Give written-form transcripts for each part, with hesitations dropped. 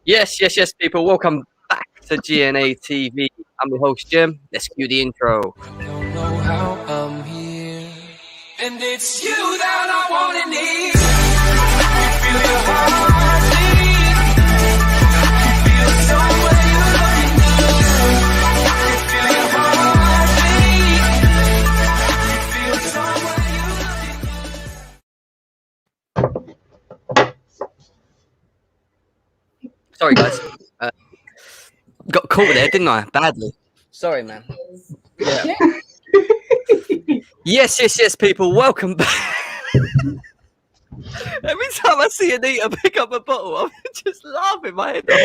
Yes, people. Welcome back to GNA TV. I'm your host, Jim. Let's cue the intro. Don't know how I'm here, and it's you that I want and need. Feel your heartbeat. Feel somewhere you're looking good. Feel your heartbeat. Feel somewhere you're looking good. Sorry, guys. Got caught there, didn't I? Badly. Sorry, man. Yeah. Yes, people. Welcome back. Every time I see Anita pick up a bottle, I'm just laughing my head off.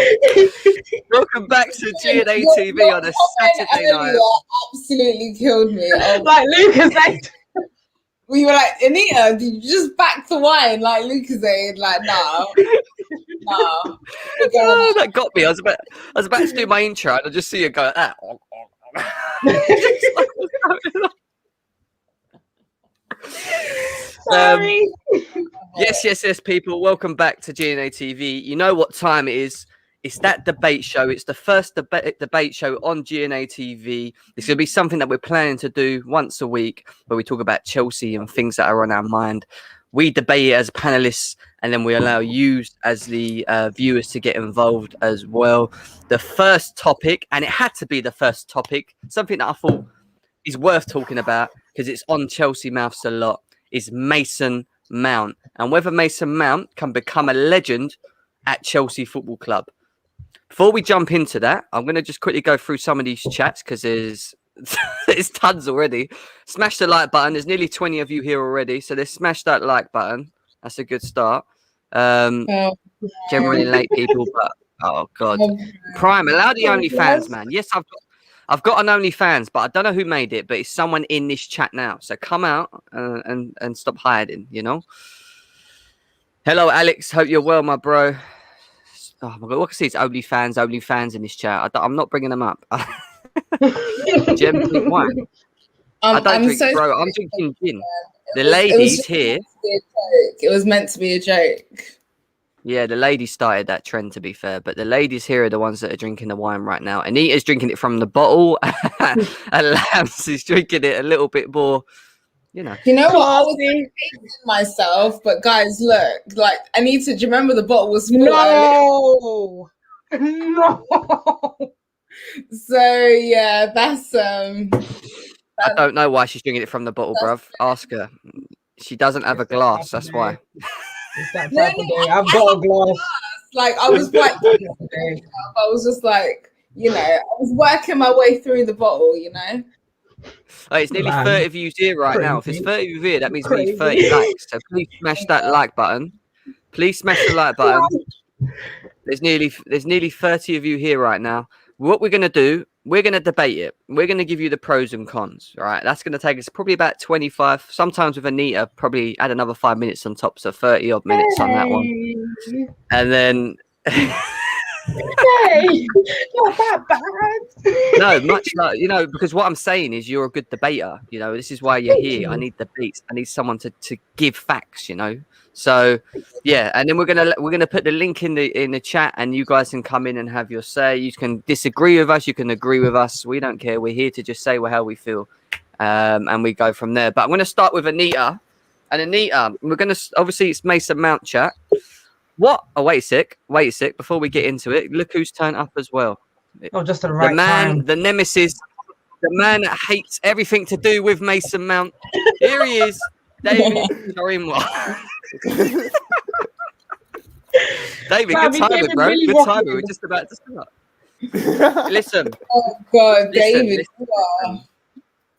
Welcome back to GNA TV on a Saturday night. Absolutely killed me. Like Lucas, we were like, Anita, did you just back the wine like Lucas said? Like, no. Oh, that got me. I was about to do my intro, and I just see her go like that. Sorry. Yes, people. Welcome back to GNA TV. You know what time it is. It's that debate show. It's the first debate show on GNA TV. It's going to be something that we're planning to do once a week, where we talk about Chelsea and things that are on our mind. We debate it as panelists, and then we allow you as the viewers to get involved as well. The first topic, and it had to be the first topic, something that I thought is worth talking about because it's on Chelsea mouths a lot, is Mason Mount, and whether Mason Mount can become a legend at Chelsea Football Club. Before we jump into that, I'm going to just quickly go through some of these chats because there's tons already. Smash the like button. There's nearly 20 of you here already, so let's smash that like button. That's a good start. Generally late people, but oh god, Prime, allow the OnlyFans, man. Yes, I've got an OnlyFans, but I don't know who made it, but it's someone in this chat now. So come out and stop hiding, you know. Hello, Alex. Hope you're well, my bro. Oh my god, what can I see? It's OnlyFans in this chat. I'm not bringing them up. Gem, drink wine. I don't drink, bro. I'm drinking gin. The ladies here. It was meant to be a joke. Yeah, the ladies started that trend, to be fair. But the ladies here are the ones that are drinking the wine right now. Anita's drinking it from the bottle, and Lance is drinking it a little bit more. You know what? I was hating myself, but guys, look, like Anita, do you remember the bottle was full? No. So yeah, that's I don't know why she's drinking it from the bottle, bruv. Ask her. She doesn't have a glass, that's why. It's that type of day. I've got a glass. Like I was like, I was just like, I was working my way through the bottle, Oh, it's nearly 30 views here right now. If it's 30 views here, that means we need 30 likes. So please smash that like button. Please smash the like button. There's nearly 30 of you here right now. What we're going to do, we're going to debate it. We're going to give you the pros and cons. All right. That's going to take us probably about 25. Sometimes with Anita, probably add another 5 minutes on top. So 30 odd minutes on that one. And then. Hey, not that bad. No, much like, because what I'm saying is you're a good debater. This is why you're here. I need debates. I need someone to give facts, So yeah, and then we're gonna put the link in the chat, and you guys can come in and have your say. You can disagree with us, you can agree with us. We don't care. We're here to just say how we feel, and we go from there. But I'm gonna start with Anita, and Anita, we're gonna obviously it's Mason Mount chat. What? Oh, wait a sec. Before we get into it, look who's turned up as well. Oh, just at the right the man, time. the nemesis, the man that hates everything to do with Mason Mount. Here he is, David. Show him what. David, good timing, bro. Really good timing. We're just about to start. Listen. Oh God, David.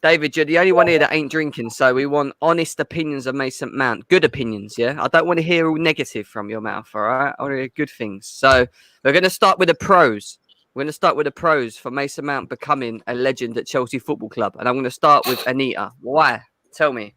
David, you're the only one here that ain't drinking, so we want honest opinions of Mason Mount. Good opinions, yeah? I don't want to hear all negative from your mouth, all right? I want to hear good things. So we're going to start with the pros. We're going to start with the pros for Mason Mount becoming a legend at Chelsea Football Club. And I'm going to start with Anita. Why? Tell me.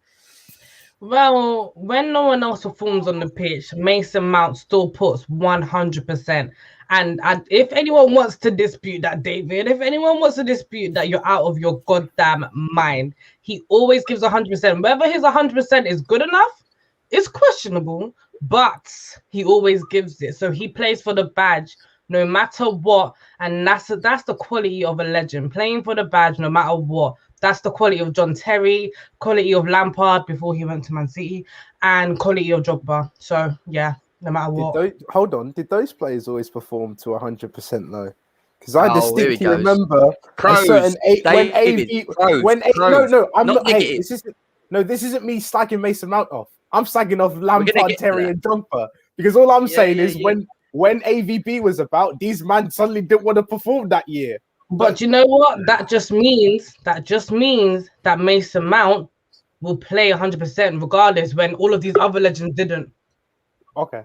Well, when no one else performs on the pitch, Mason Mount still puts 100%. And if anyone wants to dispute that, David, if anyone wants to dispute that, you're out of your goddamn mind. He always gives 100%. Whether his 100% is good enough, it's questionable, but he always gives it. So he plays for the badge no matter what. And that's the quality of a legend, playing for the badge no matter what. That's the quality of John Terry, quality of Lampard before he went to Man City, and quality of Drogba. So yeah, no matter what. Hold on, did those players always perform to 100% though? Because I Oh, here he distinctly goes. remember Pros, a certain David, pros, no, I'm not not. Hey, negative. this isn't me slagging Mason Mount off. I'm slagging off gonna Lampard, get to Terry, that. and Drogba. Because all I'm saying is yeah. when AVB was about, these man suddenly didn't want to perform that year. But you know what? That just means that Mason Mount will play 100% regardless when all of these other legends didn't. Okay.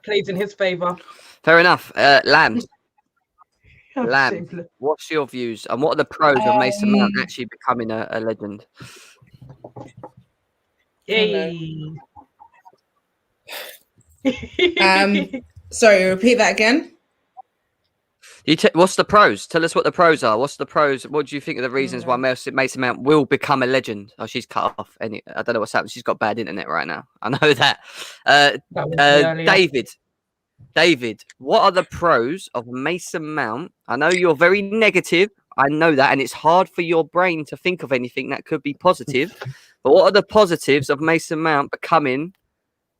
Plays in his favor. Fair enough. Lambs, what's your views and what are the pros of Mason Mount actually becoming a legend? Yay. Sorry, repeat that again. What's the pros? Tell us what the pros are. What's the pros? What do you think are the reasons why Mason Mount will become a legend? Oh, she's cut off. I don't know what's happened. She's got bad internet right now. I know that. David, what are the pros of Mason Mount? I know you're very negative. I know that, and it's hard for your brain to think of anything that could be positive. But what are the positives of Mason Mount becoming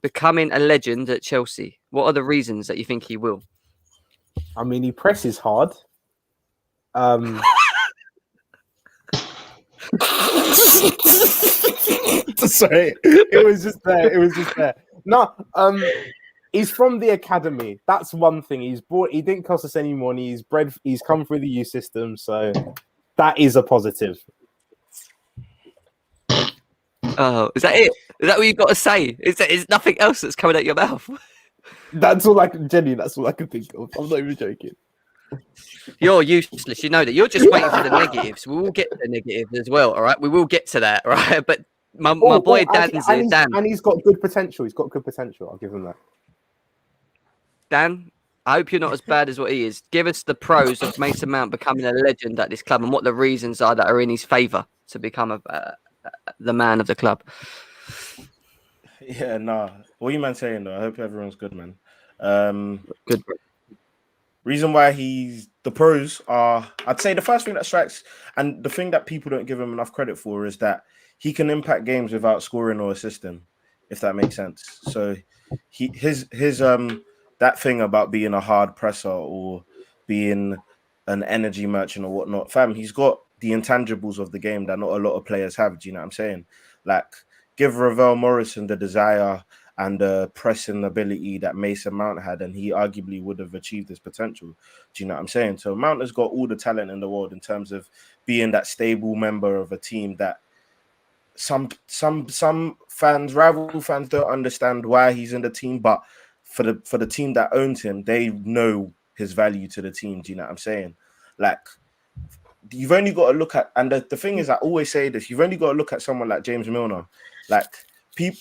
a legend at Chelsea? What are the reasons that you think he will? I mean, he presses hard. Sorry, it was just there. No, he's from the academy. That's one thing. He didn't cost us any money. He's come through the youth system, so that is a positive. Oh, is that it? Is that what you've got to say? Is nothing else that's coming out your mouth? That's all I can think of. I'm not even joking. You're useless. You know that. You're just waiting for the negatives. We will get to the negatives as well. All right, we will get to that. All right, but my boy Dan's here. Dan, and he's got good potential. I'll give him that. Dan, I hope you're not as bad as what he is. Give us the pros of Mason Mount becoming a legend at this club, and what the reasons are that are in his favour to become the man of the club. Yeah, nah. What you man saying though? I hope everyone's good, man. Good. Reason why the pros are, I'd say the first thing that strikes, and the thing that people don't give him enough credit for, is that he can impact games without scoring or assisting, if that makes sense. So his that thing about being a hard presser or being an energy merchant or whatnot, fam, he's got the intangibles of the game that not a lot of players have. Do you know what I'm saying? Like, give Ravel Morrison the desire and the pressing ability that Mason Mount had, and he arguably would have achieved his potential. Do you know what I'm saying? So Mount has got all the talent in the world in terms of being that stable member of a team that some fans, rival fans, don't understand why he's in the team, but for the team that owns him, they know his value to the team. Do you know what I'm saying? Like, you've only got to look at, and the thing is, I always say this, you've only got to look at someone like James Milner. Like,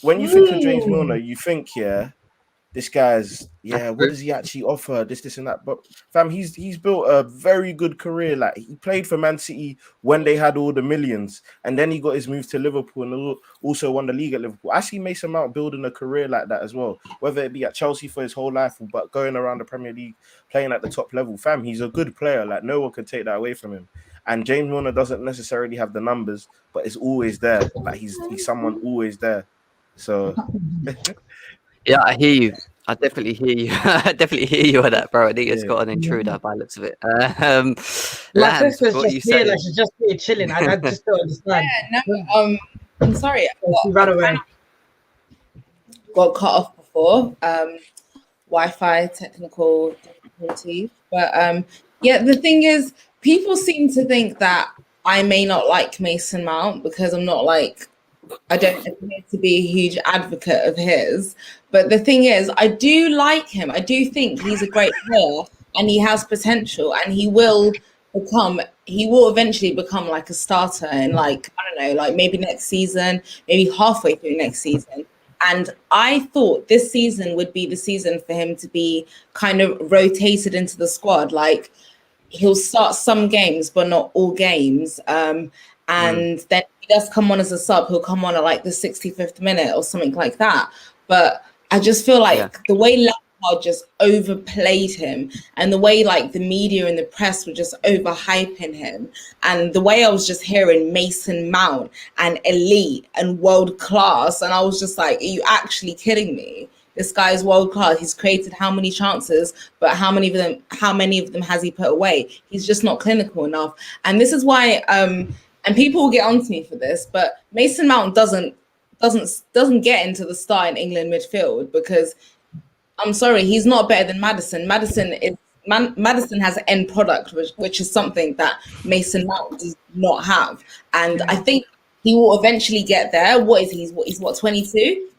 when you think of James Milner, you think, this guy's, what does he actually offer? This and that. But fam, he's built a very good career. Like, he played for Man City when they had all the millions, and then he got his move to Liverpool and also won the league at Liverpool. I see Mason Mount building a career like that as well, whether it be at Chelsea for his whole life, but going around the Premier League, playing at the top level. Fam, he's a good player. Like, no one can take that away from him. And James Milner doesn't necessarily have the numbers, but it's always there. Like, he's someone always there. So yeah, I hear you. I definitely hear you. I definitely hear you on that, bro. I think it's got an intruder by the looks of it. My sister's just here, like she's just here chilling. I just don't understand. Yeah, no, I'm sorry. She ran away. Got cut off before. Wi-Fi technical difficulties, but the thing is, people seem to think that I may not like Mason Mount because I'm not like, I don't appear to be a huge advocate of his. But the thing is, I do like him. I do think he's a great player and he has potential, and he will eventually become like a starter in, like, I don't know, like maybe next season, maybe halfway through next season. And I thought this season would be the season for him to be kind of rotated into the squad. Like, he'll start some games, but not all games. And then he does come on as a sub. He'll come on at like the 65th minute or something like that. But I just feel like the way Lampard just overplayed him, and the way like the media and the press were just overhyping him, and the way I was just hearing Mason Mount and elite and world class, and I was just like, are you actually kidding me? This guy is world class. He's created how many chances, but how many of them has he put away? He's just not clinical enough. And this is why and people will get onto me for this, but Mason Mount doesn't get into the starting England midfield because I'm sorry, he's not better than Maddison. Maddison has end product, which is something that Mason Mount does not have. And I think he will eventually get there. What is he? He's what, 22?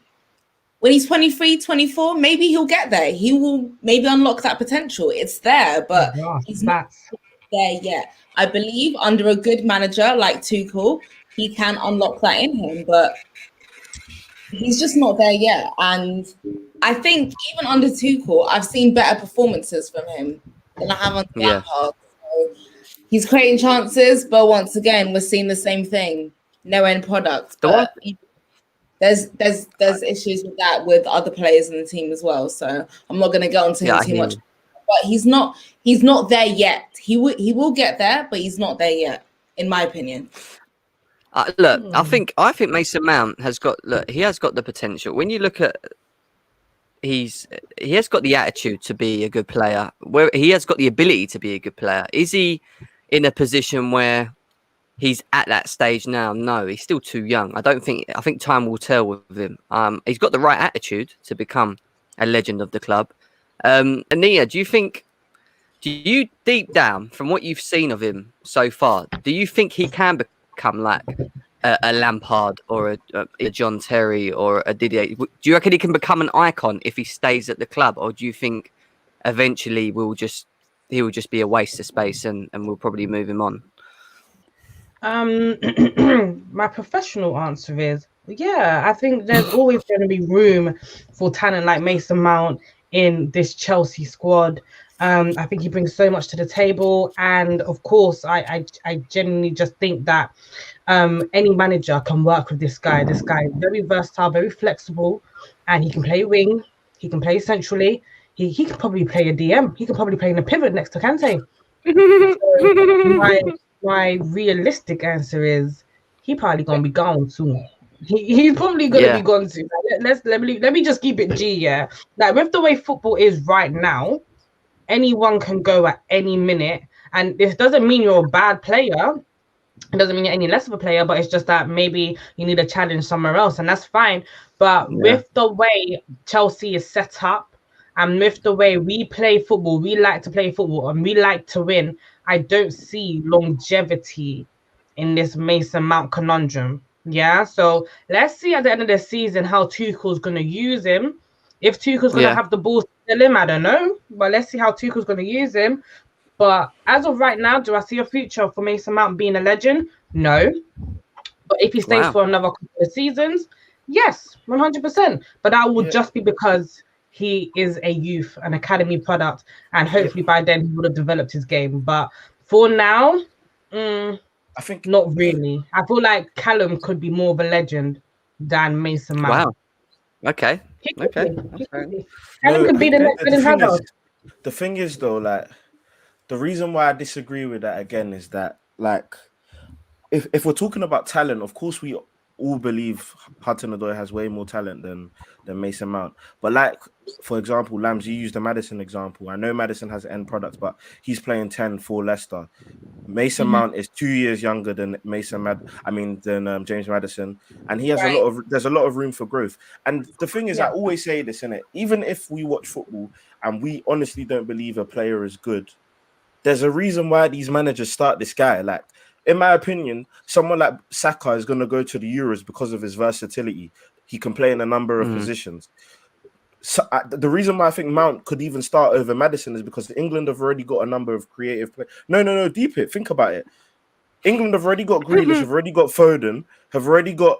When he's 23, 24, maybe he'll get there. He will maybe unlock that potential. It's there, but he's not there yet. I believe under a good manager like Tuchel, he can unlock that in him, but he's just not there yet. And I think even under Tuchel, I've seen better performances from him than I have on Lampard. So he's creating chances, but once again, we're seeing the same thing. No end product. But there's issues with that with other players in the team as well. So I'm not going to get onto him too much. But he's not there yet. He will get there, but he's not there yet, in my opinion. Look, I think Mason Mount has got the potential. When you look at he has got the attitude to be a good player. Where he has got the ability to be a good player. Is he in a position where he's at that stage now? No, he's still too young. I think time will tell with him. He's got the right attitude to become a legend of the club. Ania, do you deep down from what you've seen of him so far, do you think he can become like a Lampard or a John Terry or a Didier? Do you reckon he can become an icon if he stays at the club, or do you think eventually he will just be a waste of space and we'll probably move him on? My professional answer is yeah. I think there's always going to be room for talent like Mason Mount in this Chelsea squad. I think he brings so much to the table, and of course, I genuinely just think that any manager can work with this guy. This guy is very versatile, very flexible, and he can play wing. He can play centrally. He can probably play a DM. He can probably play in a pivot next to Kante. So my realistic answer is he probably gonna be gone soon. He's probably gonna be gone soon. Let me just keep it G. Yeah, like with the way football is right now, anyone can go at any minute, and this doesn't mean you're a bad player. It doesn't mean you're any less of a player, but it's just that maybe you need a challenge somewhere else, and that's fine. But with the way Chelsea is set up, and with the way we play football, we like to play football and we like to win. I don't see longevity in this Mason Mount conundrum. Yeah, so let's see at the end of the season how Tuchel's going to use him. If Tuchel's going to have the ball to sell him, I don't know. But let's see how Tuchel's going to use him. But as of right now, do I see a future for Mason Mount being a legend? No. But if he stays for another couple of seasons, yes, 100%. But that will just be because he is a youth, an academy product, and hopefully by then he would have developed his game. But for now, I think not really. I feel like Callum could be more of a legend than Mason Mount. Wow. Okay. Callum could be the next Eden Hazard. The thing is, though, like the reason why I disagree with that again is that, like, if we're talking about talent, of course we all believe Hudson-Odoi has way more talent than Mason Mount. But like, for example, Lambs, you used the Maddison example. I know Maddison has end products, but he's playing 10 for Leicester. Mason Mount is 2 years younger than James Maddison, and he has there's a lot of room for growth. And the thing is, I always say this, innit? Even if we watch football and we honestly don't believe a player is good, there's a reason why these managers start this guy. Like, in my opinion, someone like Saka is going to go to the Euros because of his versatility. He can play in a number of positions. So, the reason why I think Mount could even start over Maddison is because England have already got a number of creative players. No, deep it. Think about it. England have already got Grealish, have already got Foden, have already got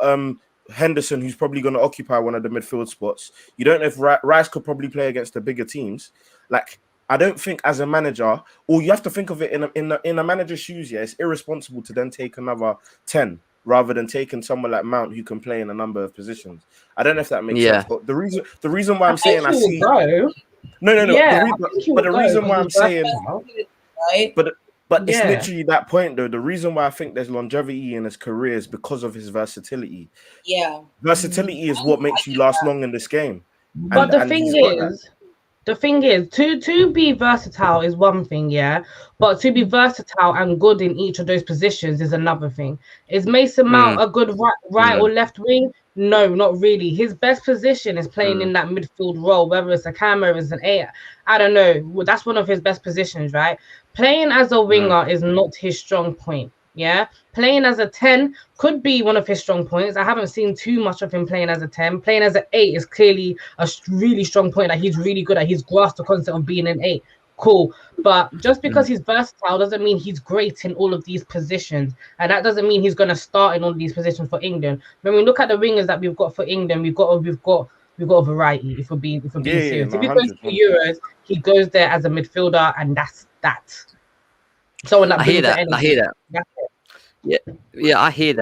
Henderson, who's probably going to occupy one of the midfield spots. You don't know if Rice could probably play against the bigger teams. Like, I don't think as a manager, or you have to think of it in a manager's shoes, it's irresponsible to then take another 10 rather than taking someone like Mount who can play in a number of positions. I don't know if that makes sense. But the reason why I'm saying I see... No. Yeah, I think he But the will go reason why because I'm he's saying, Right? but it's Yeah. literally that point though. The reason why I think there's longevity in his career is because of his versatility. Yeah. Versatility is what makes you last long in this game, But the and thing he's got that. is, to be versatile is one thing, yeah. But to be versatile and good in each of those positions is another thing. Is Mason Mount a good right or left wing? No, not really. His best position is playing in that midfield role, whether it's a cam or it's an eight. I don't know. Well, that's one of his best positions, right? Playing as a winger is not his strong point. Yeah, playing as a 10 could be one of his strong points. I haven't seen too much of him playing as a 10. Playing as an 8 is clearly a really strong point that he's really good at. He's grasped the concept of being an 8. Cool. But just because he's versatile doesn't mean he's great in all of these positions. And that doesn't mean he's going to start in all these positions for England. When we look at the wingers that we've got for England, we've got a variety if we're being serious. If he goes to Euros, he goes there as a midfielder, and that's that. Someone that I hear brings the that. energy. I hear that. That's it. Yeah, I hear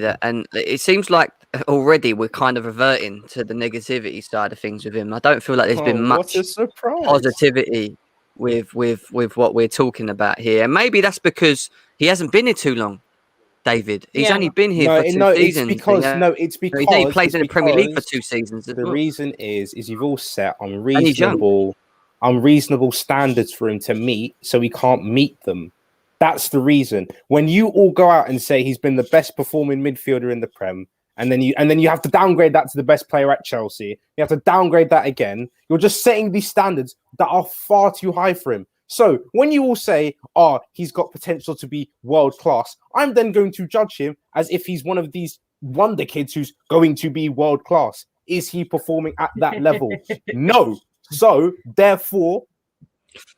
that, and it seems like already we're kind of reverting to the negativity side of things with him. I don't feel like there's been much What a surprise. positivity with what we're talking about here, and maybe that's because he hasn't been here too long. David, he's only been here for 2 seasons. It's because he plays in the Premier League for 2 seasons. The reason is you've all set he's young. unreasonable standards for him to meet, so he can't meet them. That's the reason. When you all go out and say he's been the best performing midfielder in the Prem, and then you have to downgrade that to the best player at Chelsea, you have to downgrade that again. You're just setting these standards that are far too high for him. So when you all say, "Oh, he's got potential to be world class," I'm then going to judge him as if he's one of these wonder kids who's going to be world class. Is he performing at that level? No. So therefore,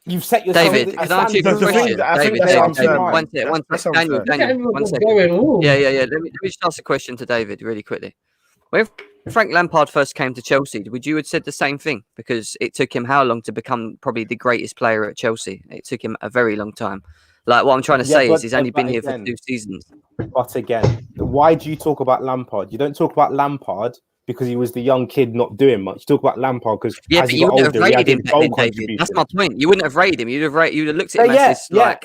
you've set yourself. David, can I ask you a question? Daniel, 1 second. Yeah. Let me just ask a question to David really quickly. When Frank Lampard first came to Chelsea, would you have said the same thing? Because it took him how long to become probably the greatest player at Chelsea? It took him a very long time. Like what I'm trying to say is he's only been here for 2 seasons. But again, why do you talk about Lampard? You don't talk about Lampard because he was the young kid not doing much. You talk about Lampard because but you wouldn't have rated him back then, David. That's my point. You wouldn't have rated him. You'd have looked at him as this fat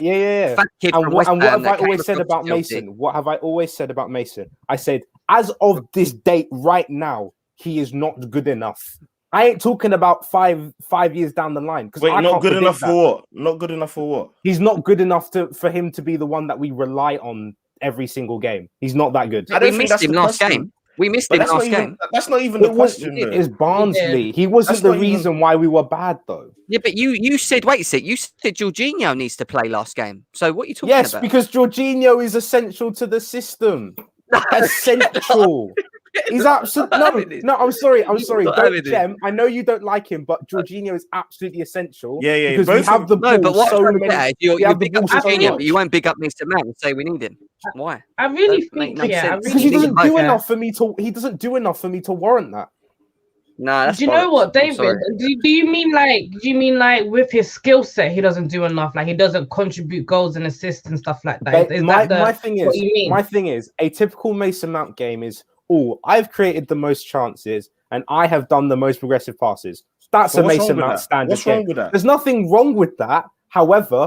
kid from West Ham. What have I always said about Mason? What have I always said about Mason? I said, as of this date right now, he is not good enough. I ain't talking about five years down the line. Wait, not good enough for what? Not good enough for what? He's not good enough for him to be the one that we rely on every single game. He's not that good. We missed him last game. We missed him last game. That's not even the question. It is Barnsley. He wasn't the reason why we were bad, though. Yeah, but you said, wait a sec, you said Jorginho needs to play last game. So what are you talking about? Yes, because Jorginho is essential to the system. Essential. He's absolutely no. I'm sorry. Don't Jem. I know you don't like him, but Jorginho is absolutely essential. Yeah. Because we have the ball. But what so many. You big up Jorginho, but you won't big up Mr. Man and say we need him. Why? I really think because he doesn't do enough for me to. He doesn't do enough for me to warrant that. No, do you know what, David? Do you mean like with his skill set he doesn't do enough? Like he doesn't contribute goals and assists and stuff like that? My thing is a typical Mason Mount game is. Oh, I've created the most chances and I have done the most progressive passes. That's a Mason Mount standard. What's wrong with that? There's nothing wrong with that. However,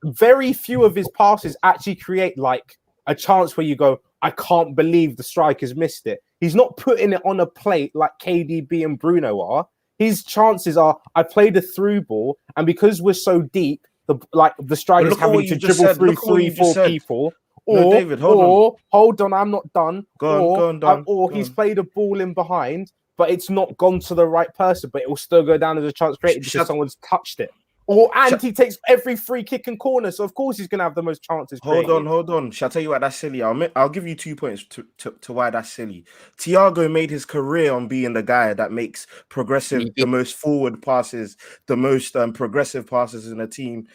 very few of his passes actually create like a chance where you go, I can't believe the striker's missed it. He's not putting it on a plate like KDB and Bruno are. His chances are, I played a through ball, and because we're so deep, the striker's having to dribble through 3-4 people. No, David, hold on, I'm not done. Go on. Or he's played a ball in behind, but it's not gone to the right person, but it will still go down as a chance created because someone's touched it. He takes every free kick and corner, so of course he's going to have the most chances. Hold on. Shall I tell you why that's silly? I'll give you 2 points to why that's silly. Thiago made his career on being the guy that makes the most forward passes, the most progressive passes in a team.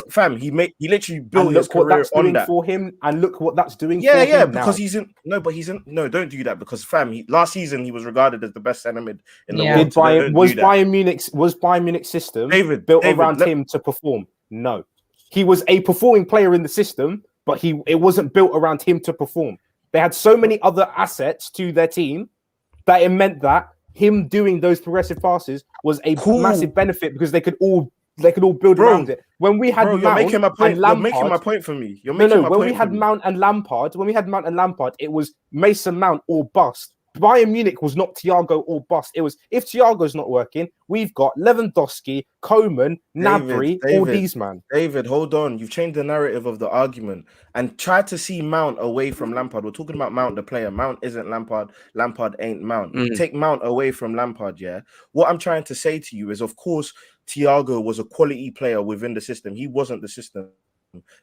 Fam, he literally built his career on that for him, and look what that's doing. Yeah, because he's in. Don't do that because fam, last season he was regarded as the best centre mid in the world. Was Bayern Munich's system built around him to perform? No, he was a performing player in the system, but it wasn't built around him to perform. They had so many other assets to their team that it meant that him doing those progressive passes was a Cool. massive benefit because they could all build Bro, around it. When we had Bro, you're Mount making my point. and You're making my Lampard, point for me. You're making my when point we for had me. Mount and Lampard, it was Mason Mount or bust. Bayern Munich was not Thiago or bust. It was if Thiago's not working, we've got Lewandowski, Koeman, Gnabry, all these man. David, hold on. You've changed the narrative of the argument and tried to see Mount away from Lampard. We're talking about Mount, the player. Mount isn't Lampard. Lampard ain't Mount. Take Mount away from Lampard, yeah? What I'm trying to say to you is, of course, Thiago was a quality player within the system. He wasn't the system.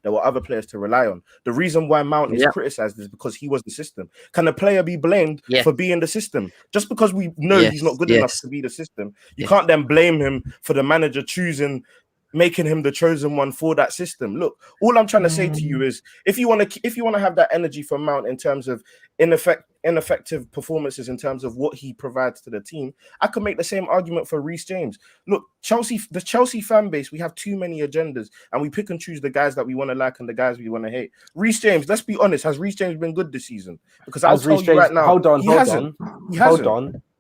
There were other players to rely on. The reason why Mount is criticized is because he was the system. Can a player be blamed for being the system? Just because we know he's not good enough to be the system, you can't then blame him for the manager making him the chosen one for that system. Look, all I'm trying to say to you is, if you want to have that energy from Mount in terms of ineffective performances, in terms of what he provides to the team, I could make the same argument for Reece James. Look, the Chelsea fan base, we have too many agendas, and we pick and choose the guys that we want to like and the guys we want to hate. Reece James, let's be honest, has Reece James been good this season? Because I'll tell you right now, hold on.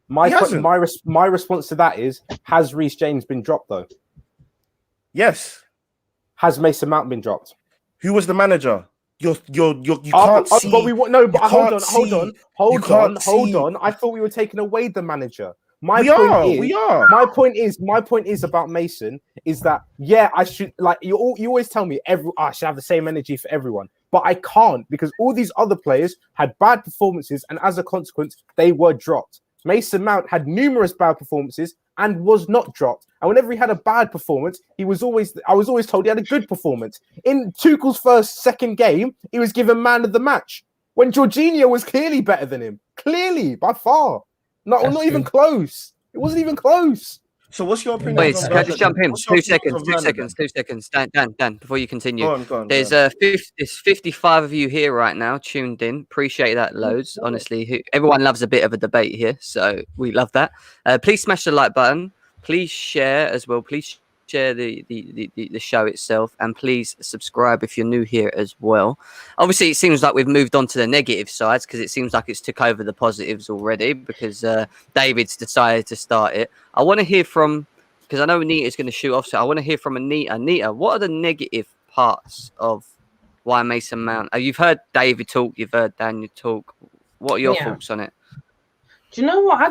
My response to that is, has Reece James been dropped though? Yes. Has Mason Mount been dropped? Who was the manager? You can't see. But hold on. I thought we were taking away the manager. My point is about Mason is that I should, like, you always tell me I should have the same energy for everyone, but I can't, because all these other players had bad performances and as a consequence they were dropped. Mason Mount had numerous bad performances and was not dropped. And whenever he had a bad performance, I was always told he had a good performance. In Tuchel's second game, he was given man of the match when Jorginho was clearly better than him. Clearly, by far. Not even close. It wasn't even close. So what's your opinion? Wait, can I just jump in? 2 seconds. Dan, before you continue. Go on. There's 55 of you here right now tuned in. Appreciate that loads. Honestly, everyone loves a bit of a debate here, so we love that. Please smash the like button. Please share as well. Please share the show itself, and please subscribe if you're new here as well. Obviously, it seems like we've moved on to the negative sides because it seems like it's took over the positives already because David's decided to start it. I want to hear from, because I know Anita's going to shoot off, so I want to hear from Anita. Anita, what are the negative parts of why Mason Mount? You've heard David talk, you've heard Daniel talk. What are your thoughts on it? Do you know what? I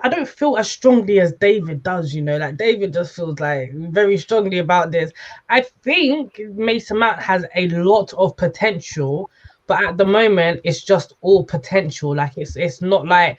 don't feel as strongly as David does, you know, like David just feels like very strongly about this. I think Mason Mount has a lot of potential, but at the moment it's just all potential. Like it's not like,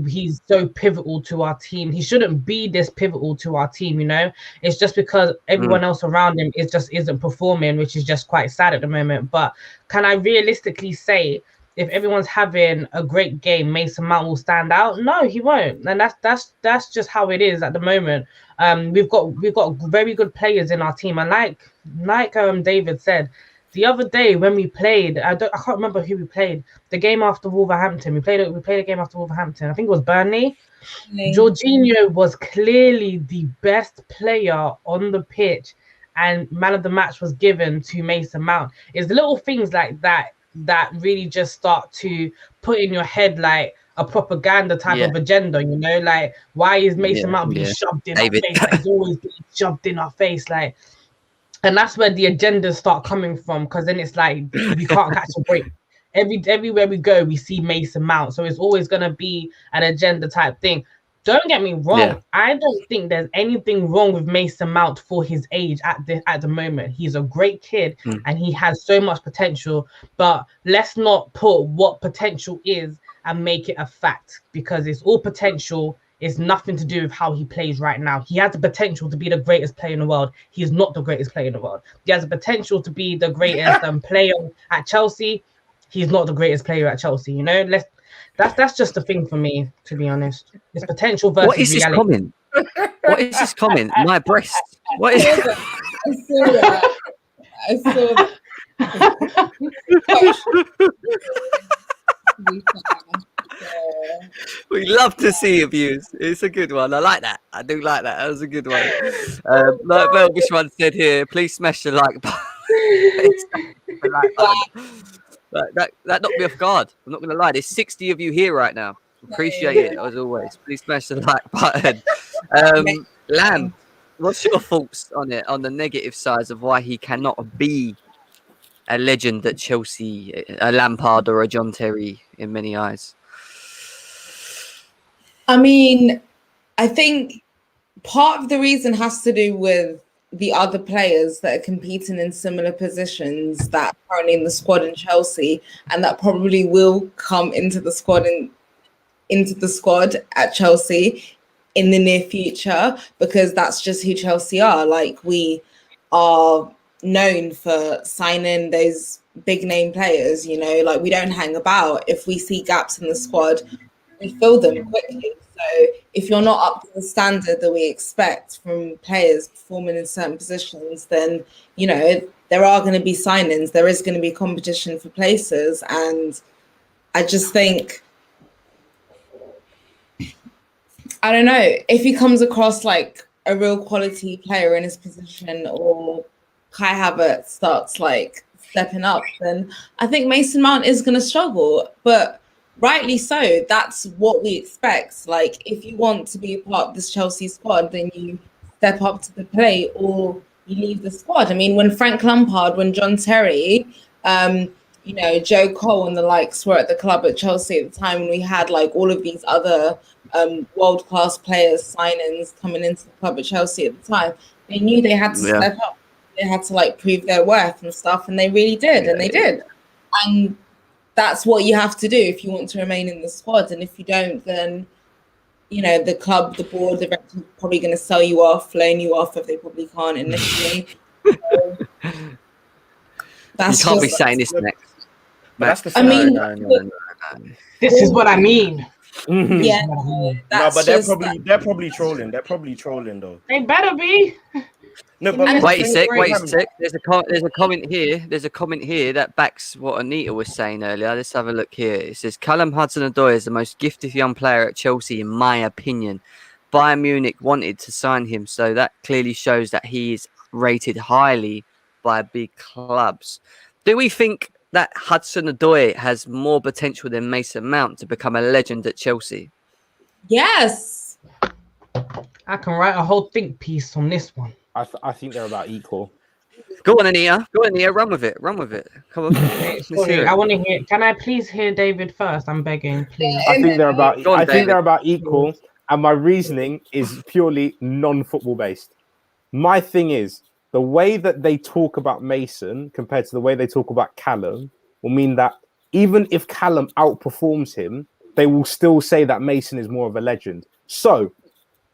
he's so pivotal to our team. He shouldn't be this pivotal to our team, you know. It's just because everyone else around him isn't performing, which is just quite sad at the moment. But can I realistically say, if everyone's having a great game, Mason Mount will stand out? No, he won't, and that's just how it is at the moment. We've got very good players in our team, and like David said, the other day when we played, I can't remember who we played. The game after Wolverhampton, we played a game after Wolverhampton. I think it was Burnley. Jorginho was clearly the best player on the pitch, and man of the match was given to Mason Mount. It's the little things like that really just start to put in your head like a propaganda type of agenda, you know, like why is Mason Mount being shoved in our face? Like, he's always being shoved in our face, like, and that's where the agendas start coming from, because then it's like we can't catch a break. Everywhere we go, we see Mason Mount, so it's always gonna be an agenda type thing. Don't get me wrong. I don't think there's anything wrong with Mason Mount for his age at the moment. He's a great kid and he has so much potential. But let's not put what potential is and make it a fact, because it's all potential. It's nothing to do with how he plays right now. He has the potential to be the greatest player in the world. He is not the greatest player in the world. He has the potential to be the greatest player at Chelsea. He's not the greatest player at Chelsea. You know, That's just the thing for me, to be honest. It's potential versus What is reality. this comment? What is this comment? My breast. What is it? I saw that. We love to see abuse. It's a good one. I like that. I do like that. That was a good one. Like Melvish one said here, please smash the like button. That knocked me off guard. I'm not going to lie. There's 60 of you here right now. Appreciate it as always. Please smash the like button. Lamb, what's your thoughts on it, on the negative sides of why he cannot be a legend at Chelsea, a Lampard or a John Terry in many eyes? I mean, I think part of the reason has to do with the other players that are competing in similar positions that are currently in the squad in Chelsea, and that probably will come into the squad at Chelsea in the near future, because that's just who Chelsea are. Like, we are known for signing those big name players, you know, like we don't hang about. If we see gaps in the squad, we fill them quickly. So if you're not up to the standard that we expect from players performing in certain positions, then, you know, there are going to be signings, there is going to be competition for places. And I just think, I don't know, if he comes across like a real quality player in his position, or Kai Havertz starts like stepping up, then I think Mason Mount is going to struggle. But rightly so, that's what we expect. Like, if you want to be a part of this Chelsea squad, then you step up to the plate or you leave the squad. I mean, when Frank Lampard, when John Terry, you know, Joe Cole and the likes were at the club at Chelsea at the time, when we had like all of these other world-class players signings coming into the club at Chelsea at the time, they knew they had to step up. They had to like prove their worth and stuff, and they really did, and they did. And that's what you have to do if you want to remain in the squad. And if you don't, then, you know, the club, the board, the director are probably going to sell you off, loan you off if they probably can't initially. So you can't be saying this next. That's the I thing. mean, This is what I mean. yeah, No, that's but just they're probably trolling. They're probably trolling though. They better be. No, but Wait a sec. There's a comment here. There's a comment here that backs what Anita was saying earlier. Let's have a look here. It says Callum Hudson-Odoi is the most gifted young player at Chelsea, in my opinion. Bayern Munich wanted to sign him, so that clearly shows that he is rated highly by big clubs. Do we think that Hudson-Odoi has more potential than Mason Mount to become a legend at Chelsea? yes. I can write a whole think piece on this one. I think they're about equal. Go on, Anita. Run with it. Come on. Let's hear Sorry, it. I want to hear. Can I please hear David first? I'm begging, please. I think they're about. Go on, I think they're David. about equal, and my reasoning is purely non-football based. My thing is, the way that they talk about Mason compared to the way they talk about Callum will mean that even if Callum outperforms him, they will still say that Mason is more of a legend. So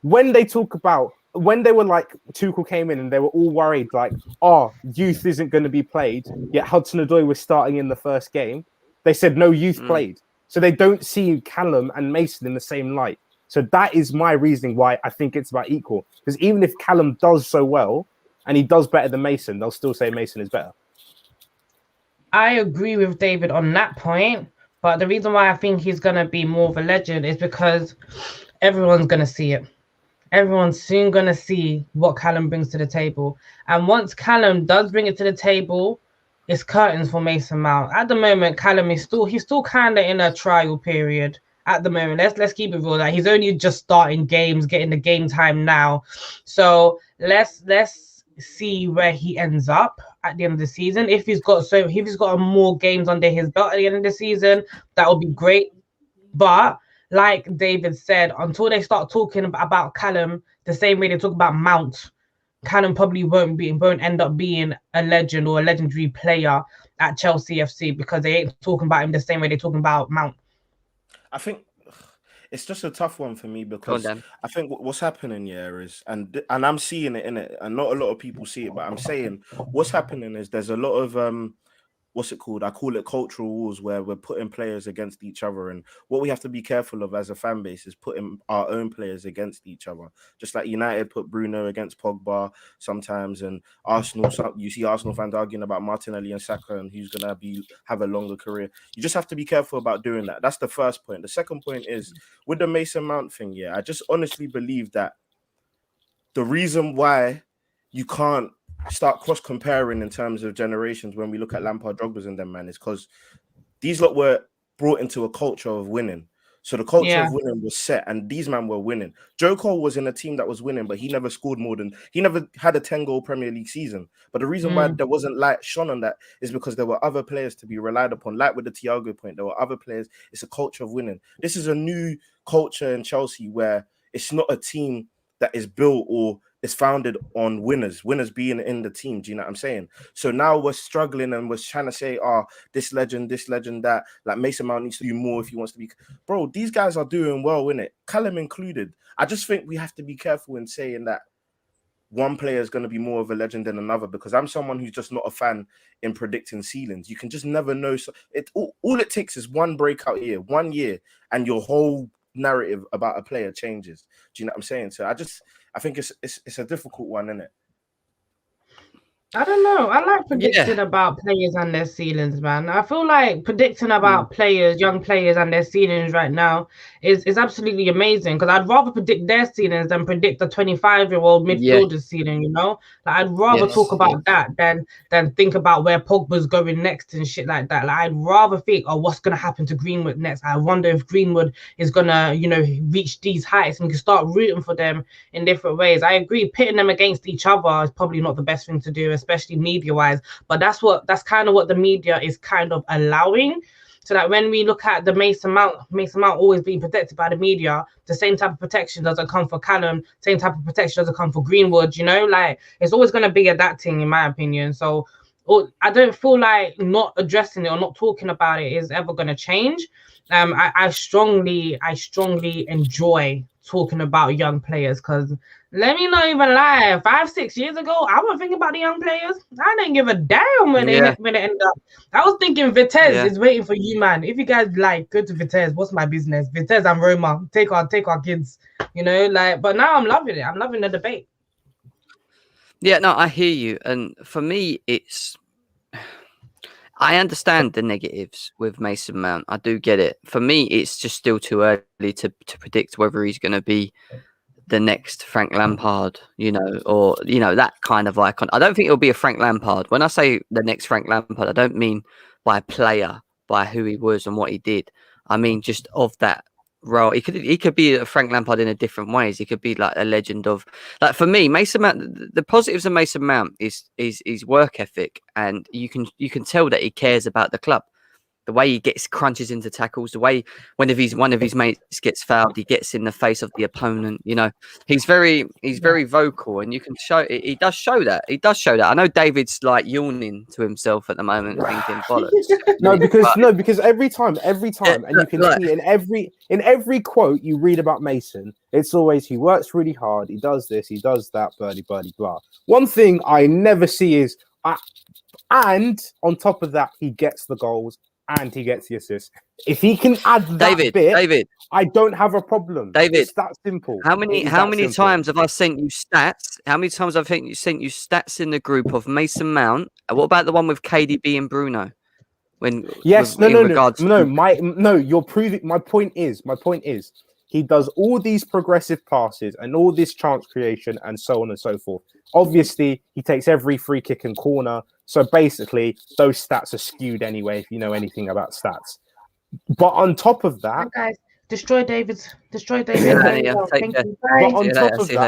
when they talk about, when they were like, Tuchel came in and they were all worried, like, oh, youth isn't going to be played, yet Hudson-Odoi was starting in the first game. They said no youth played. So they don't see Callum and Mason in the same light. So that is my reasoning why I think it's about equal. Because even if Callum does so well and he does better than Mason, they'll still say Mason is better. I agree with David on that point, but the reason why I think he's going to be more of a legend is because everyone's going to see it. Everyone's soon going to see what Callum brings to the table. And once Callum does bring it to the table, it's curtains for Mason Mount. At the moment, Callum is still kind of in a trial period. At the moment, let's keep it real. That he's only just starting games, getting the game time now. So let's see where he ends up at the end of the season. If he's got more games under his belt at the end of the season, that would be great. But like David said, until they start talking about Callum the same way they talk about Mount, Callum probably won't end up being a legend or a legendary player at Chelsea FC, because they ain't talking about him the same way they're talking about Mount. I think it's just a tough one for me, because I think what's happening here is, and I'm seeing it in it, and not a lot of people see it, but I'm saying what's happening is there's a lot of what's it called? I call it cultural wars, where we're putting players against each other. And what we have to be careful of as a fan base is putting our own players against each other. Just like United put Bruno against Pogba sometimes, and Arsenal, you see Arsenal fans arguing about Martinelli and Saka and who's going to have a longer career. You just have to be careful about doing that. That's the first point. The second point is with the Mason Mount thing. Yeah, I just honestly believe that the reason why you can't start cross-comparing in terms of generations when we look at Lampard, Drogba's and them, man, is because these lot were brought into a culture of winning. So the culture Yeah. of winning was set, and these men were winning. Joe Cole was in a team that was winning, but he never scored he never had a 10-goal Premier League season. But the reason why there wasn't light shone on that is because there were other players to be relied upon. Like with the Thiago point, there were other players. It's a culture of winning. This is a new culture in Chelsea where it's not a team that is built or is founded on winners being in the team. Do you know what I'm saying? So now we're struggling and we're trying to say, this legend, that, like Mason Mount needs to do more if he wants to be. Bro, these guys are doing well, innit? Callum included. I just think we have to be careful in saying that one player is going to be more of a legend than another, because I'm someone who's just not a fan in predicting ceilings. You can just never know. So all it takes is one breakout year, 1 year, and your whole narrative about a player changes. Do you know what I'm saying? So I think it's a difficult one, isn't it? I don't know. I like predicting about players and their ceilings, man. I feel like predicting about players, young players and their ceilings right now is absolutely amazing, because I'd rather predict their ceilings than predict a 25-year-old midfielder's ceiling, you know? Like, I'd rather talk about that than think about where Pogba's going next and shit like that. Like, I'd rather think, what's going to happen to Greenwood next? I wonder if Greenwood is going to, you know, reach these heights, and we can start rooting for them in different ways. I agree, pitting them against each other is probably not the best thing to do, especially media-wise, but that's kind of what the media is kind of allowing. So that when we look at the Mason Mount always being protected by the media, the same type of protection doesn't come for Callum, same type of protection doesn't come for Greenwood, you know? Like, it's always going to be adapting, in my opinion. So I don't feel like not addressing it or not talking about it is ever going to change. I strongly enjoy talking about young players, because let me not even lie, 5-6 years ago, I wasn't thinking about the young players. I didn't give a damn when it ended up. I was thinking Vitesse is waiting for you, man. If you guys like, go to Vitesse. What's my business? Vitesse and Roma. Take our kids. You know, like, but now I'm loving it. I'm loving the debate. Yeah, no, I hear you. And for me, I understand the negatives with Mason Mount. I do get it. For me, it's just still too early to predict whether he's going to be the next Frank Lampard, you know, or, you know, that kind of icon. I don't think it'll be a Frank Lampard. When I say the next Frank Lampard, I don't mean by player, by who he was and what he did. I mean just of that role. He could be a Frank Lampard in a different ways. He could be like a legend of, like, for me, Mason Mount. The positives of Mason Mount is work ethic, and you can tell that he cares about the club. The way he crunches into tackles, the way one of his mates gets fouled, he gets in the face of the opponent. You know, he's very vocal, and you can show. He does show that. I know David's like yawning to himself at the moment, thinking bollocks. because every time, and you can see in every quote you read about Mason, it's always he works really hard, he does this, he does that, birdie, blah. One thing I never see is, and on top of that, he gets the goals. And he gets the assist. If he can add that David, I don't have a problem. David, it's that simple. How many times have I sent you stats? How many times have I sent you stats in the group of Mason Mount? What about the one with KDB and Bruno? You're proving. My point is, he does all these progressive passes and all this chance creation and so on and so forth. Obviously, he takes every free kick and corner. So basically, those stats are skewed anyway, if you know anything about stats. But on top of that... Guys, destroy David. But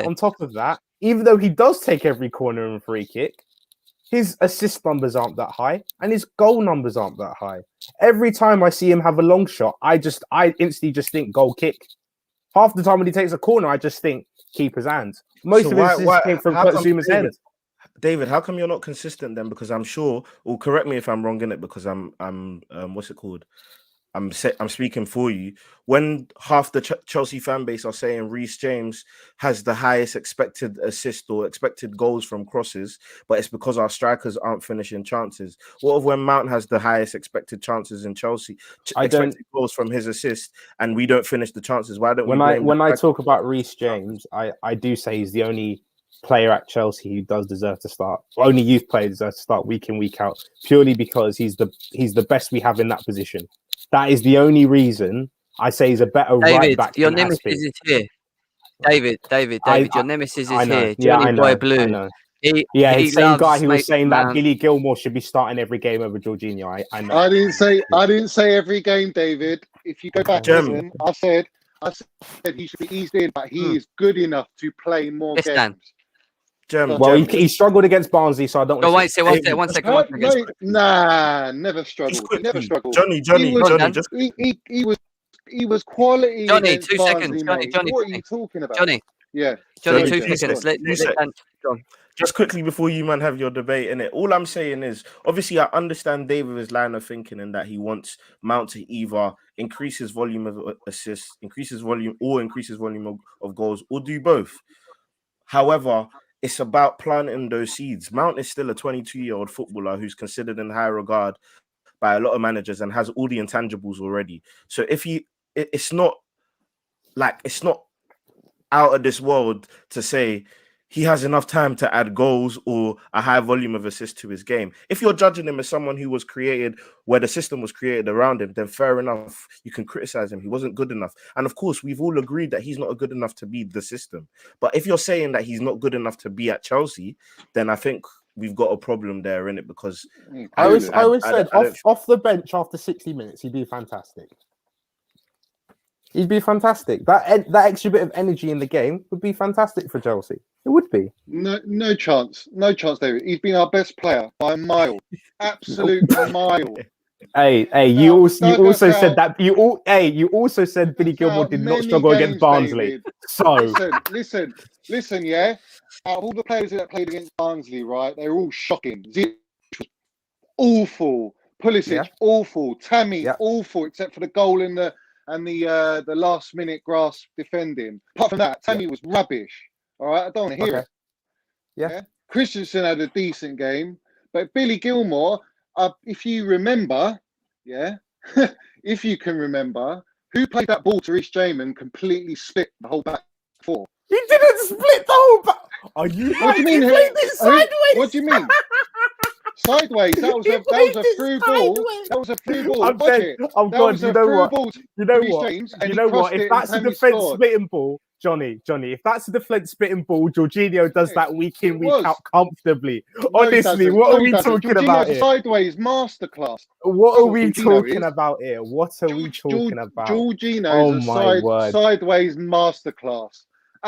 on top of that, even though he does take every corner and free kick, his assist numbers aren't that high, and his goal numbers aren't that high. Every time I see him have a long shot, I instantly just think goal kick. Half the time when he takes a corner, I just think keeper's hands. Most of his assists came from Zuma's head. David, how come you're not consistent then? Because I'm sure, or correct me if I'm wrong in it, because I'm what's it called? I'm speaking for you. When half the Chelsea fan base are saying Reece James has the highest expected assist or expected goals from crosses, but it's because our strikers aren't finishing chances. What of when Mount has the highest expected chances in Chelsea, expected goals from his assist, and we don't finish the chances? Why don't when I talk about Reece James, I do say he's the only player at Chelsea who does deserve to start. Only youth player deserves to start week in, week out, purely because he's the best we have in that position. That is the only reason I say he's a better right back. Your nemesis is here. David, your nemesis is here. Johnny Boy Blue. He's the same guy who was saying that Billy Gilmore should be starting every game over Jorginho. I know. I didn't say every game, David. if you go back, listen, I said he should be eased in, but he is good enough to play more Yes, games. Dan. Well, he struggled against Barnsley, so I don't. Go wait, one second. Nah, never struggled. Never struggled. Johnny, just he was quality. Johnny, against 2 Barnsley, seconds. mate. Johnny, what are you talking about? Johnny, Yeah. Johnny, Sorry, 2 seconds. Let Dan go on. Just quickly before you man have your debate in it, all I'm saying is obviously I understand David's line of thinking and that he wants Mount to either increase his volume of assists, increase his volume of goals, or do both. However, it's about planting those seeds. Mount is still a 22-year-old footballer who's considered in high regard by a lot of managers and has all the intangibles already. So if it's not out of this world to say he has enough time to add goals or a high volume of assists to his game. If you're judging him as someone who was created where the system was created around him, then fair enough. You can criticize him. He wasn't good enough. And of course, we've all agreed that he's not good enough to be the system. But if you're saying that he's not good enough to be at Chelsea, then I think we've got a problem there, innit? Because I always said off the bench after 60 minutes, he'd be fantastic. He'd be fantastic. That extra bit of energy in the game would be fantastic for Chelsea. It would be. No chance, David. He's been our best player by a mile, absolute mile. Hey, you also said that you also said Billy Gilmore did not struggle against Barnsley. David. So listen, yeah. Out of all the players that played against Barnsley, right, they're all shocking. Ziyech was awful, Pulisic awful, Tammy awful, except for the goal in the last minute grasp defending. Apart from that, Tammy was rubbish. All right, I don't want to hear it. Yeah. Christensen had a decent game, but Billy Gilmore, if you remember, if you can remember, who played that ball to Reece James and completely split the whole back four? He didn't split the whole back. Are you? What do you mean? Sideways? What do you mean? Sideways. That was a through ball. That was a through ball. I'm dead. I'm gone. You know what? You know what? If that's a defense splitting ball, Johnny, if that's a defense spitting ball, Jorginho does that week in, week out comfortably. Honestly, what are we talking about here? Sideways masterclass. What are we talking about here? What are we talking about? Jorginho is a sideways masterclass.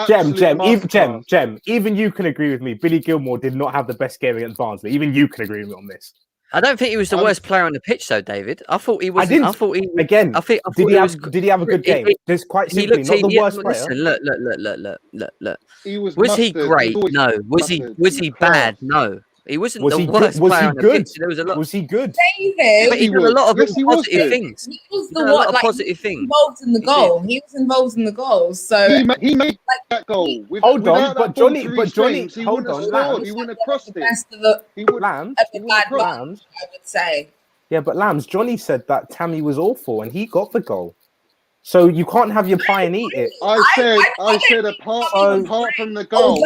Jem, even you can agree with me. Billy Gilmore did not have the best game against Barnsley. Even you can agree with me on this. I don't think he was the worst player on the pitch, though, David. I thought he was. Did he have a good game? There's quite simply not the worst player. Listen, look. Was he great? No. Was he bad? No. He wasn't the worst player on the pitch. There was a lot. Was he good? David, but he did a lot of positive things. He was the one positive thing involved in the goal. He was involved in the goal. So he made that goal. Hold on, but Johnny, hold on. He wouldn't have crossed it. Lambs, I would say. Yeah, but Lambs, Johnny said that Tammy was awful and he got the goal. So you can't have your pie and eat it. I said apart from the goal,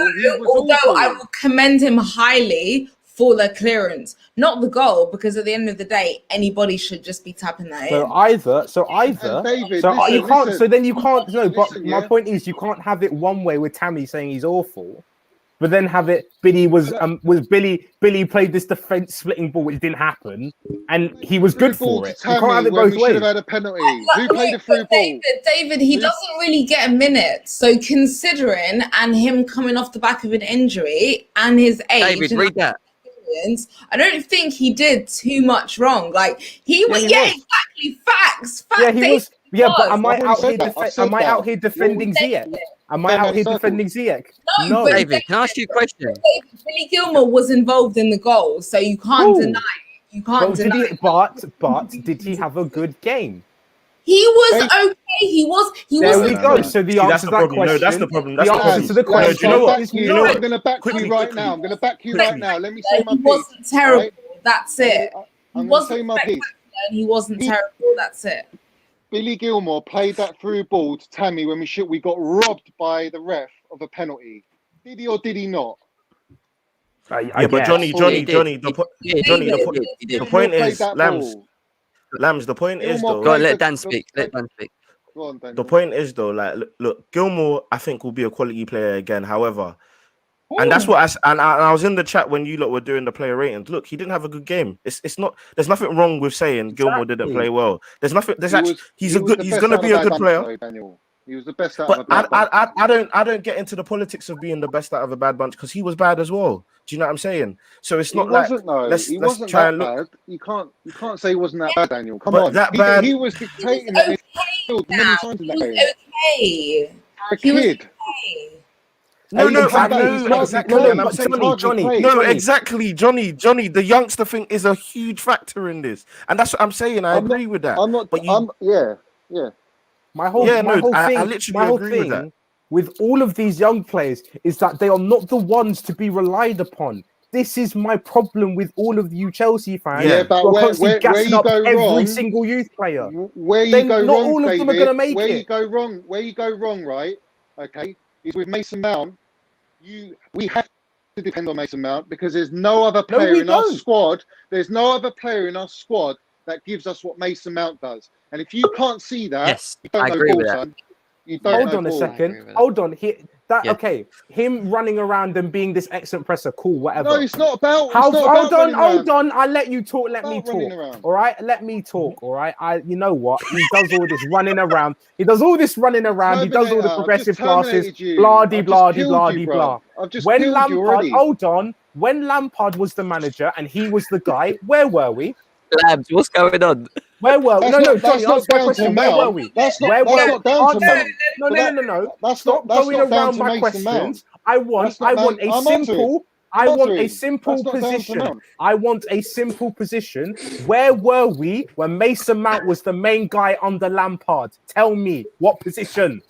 although I will commend him highly for the clearance, not the goal, because at the end of the day, anybody should just be tapping that in. David, you can't. No, but my point is, you can't have it one way with Tammy saying he's awful, but then have it. Billy played this defense splitting ball, which didn't happen, and he was good for it. You can't have it both ways. Should have had a penalty. Who played a through ball? David, he doesn't really get a minute. So considering and him coming off the back of an injury and his age, David, read that. I don't think he did too much wrong. Like he was, exactly. Facts. Yeah, he was. Yeah, but am I out here defending Ziyech? Am I out here defending Ziyech? No. David, can I ask you a question? Billy Gilmore was involved in the goal, so you can't deny it. You can't deny it. But did he have a good game? He was okay. He was. There we go. So the answer to that question. No, that's the problem. The answer to the question. Do you know what? I'm going to back you right now. Let me say my piece. He wasn't terrible. Right? That's it. I'm going to say my piece. He wasn't terrible. That's it. Billy Gilmore played that through ball to Tammy when we got robbed by the ref of a penalty. Did he or did he not? But Johnny, the point is, Lambs, the point is though. Go on, let Dan speak. Go on, Dan. The point is though, like, look, Gilmore, I think will be a quality player again. However, And that's what I was in the chat when you lot were doing the player ratings. Look, he didn't have a good game. It's not. There's nothing wrong with saying Gilmore didn't play well. There's nothing. There's actually he's going to be a good player. Daniel. He was the best out But of a bad bunch. I don't get into the politics of being the best out of a bad bunch because he was bad as well. Do you know what I'm saying? So it's not like let's try and look. Bad. You can't say he wasn't that bad, Daniel. Come But on, that bad. He was dictating that midfield many times in that game. Okay. A kid. No, exactly. Johnny. The youngster thing is a huge factor in this, and that's what I'm saying. I agree with that. I'm not. But yeah. My whole thing with all of these young players is that they are not the ones to be relied upon. This is my problem with all of you Chelsea fans. Yeah, but where you go every wrong, single youth player. Where you go not wrong, all of David, them are going to make where it. Where you go wrong, right? Okay, is with Mason Mount. We have to depend on Mason Mount because there's no other player in our squad. There's no other player in our squad that gives us what Mason Mount does. And if you can't see that, you don't know ball, son. You don't Hold know on ball. a second. Hold on. Okay. Him running around and being this excellent presser, cool, whatever. No, it's not about. Hold on. I let you talk. Let me talk. All right. Let me talk. All right. You know what? He does all this running around. He does all this running around. He does all the progressive classes. Blah de blah de blah de blah. When Lampard, hold on. When Lampard was the manager and he was the guy, where were we? Labs, what's going on? Where were we? Johnny, answer my question. Where were we? That's not down to Mount. No. Stop going around my questions. I want a simple position. I want a simple position. Where were we when Mason Mount was the main guy under Lampard? Tell me what position.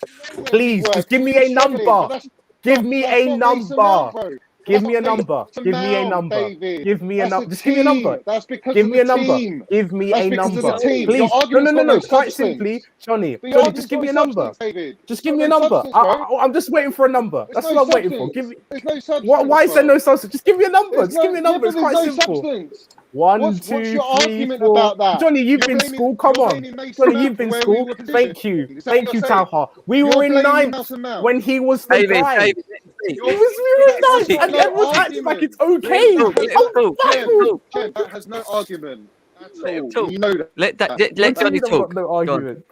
Please, just give me a number. Give me a number. Give me a number. Give me a number. Give me a number. Just give me a number. That's because give me a number. Team. Give me That's a number. Please. No. Quite simply, Johnny. Just give me a number. Just give me a number. I'm just waiting for a number. That's what I'm waiting for. Give me. Why is there no substance? Just give me a number. Just give me a number. It's quite simple. 1, 2, 3, 4. Johnny, you've been school. Come on. Johnny, you've been school. Thank you, Talha. We were in 9th when he was the guy. We were in 9th, and everyone's acting like it's okay. That has no argument at all. You know that. Let Johnny talk. No argument.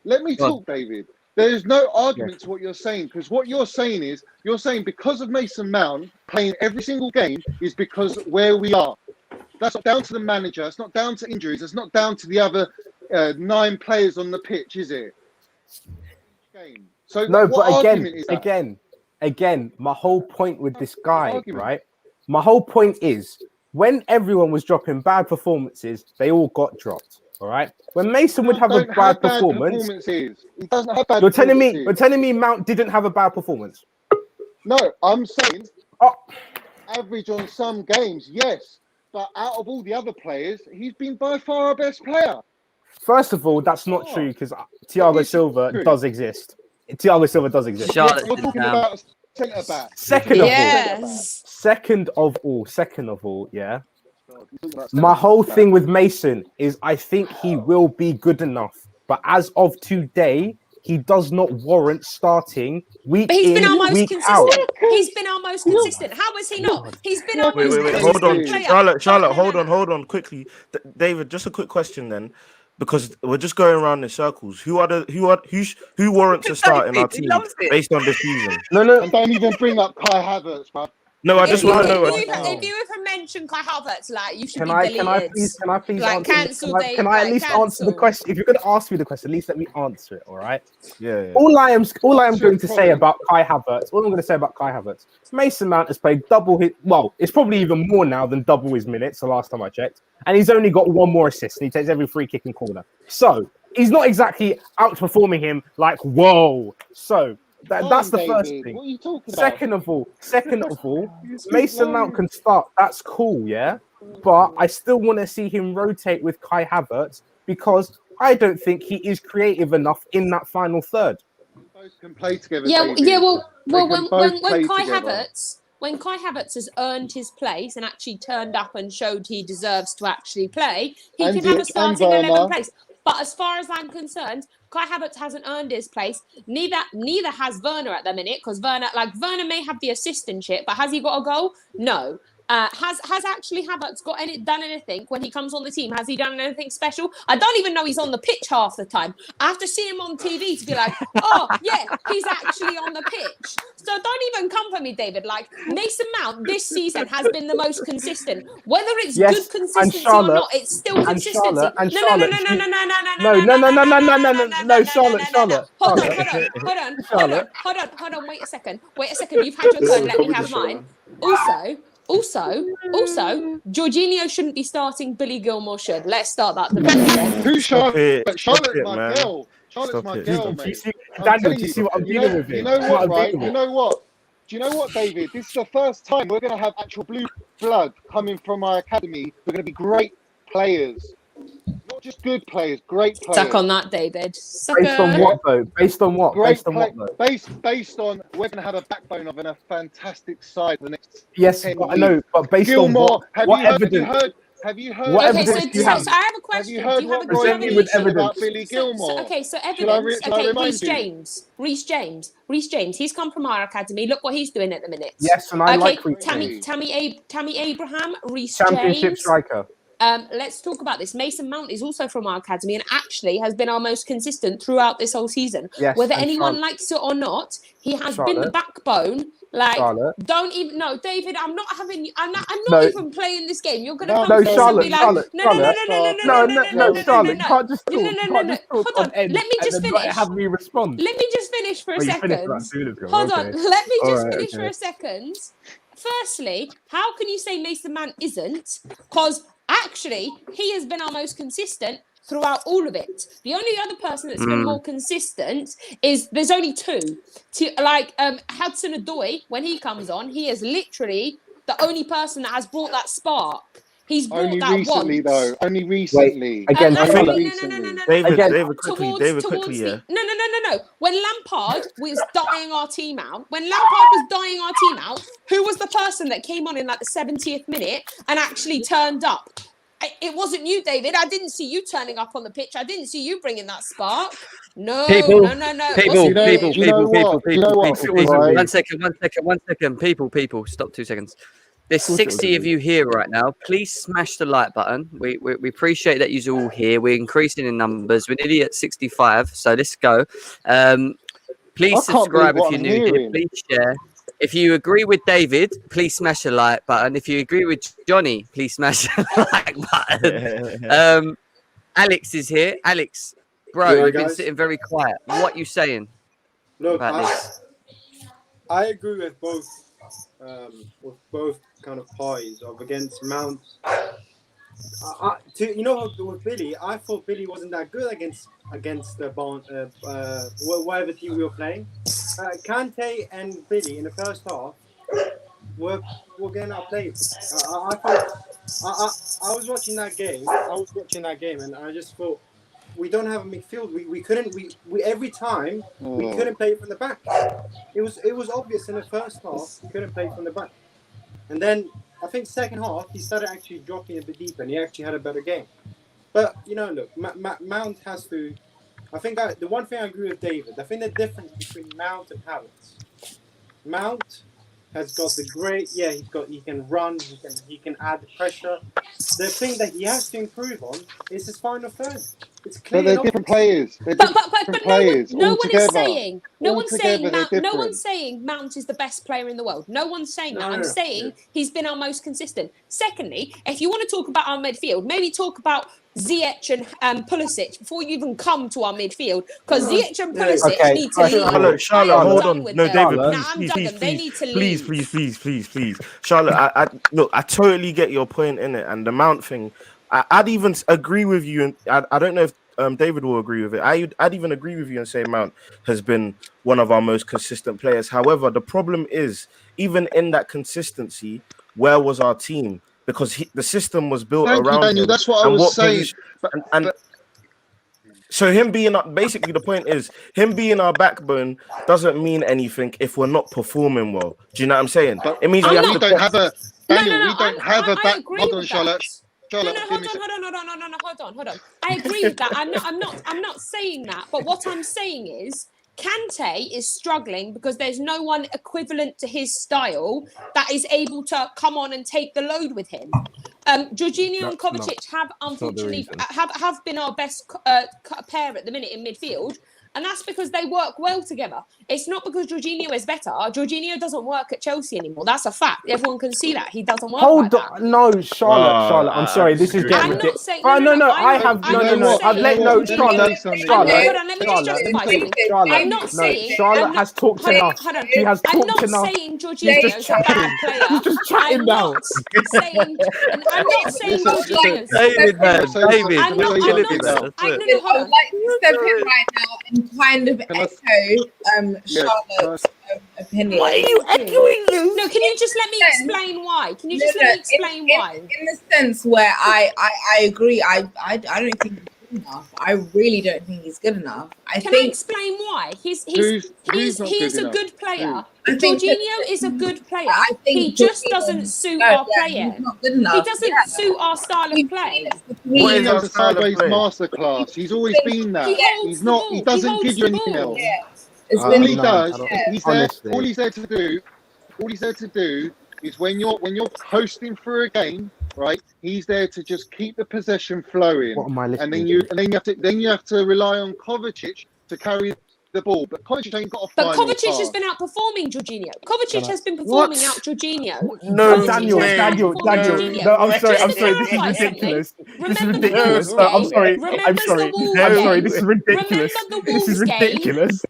Let me talk, David. There's no argument to what you're saying, because what you're saying because of Mason Mount playing every single game is because where we are. That's not down to the manager. It's not down to injuries. It's not down to the other 9 players on the pitch, is it? So no, but again, my whole point with this guy, right? My whole point is when everyone was dropping bad performances, they all got dropped. All right. When Mason would have a bad performance, he doesn't have bad you're telling me Mount didn't have a bad performance. No, I'm saying average on some games, yes. But out of all the other players, he's been by far our best player. First of all, that's not true because Thiago Silva does exist. Thiago Silva does exist. We're talking about centre back. Second of all, yeah. My whole thing with Mason is I think he will be good enough, but as of today, he does not warrant starting week in, week out. He's been our most consistent. How is he not? He's been our most consistent. Hold on, Charlotte, hold on quickly. David, just a quick question then, because we're just going around in circles. Who warrants a start in our team based on this season? No. And don't even bring up Kai Havertz, bro. No, I just want to know. If you ever mention Kai Havertz, like you should be deleted. Can I please like, answer? Can I at least answer the question? If you're going to ask me the question, at least let me answer it. All right. Yeah. All I am going to say about Kai Havertz. Mason Mount has played double his. Well, it's probably even more now than double his minutes. The last time I checked, and he's only got 1 more assist, and he takes every free kick and corner. So he's not exactly outperforming him. Like whoa. So. That's the first thing. What are you talking about? Second of all, Mason Mount can start. That's cool, yeah. But I still want to see him rotate with Kai Havertz because I don't think he is creative enough in that final third. Both can play together. Well, when Kai Havertz has earned his place and actually turned up and showed he deserves to actually play, he can have a starting 11 place. But as far as I'm concerned, Kai Havertz hasn't earned his place. Neither has Werner at the minute, because Werner may have the assistantship, but has he got a goal? No. Has actually Havertz done anything when he comes on the team? Has he done anything special? I don't even know he's on the pitch half the time. I have to see him on TV to be like, oh yeah, he's actually on the pitch. So don't even come for me, David. Like, Mason Mount this season has been the most consistent. Whether it's good consistency or not, it's still consistency. No, Hold on. Wait a second. You've had your turn. Let me have mine. Also, Jorginho shouldn't be starting. Billy Gilmore should. Let's start that debate again. Who's Charlotte? Charlotte's my girl. Charlotte's my girl, mate. Daniel, do you see what I'm dealing with? You know what, right? You know what? Do you know what, David? This is the first time we're going to have actual blue blood coming from our academy. We're going to be great players. Not just good players, great players. Suck on that, David. Based on what, though? Based on what? Based on we're going to have a backbone of a fantastic side for the next. Yes, I know, but based Gilmore, on what evidence? Have you heard? What okay, evidence do you have? So I have a question. Have you heard what present me with evidence about Billy Gilmore? So evidence. Reece James. He's come from our academy. Look what he's doing at the minute. Yes, and I like Reece James. Tammy Abraham, Reece Championship James. striker. Let's talk about this. Mason Mount is also from our academy and actually has been our most consistent throughout this whole season. Yes, whether anyone likes it or not, he has been the backbone. Like, don't even David. I'm not even playing this game. You're gonna come Charlotte, and be like, no, Charlotte, you can't just talk. No. Hold on, let me just finish. Have me respond. Let me just finish for a second. Hold on, let me just finish for a second. Firstly, how can you say Mason Mount isn't? Because actually, he has been our most consistent throughout all of it. The only other person that's been more consistent is there's only two. Hudson-Odoi, when he comes on, he is literally the only person that has brought that spark. He's brought only that recently, once. though. Only recently. Again, David, quickly, yeah. No. When Lampard was dying our team out, who was the person that came on in like the 70th minute and actually turned up? It wasn't you, David. I didn't see you turning up on the pitch. I didn't see you bringing that spark. No. People. One second. People. Stop 2 seconds. There's 60 of you here right now. Please smash the like button. We appreciate that you're all here. We're increasing in numbers. We're nearly at 65. So let's go. Please subscribe if you're new here. Please share. If you agree with David, please smash the like button. If you agree with Johnny, please smash the like button. Alex is here. Alex, bro, you've been sitting very quiet. What are you saying about this? I agree with both kind of parties of against Mount. With Billy, I thought Billy wasn't that good against the whatever team we were playing. Kante and Billy in the first half were getting outplayed. I was watching that game, and I just thought we don't have a midfield. We couldn't. We every time we couldn't play from the back. It was obvious in the first half we couldn't play from the back, and then I think second half he started actually dropping a bit deeper, and he actually had a better game. But look, Mount has to. I think the one thing I agree with David. I think the difference between Mount and Havertz. Mount has got the great. Yeah, he can run. He can add pressure. The thing that he has to improve on is his final third. It's clear. But they're different players. No one's saying Mount is the best player in the world. No one's saying that. I'm saying he's been our most consistent. Secondly, if you want to talk about our midfield, maybe talk about Ziyech and Pulisic before you even come to our midfield, because Ziyech and Pulisic need to leave. Charlotte, hold on. No, David, please. Charlotte, I totally get your point in it, and the Mount thing. I'd even agree with you, and I don't know if David will agree with it. I'd even agree with you and say Mount has been one of our most consistent players. However, the problem is, even in that consistency, where was our team? Because the system was built around Daniel, him. that's what I was saying. So him being basically the point is him being our backbone doesn't mean anything if we're not performing well. Do you know what I'm saying? But it means we don't have a Daniel. We don't have a back. Hold on, Charlotte. Charlotte, hold on. I agree with that. I'm not saying that. But what I'm saying is, Kante is struggling because there's no one equivalent to his style that is able to come on and take the load with him. Jorginho and Kovacic have unfortunately have been our best pair at the minute in midfield. And that's because they work well together. It's not because Jorginho is better. Jorginho doesn't work at Chelsea anymore. That's a fact. Everyone can see that. He doesn't work like that. No, Charlotte. I'm sorry. This is getting ridiculous. I've let Charlotte. I'm not saying Charlotte has talked enough. She has talked enough. I'm not saying Jorginho is a bad player. He's just chatting now. I'm not saying Jorginho. David, man. David. I'd like to step in right now and kind of echo Charlotte's opinion. Why are you echoing this? No, can you just let me explain why? Can you just let me explain why? In the sense where I agree, I don't think he's good enough. I really don't think he's good enough. I explain why? He's a good player. Jorginho is a good player. He just doesn't suit our playing. He's not good enough. He doesn't suit our style of play. What is a sideways masterclass? He's always been that. He's not. He doesn't give you anything else. All he does, all he's there to do is when you're coasting through a game, right? He's there to just keep the possession flowing, and then you have to rely on Kovacic to carry the ball. But Kovacic ain't got a final But Kovacic pass. has been outperforming Jorginho. Kovacic has been performing out Jorginho. No, Daniel. No, I'm sorry. This is ridiculous. This is ridiculous. No, I'm sorry. This is ridiculous. This is ridiculous.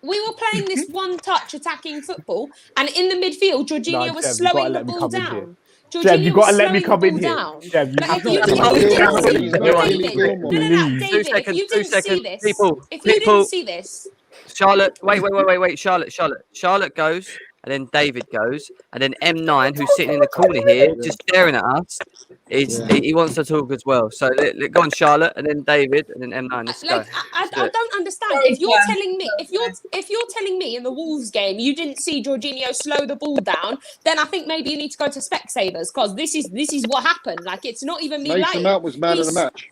We were playing this one-touch attacking football, and in the midfield, Jorginho was slowing the ball down. Jeb, you got to let me come in here. Jeb, you have to let me if you didn't see this, Charlotte, wait. Charlotte goes, and then David goes, and then M9, who's sitting in the corner here, just staring at us. He wants to talk as well. So go on, Charlotte, and then David, and then M9. Let's go. I don't understand. If you're telling me in the Wolves game you didn't see Jorginho slow the ball down, then I think maybe you need to go to Specsavers, because this is what happened. Like, it's not even me lying. Mason Mount was man of the match.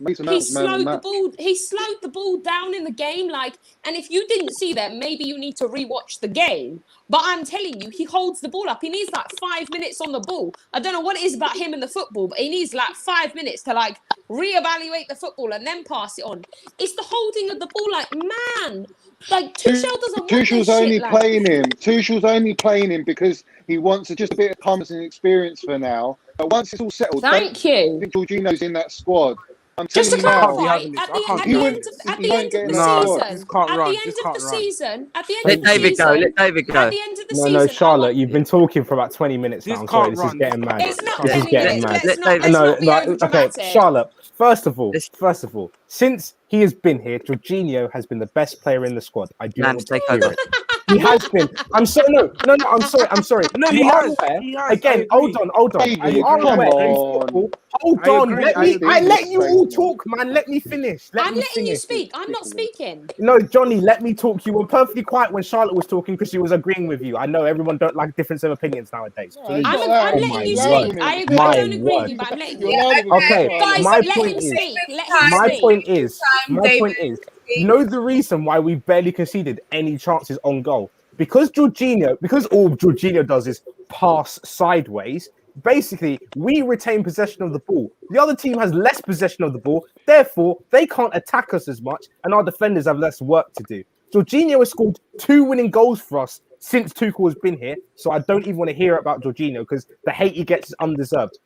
He slowed the ball down in the game. Like, and if you didn't see that, maybe you need to rewatch the game. But I'm telling you, he holds the ball up. He needs like 5 minutes on the ball. I don't know what it is about him and the football, but he needs like 5 minutes to like reevaluate the football and then pass it on. It's the holding of the ball. Like, man, like Tuchel doesn't want this Tuchel's only playing him because he wants just a bit of calmness and experience for now. But once it's all settled, thank you. I think Jorginho's in that squad. I'm Just to clarify, at the end of the season, Let David go. at the end of the season, No, Charlotte, you've been talking for about 20 minutes now. I'm sorry, this is getting mad. This is getting mad. Okay, Charlotte, first of all, since he has been here, Jorginho has been the best player in the squad. I do not take over it. He has been. I'm sorry. No. I'm sorry. No, he has. Again, hold on. Hold on. Let you all talk, man. Let me finish. I'm letting you speak. I'm not speaking. No, Johnny, let me talk. You were perfectly quiet when Charlotte was talking because she was agreeing with you. I know everyone don't like difference of opinions nowadays. I'm letting you speak. I agree. I don't agree with you, but I'm letting you. Okay. Guys, my point is, you know the reason why we barely conceded any chances on goal? Because all Jorginho does is pass sideways. Basically, we retain possession of the ball. The other team has less possession of the ball. Therefore, they can't attack us as much, and our defenders have less work to do. Jorginho has scored 2 winning goals for us since Tuchel has been here, so I don't even want to hear about Jorginho because the hate he gets is undeserved.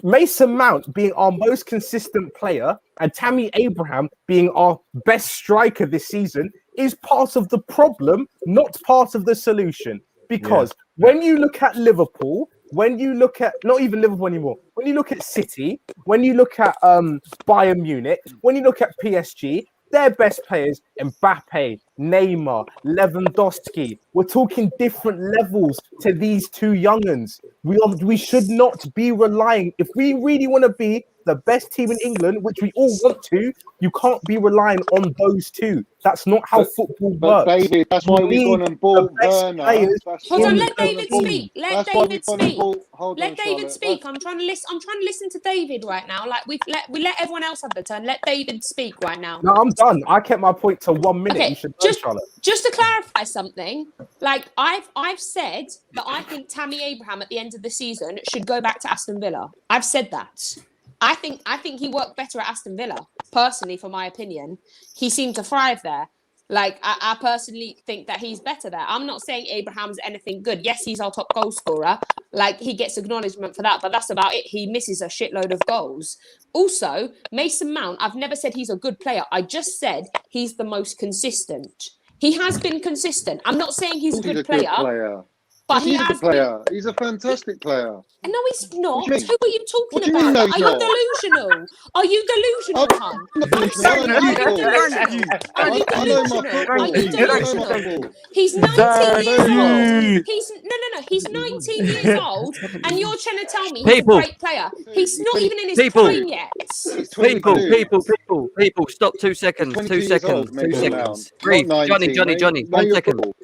Mason Mount being our most consistent player and Tammy Abraham being our best striker this season is part of the problem, not part of the solution. Because when you look at Liverpool, when you look at, not even Liverpool anymore, when you look at City, when you look at Bayern Munich, when you look at PSG, their best players, Mbappe, Neymar, Lewandowski. We're talking different levels to these two young'uns. We should not be relying. If we really want to be the best team in England, which we all want to, you can't be relying on those two. That's not how football But works. David, that's why we've gone and bought Werner. Hold on, in let the David team. speak. Let That's why David we've gone and speak. bought. Hold Let on, David Charlotte. speak. I'm trying to listen. I'm trying to listen to David right now. Like we let everyone else have the turn. Let David speak right now. No, I'm done. I kept my point to 1 minute. Okay, You should know, Charlotte. just to clarify something, like I've said that I think Tammy Abraham at the end of the season should go back to Aston Villa. I've said that. I think he worked better at Aston Villa. Personally, for my opinion, he seemed to thrive there. Like I personally think that he's better there. I'm not saying Abraham's anything good. Yes, he's our top goal scorer. Like he gets acknowledgement for that, but that's about it. He misses a shitload of goals. Also, Mason Mount, I've never said he's a good player. I just said he's the most consistent. He has been consistent. I'm not saying he's a good player. But he's a good player. He's a fantastic player. No, he's not. What do you mean? Who are you talking What do you about? mean, no, Are he's you not? delusional? Are you delusional, hon? I'm saying, are you delusional? Are you I know my delusional? football. Are you I know my delusional? football. He's 19 years you. old. He's no. He's 19 years old, and you're trying to tell me he's People. a great player. He's not even in his People. prime yet. He's 22. People, stop 2 seconds. 22 2 years seconds. old, 2 Mason seconds. Mount. Breathe. Not 19, Johnny, mate. Know 1 your second. football.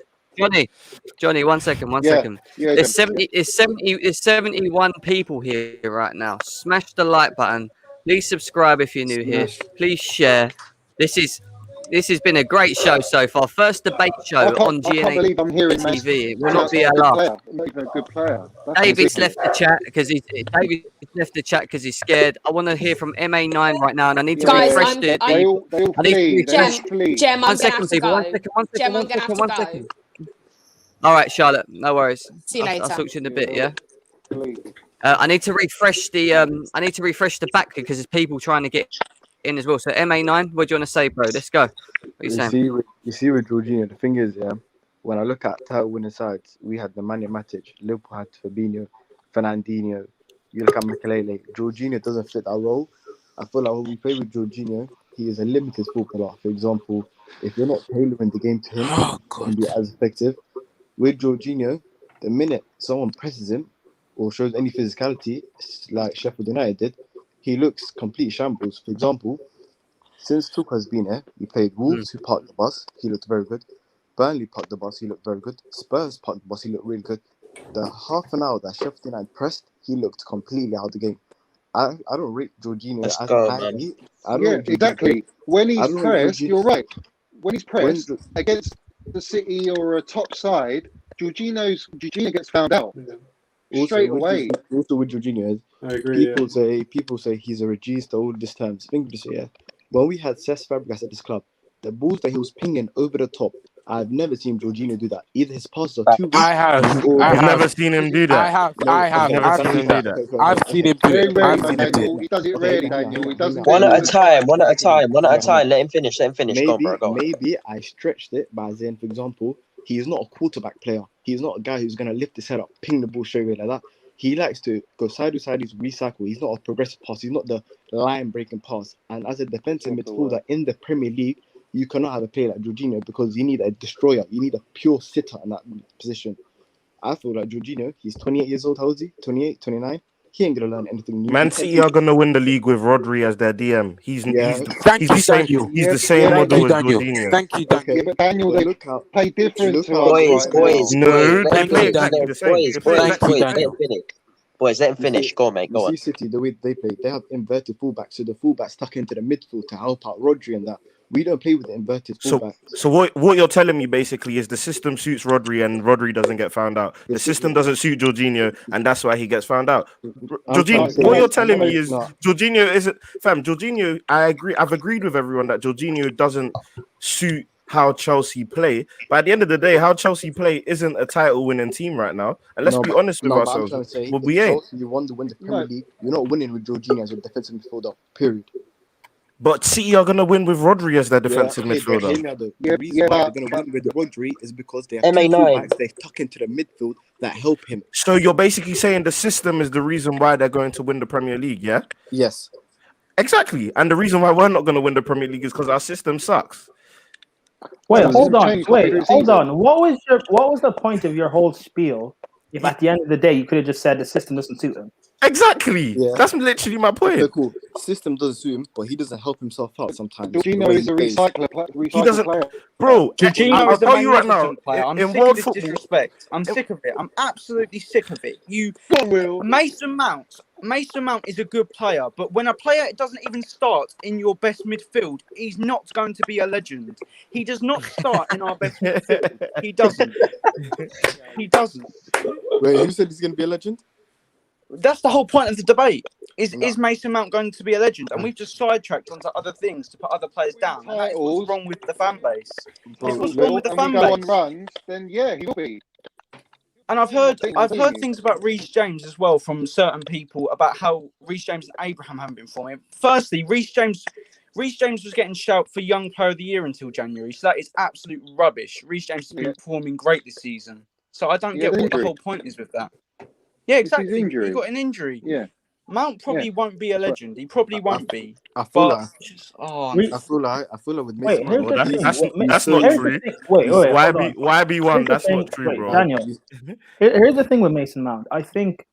Johnny, 1 second. Yeah, There's 71 people here right now. Smash the like button. Please subscribe if you're new here. Please share. This has been a great show so far. First debate show on I can't GNA beliave I'm hearing TV. It will Mason not be our Mount's last. not even a good player. That's David's ridiculous. left the chat because he's scared. I want to hear from MA9 right now, and I need to Guys, refresh the. They all I need to flee. They all refresh. flee. Jem, I'm 1 gonna second, have to people. go. 1 second. 1 second. Jem, 1 I'm gonna second. have 1 to second. go. All right, Charlotte. No worries. See you later. I'll talk to you in a bit. Yeah. Yeah. I need to refresh the. I need to refresh the back because there's people trying to get in as well. So MA9, what do you want to say, bro? Let's go. What are you saying? You see with Jorginho, the thing is, yeah, when I look at title winning sides, we had the Nemanja Matic, Liverpool had Fabinho, Fernandinho. You look at Makelele. Jorginho doesn't fit that role. I feel like when we play with Jorginho, he is a limited footballer. For example, if you're not tailoring the game to him, he can be as effective. With Jorginho, the minute someone presses him or shows any physicality, like Sheffield United did, he looks complete shambles. For example, since Tuchel's been here, he played Wolves, who parked the bus. He looked very good. Burnley parked the bus. He looked very good. Spurs parked the bus. He looked really good. The half an hour that Sheffield United pressed, he looked completely out of the game. I don't rate Jorginho as highly. Yeah, exactly. When he's pressed, you're right. When he's pressed against the City or a top side, Jorginho gets found out straight away. Also with Jorginho, I agree. People say he's a regista, all these terms. Think of this, yeah. When we had Cesc Fabregas at this club, the balls that he was pinging over the top, I've never seen Jorginho do that. Either his passes are too weak. I've never seen him do that. I've seen him do it. I've seen him do it. He does it rarely, Daniel. He doesn't. One at a time. Let him finish. Go on, bro. Go on. Maybe I stretched it by saying, for example, he is not a quarterback player. He's not a guy who's going to lift his head up, ping the ball straight away like that. He likes to go side to side, recycle. He's not a progressive pass. He's not the line-breaking pass. And as a defensive midfielder in the Premier League, you cannot have a player like Jorginho because you need a destroyer. You need a pure sitter in that position. I feel like Jorginho, he's 28 years old. How old is he? 28, 29? He ain't going to learn anything new. Man City are going to win the league with Rodri as their DM. He's the same model as Jorginho. Thank you, Daniel. Yeah, but Daniel, they play different. No, they play exactly the same. Boys, let him finish. Go on, mate. Go on. You see City, the way they play, they have inverted fullbacks. So the fullback stuck into the midfield to help out Rodri and that. We don't play with the inverted fullback. So what you're telling me basically is the system suits Rodri and Rodri doesn't get found out. The system doesn't suit Jorginho and that's why he gets found out. Jorginho, what you're telling me is Jorginho isn't Jorginho. I agree. I've agreed with everyone that Jorginho doesn't suit how Chelsea play. But at the end of the day, how Chelsea play isn't a title-winning team right now. And let's be honest with ourselves. We ain't. You want to win the Premier League. You're not winning with Jorginho as a defensive midfielder. Period. But City are going to win with Rodri as their defensive midfielder. The reason why they're going to win with Rodri is because they have two fullbacks they tuck into the midfield that help him. So you're basically saying the system is the reason why they're going to win the Premier League, yeah? Yes. Exactly. And the reason why we're not going to win the Premier League is because our system sucks. Hold on. What was the point of your whole spiel if at the end of the day you could have just said the system doesn't suit him? Exactly. Yeah. That's literally my point. Okay, cool. System does zoom, but he doesn't help himself out sometimes. Jorginho is a recycler. He doesn't, player. bro. Jorginho I'll is a tell you right now. magnificent player. I'm In sick of world this football, disrespect. I'm sick of it. I'm absolutely sick of it. Mason Mount is a good player, but when a player doesn't even start in your best midfield, he's not going to be a legend. He does not start in our best midfield. He doesn't. He doesn't. Wait, who said he's going to be a legend? That's the whole point of the debate. Is Mason Mount going to be a legend? And we've just sidetracked onto other things to put other players down. And that is what's wrong with the fan base. It's what's wrong with the fan go on base. runs, then yeah, he'll be. And I've heard things about Reece James as well from certain people about how Reece James and Abraham haven't been forming. Firstly, Reece James was getting shout for Young Player of the Year until January, so that is absolute rubbish. Reece James has been performing great this season, so I don't get what the whole point is with that. Yeah, exactly. He got an injury. Yeah. Mount probably won't be a legend. He probably won't be. I feel like with Mason Mount. That's not true. Wait, YB1, that's not true, bro. Daniel, here's the thing with Mason Mount. I think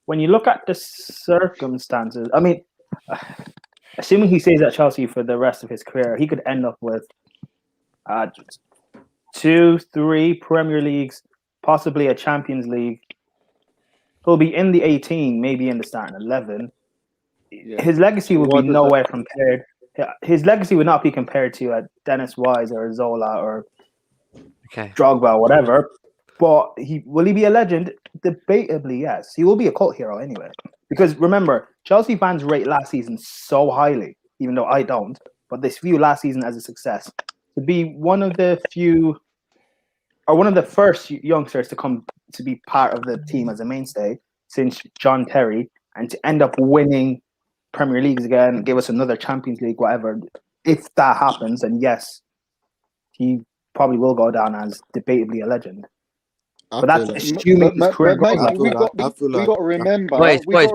when you look at the circumstances, I mean, assuming he stays at Chelsea for the rest of his career, he could end up with 2-3 Premier Leagues, possibly a Champions League. He'll be in the 18, maybe in the starting 11. Yeah. His legacy would be nowhere compared. His legacy would not be compared to Dennis Wise or Zola or Drogba or whatever. But will he be a legend? Debatably, yes. He will be a cult hero anyway. Because remember, Chelsea fans rate last season so highly, even though I don't. But they view last season as a success. To be one of the few, or one of the first youngsters to come to be part of the team as a mainstay since John Terry, and to end up winning Premier Leagues again, give us another Champions League, whatever. If that happens, then yes, he probably will go down as debatably a legend. But that's assuming his career goes like that. We got to remember. Boys. 1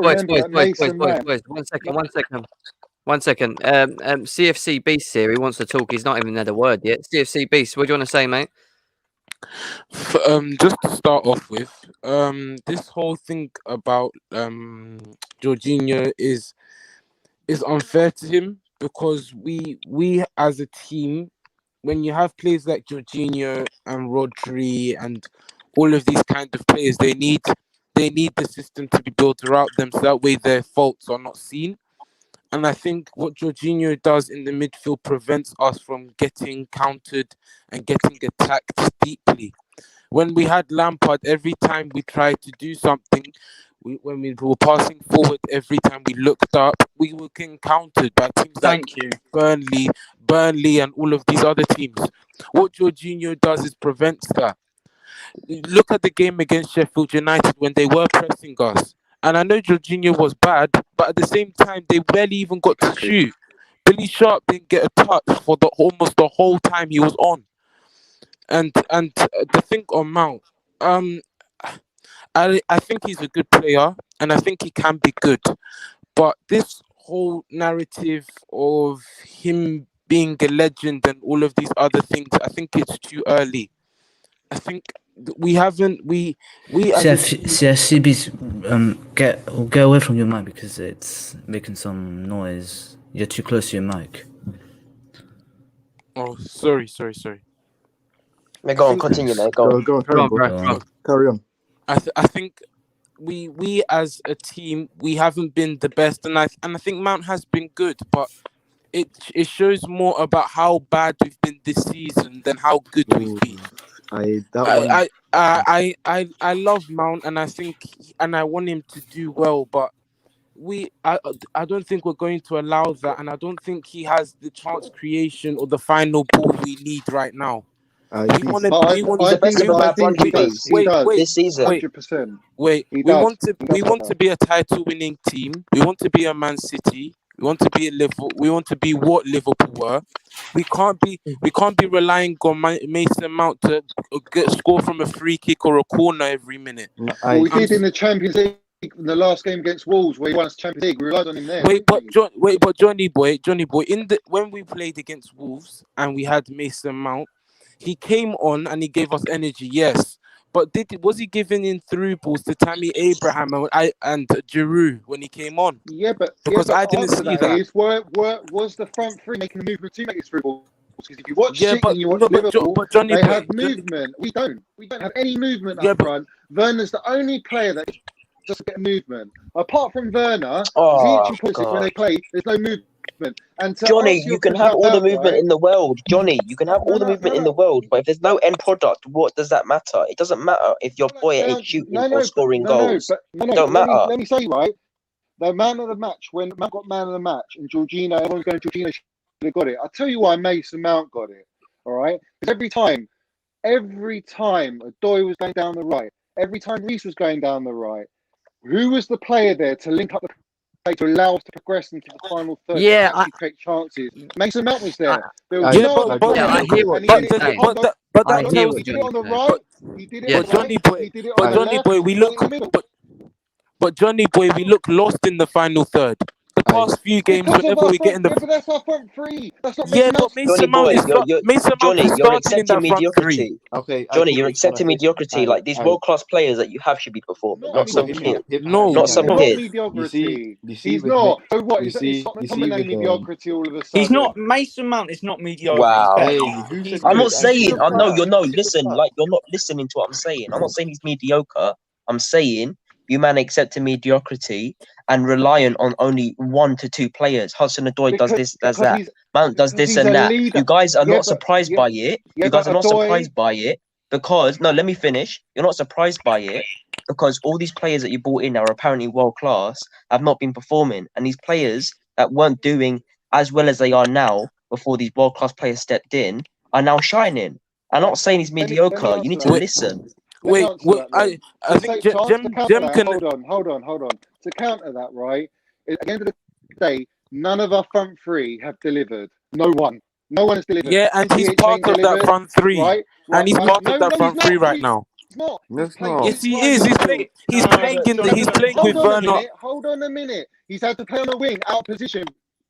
second. CFC Beast here. He wants to talk. He's not even had a word yet. CFC Beast, what do you want to say, mate? Just to start off with, this whole thing about Jorginho is unfair to him, because we as a team, when you have players like Jorginho and Rodri and all of these kind of players, they need the system to be built around them, so that way their faults are not seen. And I think what Jorginho does in the midfield prevents us from getting countered and getting attacked deeply. When we had Lampard, every time we tried to do something, when we were passing forward, every time we looked up, we were getting countered by teams like Burnley and all of these other teams. What Jorginho does is prevents that. Look at the game against Sheffield United when they were pressing us. And I know Jorginho was bad, but at the same time, they barely even got to shoot. Billy Sharp didn't get a touch for almost the whole time he was on. And the thing on Mount, I think he's a good player, and I think he can be good. But this whole narrative of him being a legend and all of these other things, I think it's too early. I think we haven't CFCBs get away from your mic because it's making some noise. You're too close to your mic. Oh, sorry. Go on, continue, mate. Go on. Carry on. I think we as a team, we haven't been the best, and I think Mount has been good, but it shows more about how bad we've been this season than how good we've been. I love Mount, and I want him to do well, but I don't think we're going to allow that, and I don't think he has the chance creation or the final ball we need right now. This season. 100%. We want to be a title-winning team. We want to be a Man City. We want to be a Liverpool. We want to be what Liverpool were. We can't be relying on Mason Mount to score from a free kick or a corner every minute. We did in the Champions League in the last game against Wolves, where he won the Champions League. We relied on him there. But Johnny boy, when we played against Wolves and we had Mason Mount, he came on and he gave us energy, yes. But was he giving in through balls to Tammy Abraham and Giroud when he came on? Yeah, but I didn't answer see that that. is, was the front three making a movement to make this through balls? Because if you watch Yeah, City but and you watch no, Liverpool, but Johnny they boy, have movement. We don't have any movement Yeah, up front. Werner's the only player that just get movement. Apart from Werner, Oh Ziyech and Pulisic, when God. they play, there's no movement. And to Johnny, answer you your can question have all the about movement right, in the world. Johnny, you can have all the movement in the world, but if there's no end product, what does that matter? It doesn't matter if your boy ain't shooting or scoring goals. Don't matter. Let me say, right, the man of the match, when Mount got man of the match, and Jorginho, everyone's going, Jorginho should have got it. I'll tell you why Mason Mount got it, all right? Because every time Adoy was going down the right, every time Reece was going down the right, who was the player there to link up the play to allow us to progress into the final third to actually create chances? Mason Mount was there. There was no other player. I hear what And you're saying. But I that hear tells what he did it you're on the saying. right, he did it on the Johnny right, boy, he did it but on the Johnny left, boy, he did it in the middle. but Johnny boy, we look lost in the final third. The past few games, Because of whenever our we get in front, the yeah, but that's our front three. That's not yeah, Mason but Mount. Johnny boy, Mason Mount Johnny, is you're starting in accepting that front three. mediocrity. Okay, Johnny, cool. you're Can I accepting say? mediocrity. Like these world-class players that you have should be performing, not some kid. No, Not some Not kid. mediocrity. You see He's with not. me, So what? you Is see McTominay with mediocrity all of a He's sudden? not. Mason Mount is not mediocre. Wow. He's better. Who He's said I'm he not is? saying. I know you're no. He's Listen, superb. like you're not listening to what I'm saying. I'm not saying he's mediocre. I'm saying you man accepting mediocrity and relying on only 1 to 2 players. Hudson-Odoi does this, does that. Mount does this he's and a that. leader. You guys are Yeah, not but surprised by it. You guys are not surprised by it because no. Let me finish. You're not surprised by it because all these players that you brought in that are apparently world class have not been performing, and these players that weren't doing as well as they are now before these world class players stepped in are now shining. I'm not saying he's mediocre. You need to listen. Wait, I think Jem can. Hold on. To counter that, right? At the end of the day, none of our front three have delivered. No one has delivered. Yeah, and he's Ziyech part ain't of that delivered, front three, right? and he's part No, of that he's front not. three right now. He's not. No, He's it's playing not. Yes, he inside is. He's midfield. playing. He's playing in the. He's playing with Werner. Hold on a minute. He's had to play on the wing, out of position,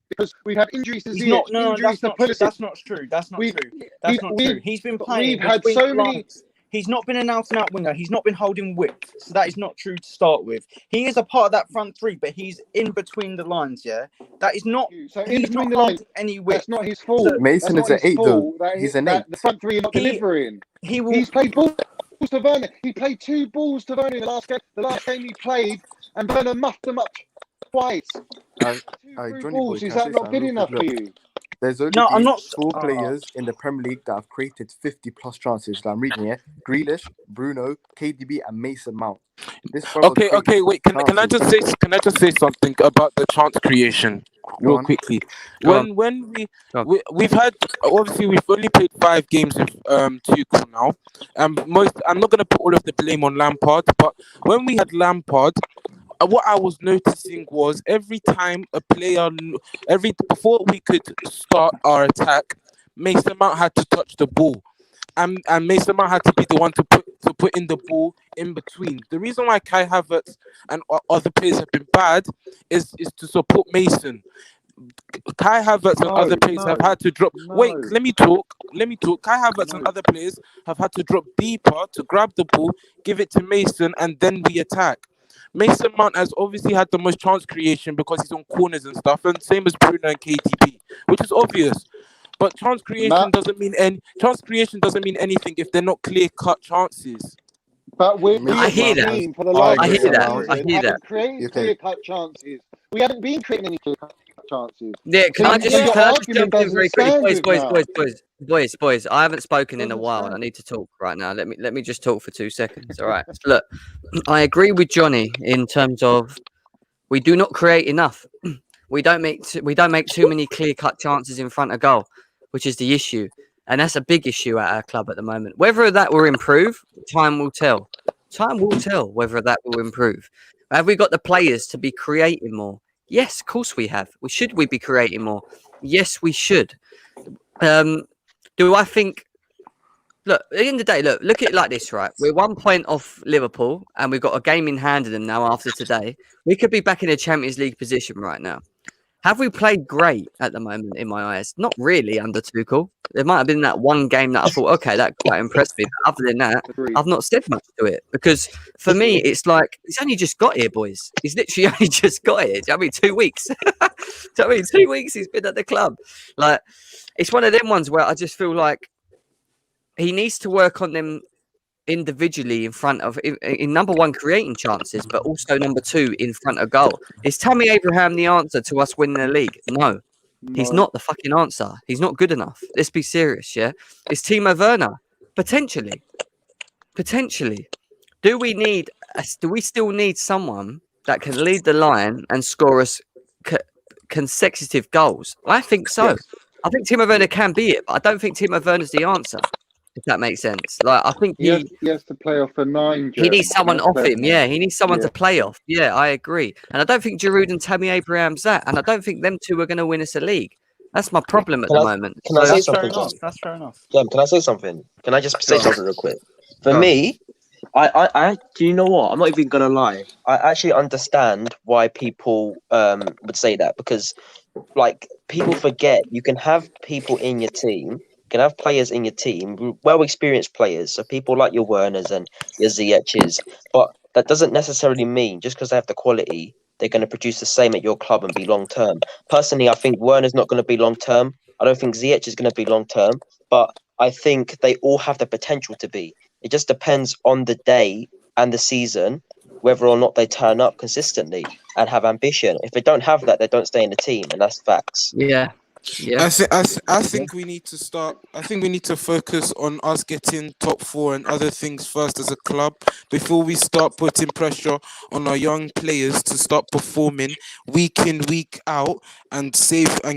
because we've had injuries to He's Ziyech, not. No, injuries that's to not true. Pulisic. That's not true. That's not true. That's not true. He's been playing. We've had between so the many. lines. He's not been an out-and-out winger. He's not been holding width. So that is not true to start with. He is a part of that front three, but he's in between the lines. Yeah, that is not. So in He's between not the lines, holding any width. that's not his fault. Mason That's is not an his 8 though. fault. He's an That 8. the front three are not delivering. He will. He's played balls to Werner. He played 2 balls to Werner in the last game. The last game he played, and Werner muffed them up twice. 2 through Johnny balls. boy, Is can I that say not something good real enough quick? for Look, you? there's only No, I'm been not. 4 players in the Premier League that have created 50 plus chances. I'm reading here: Grealish, Bruno, KDB, and Mason Mount. This brother creates Okay. Wait. Can I chances. just say something about the chance creation Go real on. quickly? Go on. When we've had obviously we've only played 5 games with Tuchel now, and I'm not gonna put all of the blame on Lampard, but when we had Lampard. What I was noticing was every time a player, before we could start our attack, Mason Mount had to touch the ball, and Mason Mount had to be the one to put in the ball in between. The reason why Kai Havertz and other players have been bad is to support Mason. Kai Havertz and other players have had to drop. Wait, let me talk. Kai Havertz and other players have had to drop deeper to grab the ball, give it to Mason, and then we attack. Mason Mount has obviously had the most chance creation because he's on corners and stuff, and same as Bruno and KDB, which is obvious. But chance creation doesn't mean anything if they're not clear-cut chances. But we I hear as a that. team for the last I hear season that. haven't created clear-cut chances. We haven't been creating any clear-cut chances. Yeah, can I just your jump argument in doesn't very quickly, stand with now. boys. I haven't spoken in a while, and I need to talk right now. Let me just talk for 2 seconds. All right. Look, I agree with Johnny in terms of we do not create enough. We don't make too many clear-cut chances in front of goal, which is the issue, and that's a big issue at our club at the moment. Whether that will improve, time will tell. Time will tell whether that will improve. Have we got the players to be creating more? Yes, of course we have. Should we be creating more? Yes, we should. Do I think? Look, at the end of the day, look at it like this, right? We're 1 point off Liverpool, and we've got a game in hand of them now after today. We could be back in a Champions League position right now. Have we played great at the moment, in my eyes? Not really under Tuchel. There might have been that one game that I thought, okay, that quite impressed me. But other than that, I've not said much to it because for me, it's like he's only just got here, boys. He's literally only just got here. Do you know what I mean, 2 weeks. Do you know what I mean, 2 weeks he's been at the club. Like, it's one of them ones where I just feel like he needs to work on them individually in front of in number one creating chances, but also number two in front of goal. Is Tammy Abraham the answer to us winning the league? No. He's not the fucking answer. He's not good enough. Let's be serious, yeah? It's Timo Werner. Potentially. Do we still need someone that can lead the line and score us consecutive goals? I think so. Yes. I think Timo Werner can be it, but I don't think Timo Werner's the answer. If that makes sense. Like, I think he has to play off a 9. He needs someone off him. Yeah, he needs someone to play off. Yeah, I agree. And I don't think Giroud and Tammy Abraham's that. And I don't think them two are going to win us a league. That's my problem at the moment. Can I say That's fair something? enough. That's fair enough. Yeah, can I say something? Can I just say something real quick? For me, I do you know what? I'm not even gonna lie. I actually understand why people would say that because, like, people forget you can have people in your team. You can have players in your team, well-experienced players, so people like your Werners and your Ziyech's, but that doesn't necessarily mean just because they have the quality, they're going to produce the same at your club and be long-term. Personally, I think Werner's not going to be long-term. I don't think Ziyech is going to be long-term, but I think they all have the potential to be. It just depends on the day and the season, whether or not they turn up consistently and have ambition. If they don't have that, they don't stay in the team, and that's facts. Yeah. Yeah. I think we need to start. I think we need to focus on us getting top 4 and other things first as a club before we start putting pressure on our young players to start performing week in, week out, and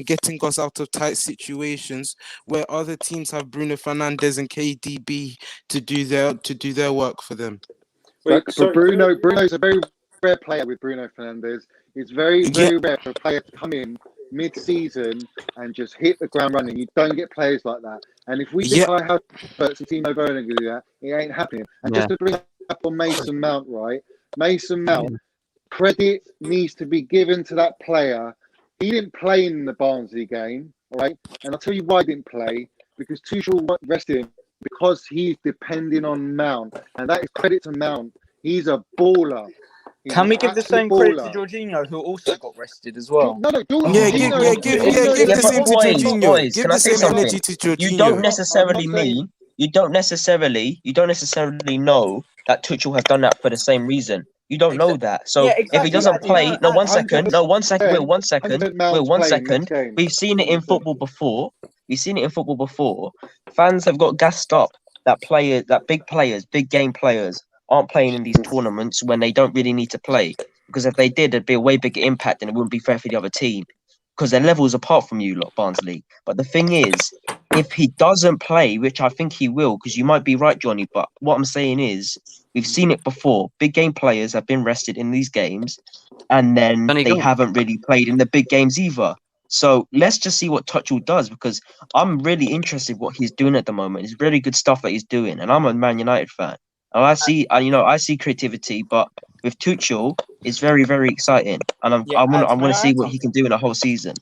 getting us out of tight situations where other teams have Bruno Fernandes and KDB to do their work for them. But Bruno's a very rare player with Bruno Fernandes. It's very rare for a player to come in mid-season and just hit the ground running. You don't get players like that. And if we think how Havertz and Timo Werner can do that, it ain't happening. And just to bring up on Mason Mount, right? Mason Mount, credit needs to be given to that player. He didn't play in the Barnsley game, right? And I'll tell you why he didn't play, because Tuchel rested him because he's depending on Mount. And that is credit to Mount. He's a baller. Can we give the same credit to Jorginho, who also got rested as well? Give the same to Jorginho. Give the same energy to Jorginho. You don't necessarily know that Tuchel has done that for the same reason. You don't know that. So if he doesn't play, one second. We've seen it in football before. Fans have got gassed up that big game players aren't playing in these tournaments when they don't really need to play. Because if they did, there'd be a way bigger impact and it wouldn't be fair for the other team. Because their level's apart from you lot, Barnsley. But the thing is, if he doesn't play, which I think he will, because you might be right, Johnny, but what I'm saying is, we've seen it before. Big game players have been rested in these games, and then they haven't really played in the big games either. So let's just see what Tuchel does, because I'm really interested in what he's doing at the moment. It's really good stuff that he's doing, and I'm a Man United fan. And I see creativity, but with Tuchel, it's very, very exciting, and I want to see what he can do in a whole season.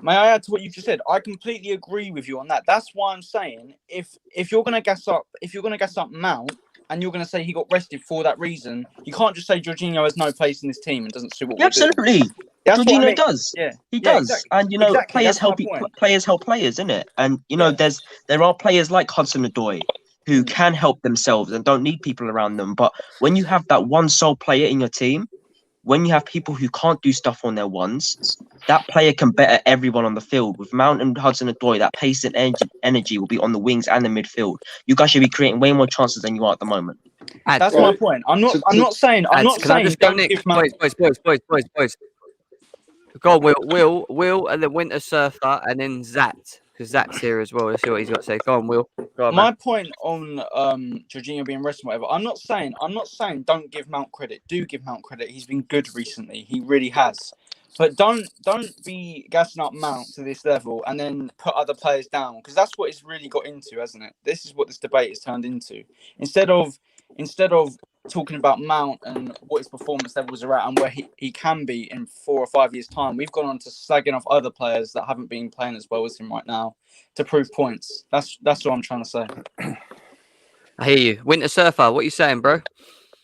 May I add to what you just said? I completely agree with you on that. That's why I'm saying if you're gonna gas up Mount and you're gonna say he got rested for that reason, you can't just say Jorginho has no place in this team and doesn't suit what we're doing. Absolutely. Jorginho does. Yeah, he does. Exactly. And players help players, isn't it? And there are players like Hudson-Odoi who can help themselves and don't need people around them. But when you have that one sole player in your team, when you have people who can't do stuff on their ones, that player can better everyone on the field. With Mount and Hudson-Odoi, that pace and energy will be on the wings and the midfield. You guys should be creating way more chances than you are at the moment. That's my point. I'm not saying. Boys. Go on, Will, and then Winter Surfer, and then Zat. Because Zach's here as well. Let's see what he's got to say. Go on, Will. Go on, my man. point on Jorginho being rested, whatever. I'm not saying don't give Mount credit. Do give Mount credit. He's been good recently. He really has. But don't be gassing up Mount to this level and then put other players down, because that's what it's really got into, hasn't it? This is what this debate has turned into. Instead of talking about Mount and what his performance levels are at and where he can be in 4 or 5 years' time, we've gone on to slagging off other players that haven't been playing as well as him right now to prove points. That's what I'm trying to say. I hear you. Winter Surfer, what are you saying, bro?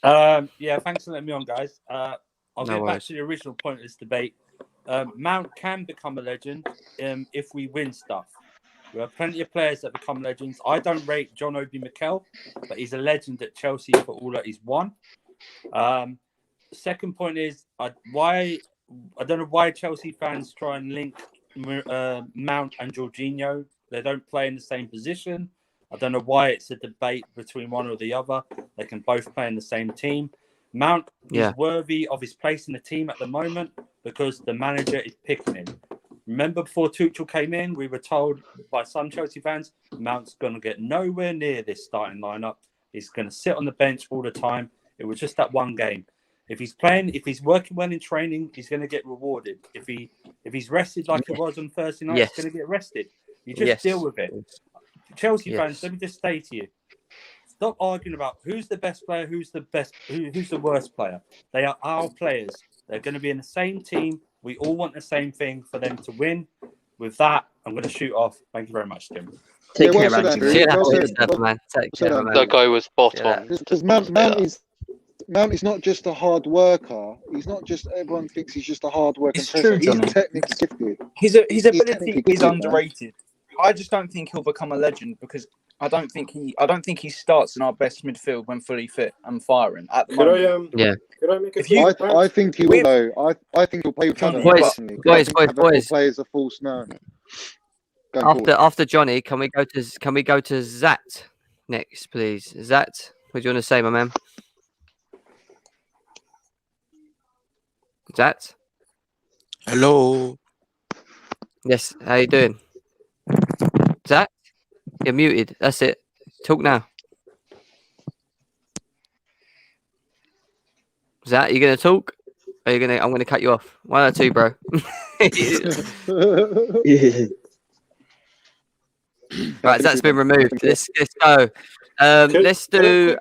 Yeah, thanks for letting me on, guys. I'll No get back worries. to the original point of this debate. Mount can become a legend if we win stuff. We have plenty of players that become legends. I don't rate John Obi Mikel, but he's a legend at Chelsea for all that he's won. Second point is I don't know why Chelsea fans try and link Mount and Jorginho. They don't play in the same position. I don't know why it's a debate between one or the other. They can both play in the same team. Mount is worthy of his place in the team at the moment because the manager is picking him. Remember, before Tuchel came in, we were told by some Chelsea fans, Mount's going to get nowhere near this starting lineup. He's going to sit on the bench all the time. It was just that one game. If he's playing, if he's working well in training, he's going to get rewarded. If he's rested like he was on Thursday night, he's going to get rested. You just deal with it. Chelsea fans, let me just say to you, stop arguing about who's the best player, who's the worst player. They are our players. They're going to be in the same team. We all want the same thing for them to win. With that, I'm going to shoot off. Thank you very much, Tim. Take care, man. That guy was spot on. Because Mount is not just a hard worker. He's not just everyone thinks he's just a hard worker. It's true, he's Johnny. technically gifted. His ability is man. underrated. I just don't think he'll become a legend because I don't think he starts in our best midfield when fully fit and firing at the moment. Could I make I think he will though. I think he'll play with Johnny. Boys. Play as a false nine. After Johnny, can we go to Zat next, please? Zat, what do you want to say, my man? Zat? Hello. Yes, how you doing? Zat? You're muted. That's it. Talk now. Zat, you gonna talk? Or are you gonna? I'm gonna cut you off. One or two, bro. Right, Zat's been removed. Let's go. Let's do.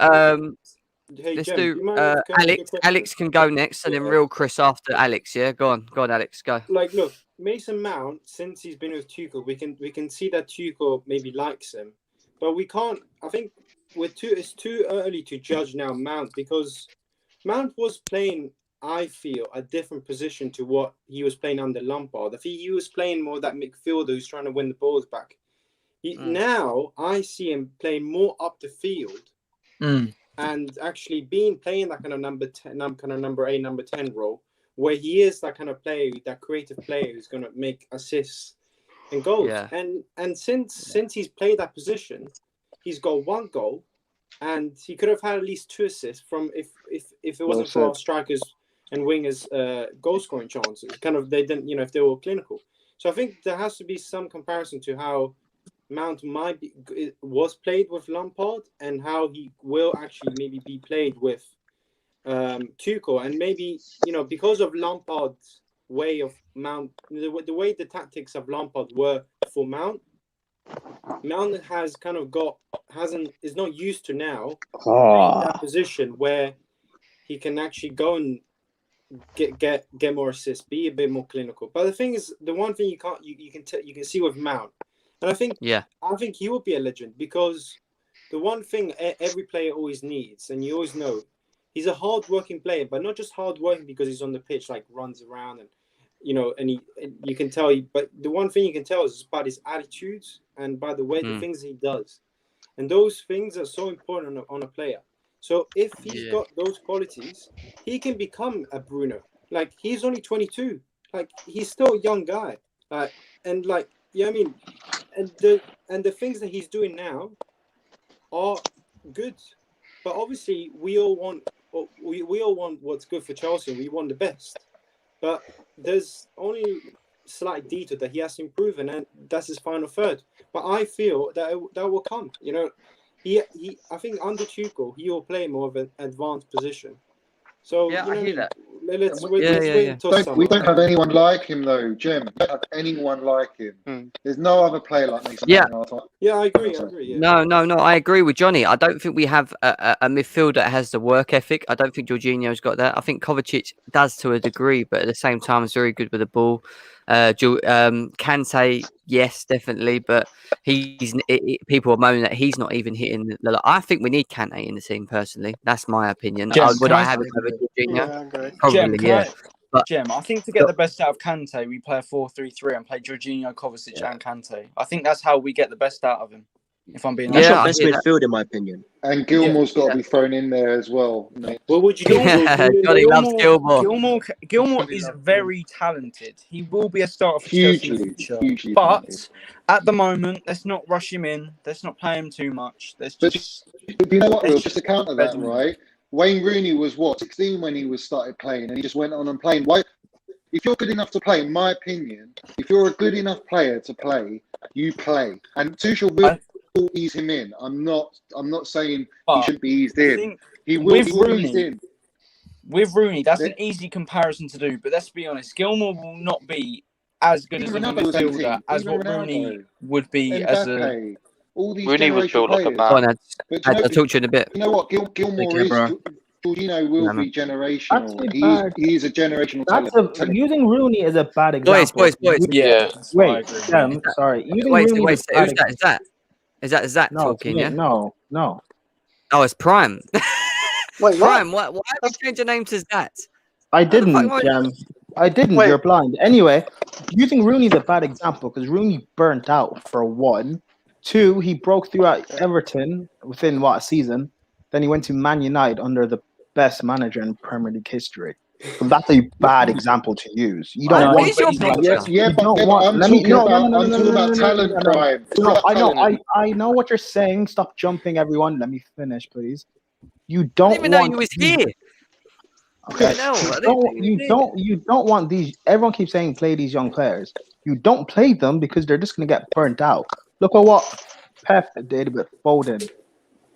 Let's do. Alex. Alex can go next, and then real Chris after Alex. Yeah, go on, Alex. Go. Like, look, Mason Mount. Since he's been with Tuchel, we can see that Tuchel maybe likes him, but we can't. I think it's too early to judge now Mount because Mount was playing, I feel, a different position to what he was playing under Lampard. I think he was playing more that midfielder who's trying to win the balls back. Now I see him playing more up the field and actually playing that kind of number 10, kind of number 8, number 10 role, where he is that kind of player, that creative player who's going to make assists and goals. Yeah. And since he's played that position, he's got 1 goal, and he could have had at least 2 assists from if it wasn't for our strikers and wingers goal scoring chances. Kind of they didn't, if they were clinical. So I think there has to be some comparison to how Mount was played with Lampard and how he will actually maybe be played with Tuchel, and maybe because of Lampard's way of Mount, the way the tactics of Lampard were for Mount has kind of is not used to now that position where he can actually go and get more assists, be a bit more clinical. But the thing is, the one thing you can see with Mount. And I think he will be a legend because the one thing every player always needs, and you always know, he's a hard-working player, but not just hard-working because he's on the pitch, like runs around and you can tell. But the one thing you can tell is about his attitudes and by the way the things he does, and those things are so important on a player. So if he's got those qualities, he can become a Bruno. Like he's only 22, like he's still a young guy, and like. Yeah, I mean, and the things that he's doing now are good, but obviously we all want what's good for Chelsea. We want the best, but there's only slight detail that he has to improve, and that's his final third. But I feel that that will come. I think under Tuchel he will play more of an advanced position. So I hear that. let's Yeah, wait yeah, yeah. until We summer. don't have anyone like him though, Jim. We don't have anyone like him. There's no other player like Mason Yeah. Mount in our time. Yeah, I agree. Yeah. No. I agree with Johnny. I don't think we have a midfield that has the work ethic. I don't think Jorginho's got that. I think Kovacic does to a degree, but at the same time, is very good with the ball. Kante, yes, definitely, but people are moaning that he's not even hitting. I think we need Kante in the team personally. That's my opinion. Jem, Would can I I- have it over Jorginho? Yeah, I agree. Probably, Jem, can yeah. But Jem, I think to get the best out of Kante, we play a 4-3-3 and play Jorginho, Kovacic, and Kante. I think that's how we get the best out of him. If I'm being That's honest. your best midfield, in my opinion. And Gilmore's got to be thrown in there as well. Mate. Well, would you Johnny loves Gilmore. Gilmore is very talented. He will be a starter for Chelsea in the future. But at the moment, let's not rush him in. Let's not play him too much. Let's just. But you know what? Will? Just to counter that, right? Wayne Rooney was 16 when he started playing, and he just went on and playing. Why? If you're good enough to play, in my opinion, if you're a good enough player to play, you play. And Tuchel will ease him in. I'm not saying he shouldn't be eased in. He will be eased in. With Rooney, that's an easy comparison to do. But let's be honest, Gilmore will not be as good as a midfielder as what Rooney would be as a. All these Rooney would feel like a I'll man. talk to you in a bit. You know what? Gilmore is. Jorginho will be generational. He's a generational talent. Using Rooney is a bad example. Boys. Yeah. Wait, sorry. Using Wait, Rooney who's that? Is that Zach talking? Yeah. No. Oh, it's Prime. Wait, Prime. Why have you changed your name to Zach? I didn't, Jam. I didn't. You're blind. Anyway, using Rooney is a bad example because Rooney burnt out for one. Two, he broke through at Everton within a season. Then he went to Man United under the best manager in Premier League history. So that's a bad example to use. You don't want. I'm talking about talent, Prime. I know what you're saying. Stop jumping, everyone. Let me finish, please. You don't even know you was here. Okay. You don't want these. Everyone keeps saying play these young players. You don't play them because they're just going to get burnt out. Look at what Pep did with Foden.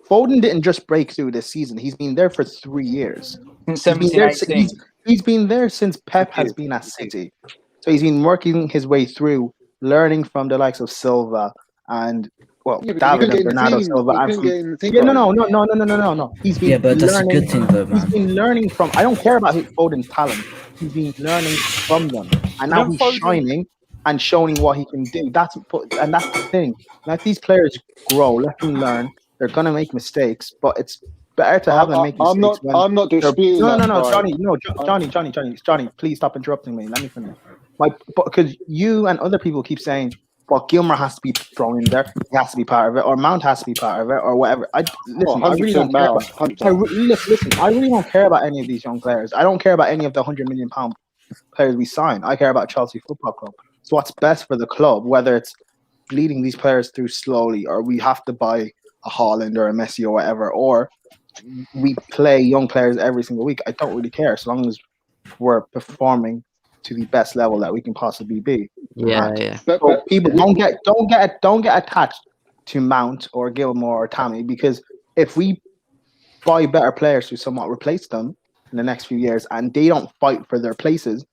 Foden didn't just break through this season. He's been there for 3 years. He's been there since Pep has been at City. So he's been working his way through, learning from the likes of Silva and David and Bernardo Silva. No. He's been but that's learning, a good thing, though, man. He's been learning from. I don't care about Foden's talent. He's been learning from them, and now he's shining and showing what he can do. That's the thing. Let these players grow. Let them learn. They're gonna make mistakes, but it's better to have them make mistakes. I'm not disputing. Johnny, please stop interrupting me. Let me finish. Because you and other people keep saying, "Well, Gilmore has to be thrown in there. He has to be part of it, or Mount has to be part of it, or whatever." I really don't care. I really don't care about any of these young players. I don't care about any of the £100 million players we sign. I care about Chelsea Football Club. So what's best for the club, whether it's bleeding these players through slowly, or we have to buy a Haaland or a Messi or whatever, or we play young players every single week. I don't really care as long as we're performing to the best level that we can possibly be. Yeah. So people don't get attached to Mount or Gilmore or Tammy, because if we buy better players to somewhat replace them in the next few years and they don't fight for their places,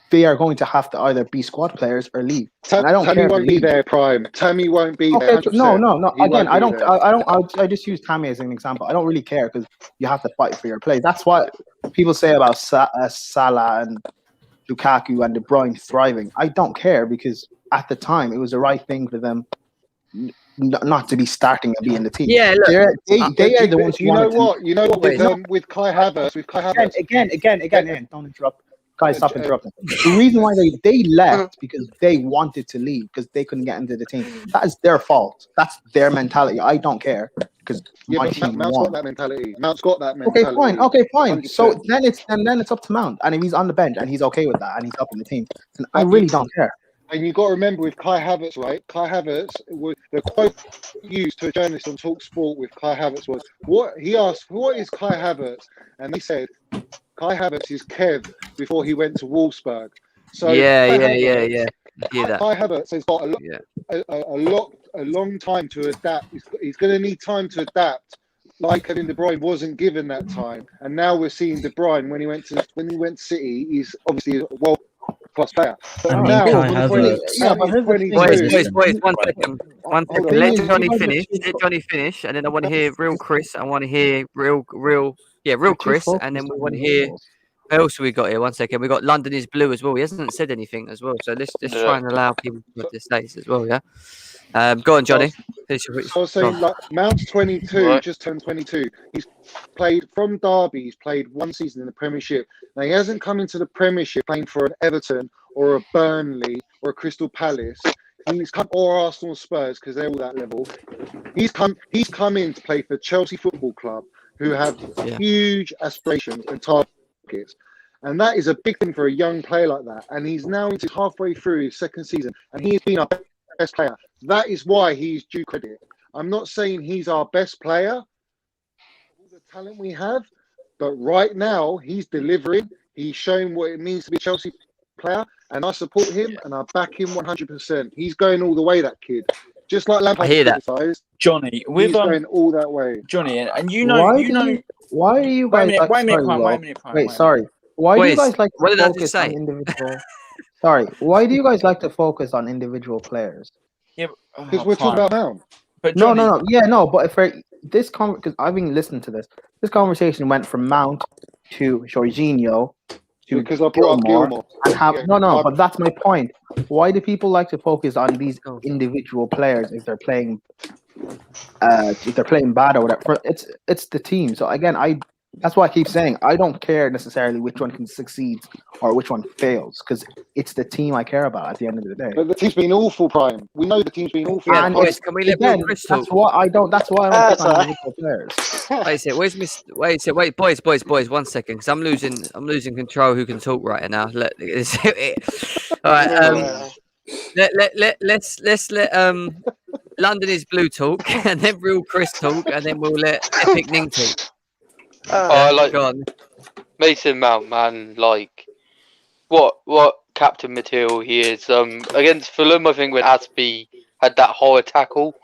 they are going to have to either be squad players or leave. And I don't Tammy care. won't be there, Prime. Tammy won't be there. Okay, no. Again, I don't. there. I just use Tammy as an example. I don't really care because you have to fight for your place. That's what people say about Salah and Lukaku and De Bruyne thriving. I don't care because at the time it was the right thing for them not to be starting and be in the team. Yeah, look, they are the ones. You know what? With Kai Havertz. Again. Don't interrupt. Guys, stop interrupting. The reason why they left because they wanted to leave because they couldn't get into the team. That is their fault. That's their mentality. I don't care because my team Mount's won. got that mentality. Mount's got that mentality. Okay, fine. 100%. So then it's up to Mount, and if he's on the bench and he's okay with that and he's up in the team, then I really don't care. And you got to remember with Kai Havertz, right? Kai Havertz was the quote used to a journalist on Talk Sport with Kai Havertz was he asked, "What is Kai Havertz?" And they said, "Kai Havertz is Kev before he went to Wolfsburg." So yeah. Kai Havertz has got a long time to adapt. He's going to need time to adapt like Kevin De Bruyne wasn't given that time, and now we're seeing De Bruyne when he went to City. He's obviously a world class player. But I mean, now Kai from 20, Havertz. Yeah, but here's the thing. Boys, one second. One Hold second. on. Let thing is, you Johnny guys are finish. too Let Johnny finish, and then I want to that's hear real Chris. I want to hear real you're too Chris, and then focused we on want to the hear individuals. who else we got here. One second. We got London is blue as well. He hasn't said anything as well, so let's try and allow people to have their states as well. Yeah. Go on, Johnny. I was saying, like, Mount's 22, just turned 22. He's played from Derby. He's played one season in the Premiership. Now, he hasn't come into the Premiership playing for an Everton or a Burnley or a Crystal Palace. He's come, or Arsenal, Spurs, because they're all that level. He's come in to play for Chelsea Football Club, who have huge aspirations and targets. And that is a big thing for a young player like that. And he's now into halfway through his second season, and he's been our best player. That is why he's due credit. I'm not saying he's our best player, all the talent we have, but right now he's delivering. He's showing what it means to be a Chelsea player, and I support him and I back him 100%. He's going all the way, that kid. Just like Lampard criticised, Johnny, he's going all that way. Johnny, and why are you guys like, sorry. Why do you guys like to focus on individual? Sorry, why do you guys like to focus on individual players? Yeah, because we're talking about now. But no. Yeah, no. But if this because I've been listening to this conversation went from Mount to Jorginho to because I brought up Gilmore. And but that's my point. Why do people like to focus on these individual players if they're playing bad or whatever? It's the team. So again, that's why I keep saying I don't care necessarily which one can succeed or which one fails, because it's the team I care about at the end of the day. But the team's been awful, Prime. We know the team's been awful. Yeah, boys, can we let again, Chris that's talk? why I don't pick on individual players. Wait, boys, 1 second, because I'm losing control. Who can talk right now? All right. Let's let London is blue talk, and then real Chris talk, and then we'll let Epic Ning talk. Like Mason Mount, man, like what captain material he is. Against Fulham, I think when Aspie had that horror tackle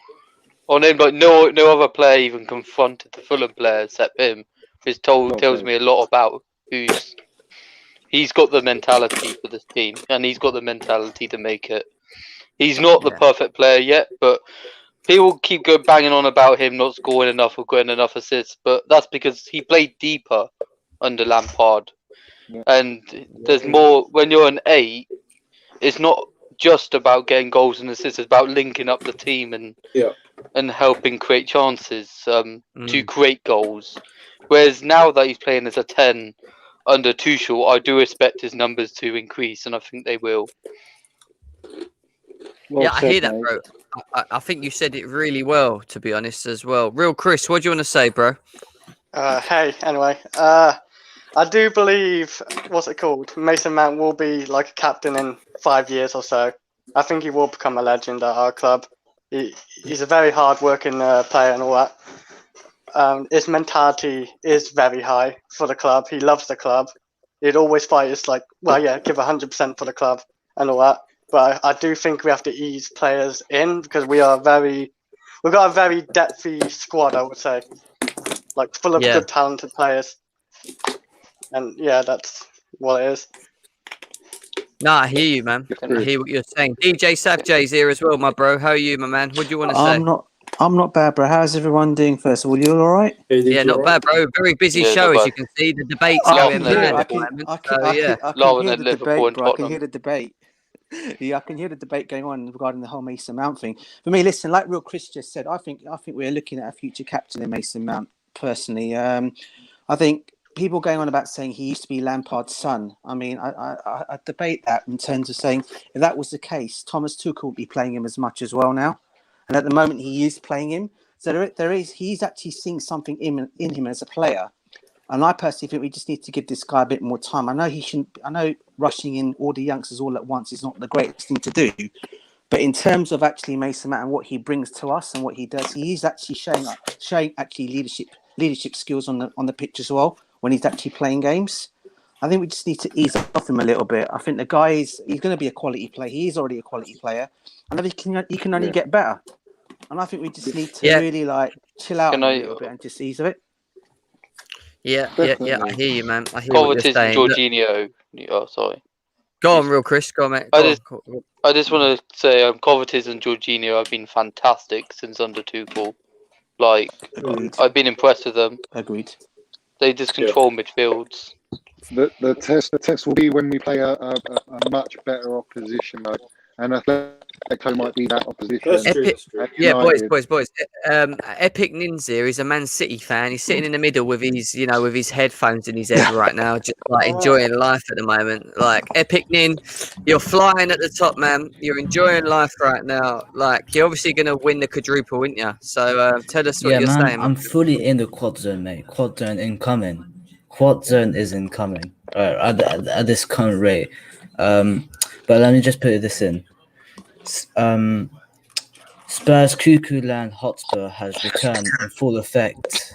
on him, like no other player even confronted the Fulham player except him. Which tells me a lot about he's got the mentality for this team, and he's got the mentality to make it. He's not the perfect player yet, but people keep banging on about him not scoring enough or getting enough assists, but that's because he played deeper under Lampard. And there's more when you're an 8. It's not just about getting goals and assists; it's about linking up the team and helping create chances to create goals. Whereas now that he's playing as a 10 under Tuchel, I do expect his numbers to increase, and I think they will. I hear that, bro. I think you said it really well, to be honest, as well. Real Chris, what do you want to say, bro? Hey, anyway, I do believe, what's it called? Mason Mount will be like a captain in 5 years or so. I think he will become a legend at our club. He's a very hard-working player and all that. His mentality is very high for the club. He loves the club. He'd always fight. It's like, give 100% for the club and all that. But I do think we have to ease players in because we've got a very depthy squad, I would say, like full of good, talented players. And that's what it is. No, I hear you, man. I hear what you're saying. DJ Savjay's here as well, my bro. How are you, my man? What do you want to say? I'm not bad, bro. How's everyone doing? First of all, you all right? Yeah, not bad, bro. Very busy show, as you can see. The debate's going mad at the moment. I can hear the debate, bro. I can hear the debate. Yeah, I can hear the debate going on regarding the whole Mason Mount thing. For me, listen, like real Chris just said, I think we're looking at a future captain in Mason Mount. Personally, I think people going on about saying he used to be Lampard's son. I mean, I debate that in terms of saying if that was the case, Thomas Tuchel would be playing him as much as well now. And at the moment, he is playing him. So he's actually seeing something in him as a player. And I personally think we just need to give this guy a bit more time. I know rushing in all the youngsters all at once is not the greatest thing to do. But in terms of actually Mason Mount and what he brings to us and what he does, he is actually showing actually leadership skills on the pitch as well when he's actually playing games. I think we just need to ease off him a little bit. I think the guy he's going to be a quality player. He is already a quality player. And he can only get better. and I think we just need to really like chill out a little bit and just ease a bit. Yeah. I hear you, man. I hear what you're Covetous and saying. Look, Jorginho. Oh, sorry. go on, real Chris. Go on, mate. I just want to say, Covetous and Jorginho have been fantastic since under Tuchel. Like, I've been impressed with them. Agreed. They just control midfields. The test will be when we play a much better opposition, though, and Atletico might be that opposition. Epic, yeah, boys. Epic Ninja is a Man City fan. He's sitting in the middle with his headphones in his head right now, just like enjoying life at the moment. Like Epic Nin, you're flying at the top, man. You're enjoying life right now. Like you're obviously gonna win the quadruple, aren't you? So tell us what you're saying. I'm fully in the quad zone, mate. Quad zone incoming. Quad zone is incoming at this current rate. But let me just put this in. Spurs Cuckoo Land Hotspur has returned in full effect.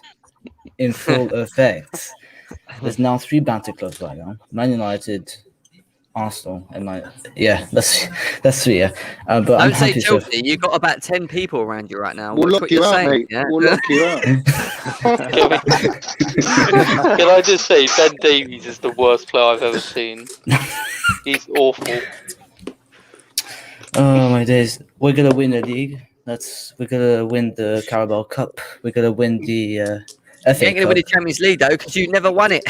There's now 3 banter clubs right now: Man United, Arsenal, and that's 3. Yeah, but Don't I'm say happy. Chelsea. You've got about 10 people around you right now. We'll Watch lock you out, mate. Yeah? We'll lock you out. Can I just say, Ben Davies is the worst player I've ever seen. He's awful. Oh my days! We're gonna win the league. We're gonna win the Carabao Cup. We're gonna win the FA You ain't gonna Cup. win the Champions League though, because you never won it.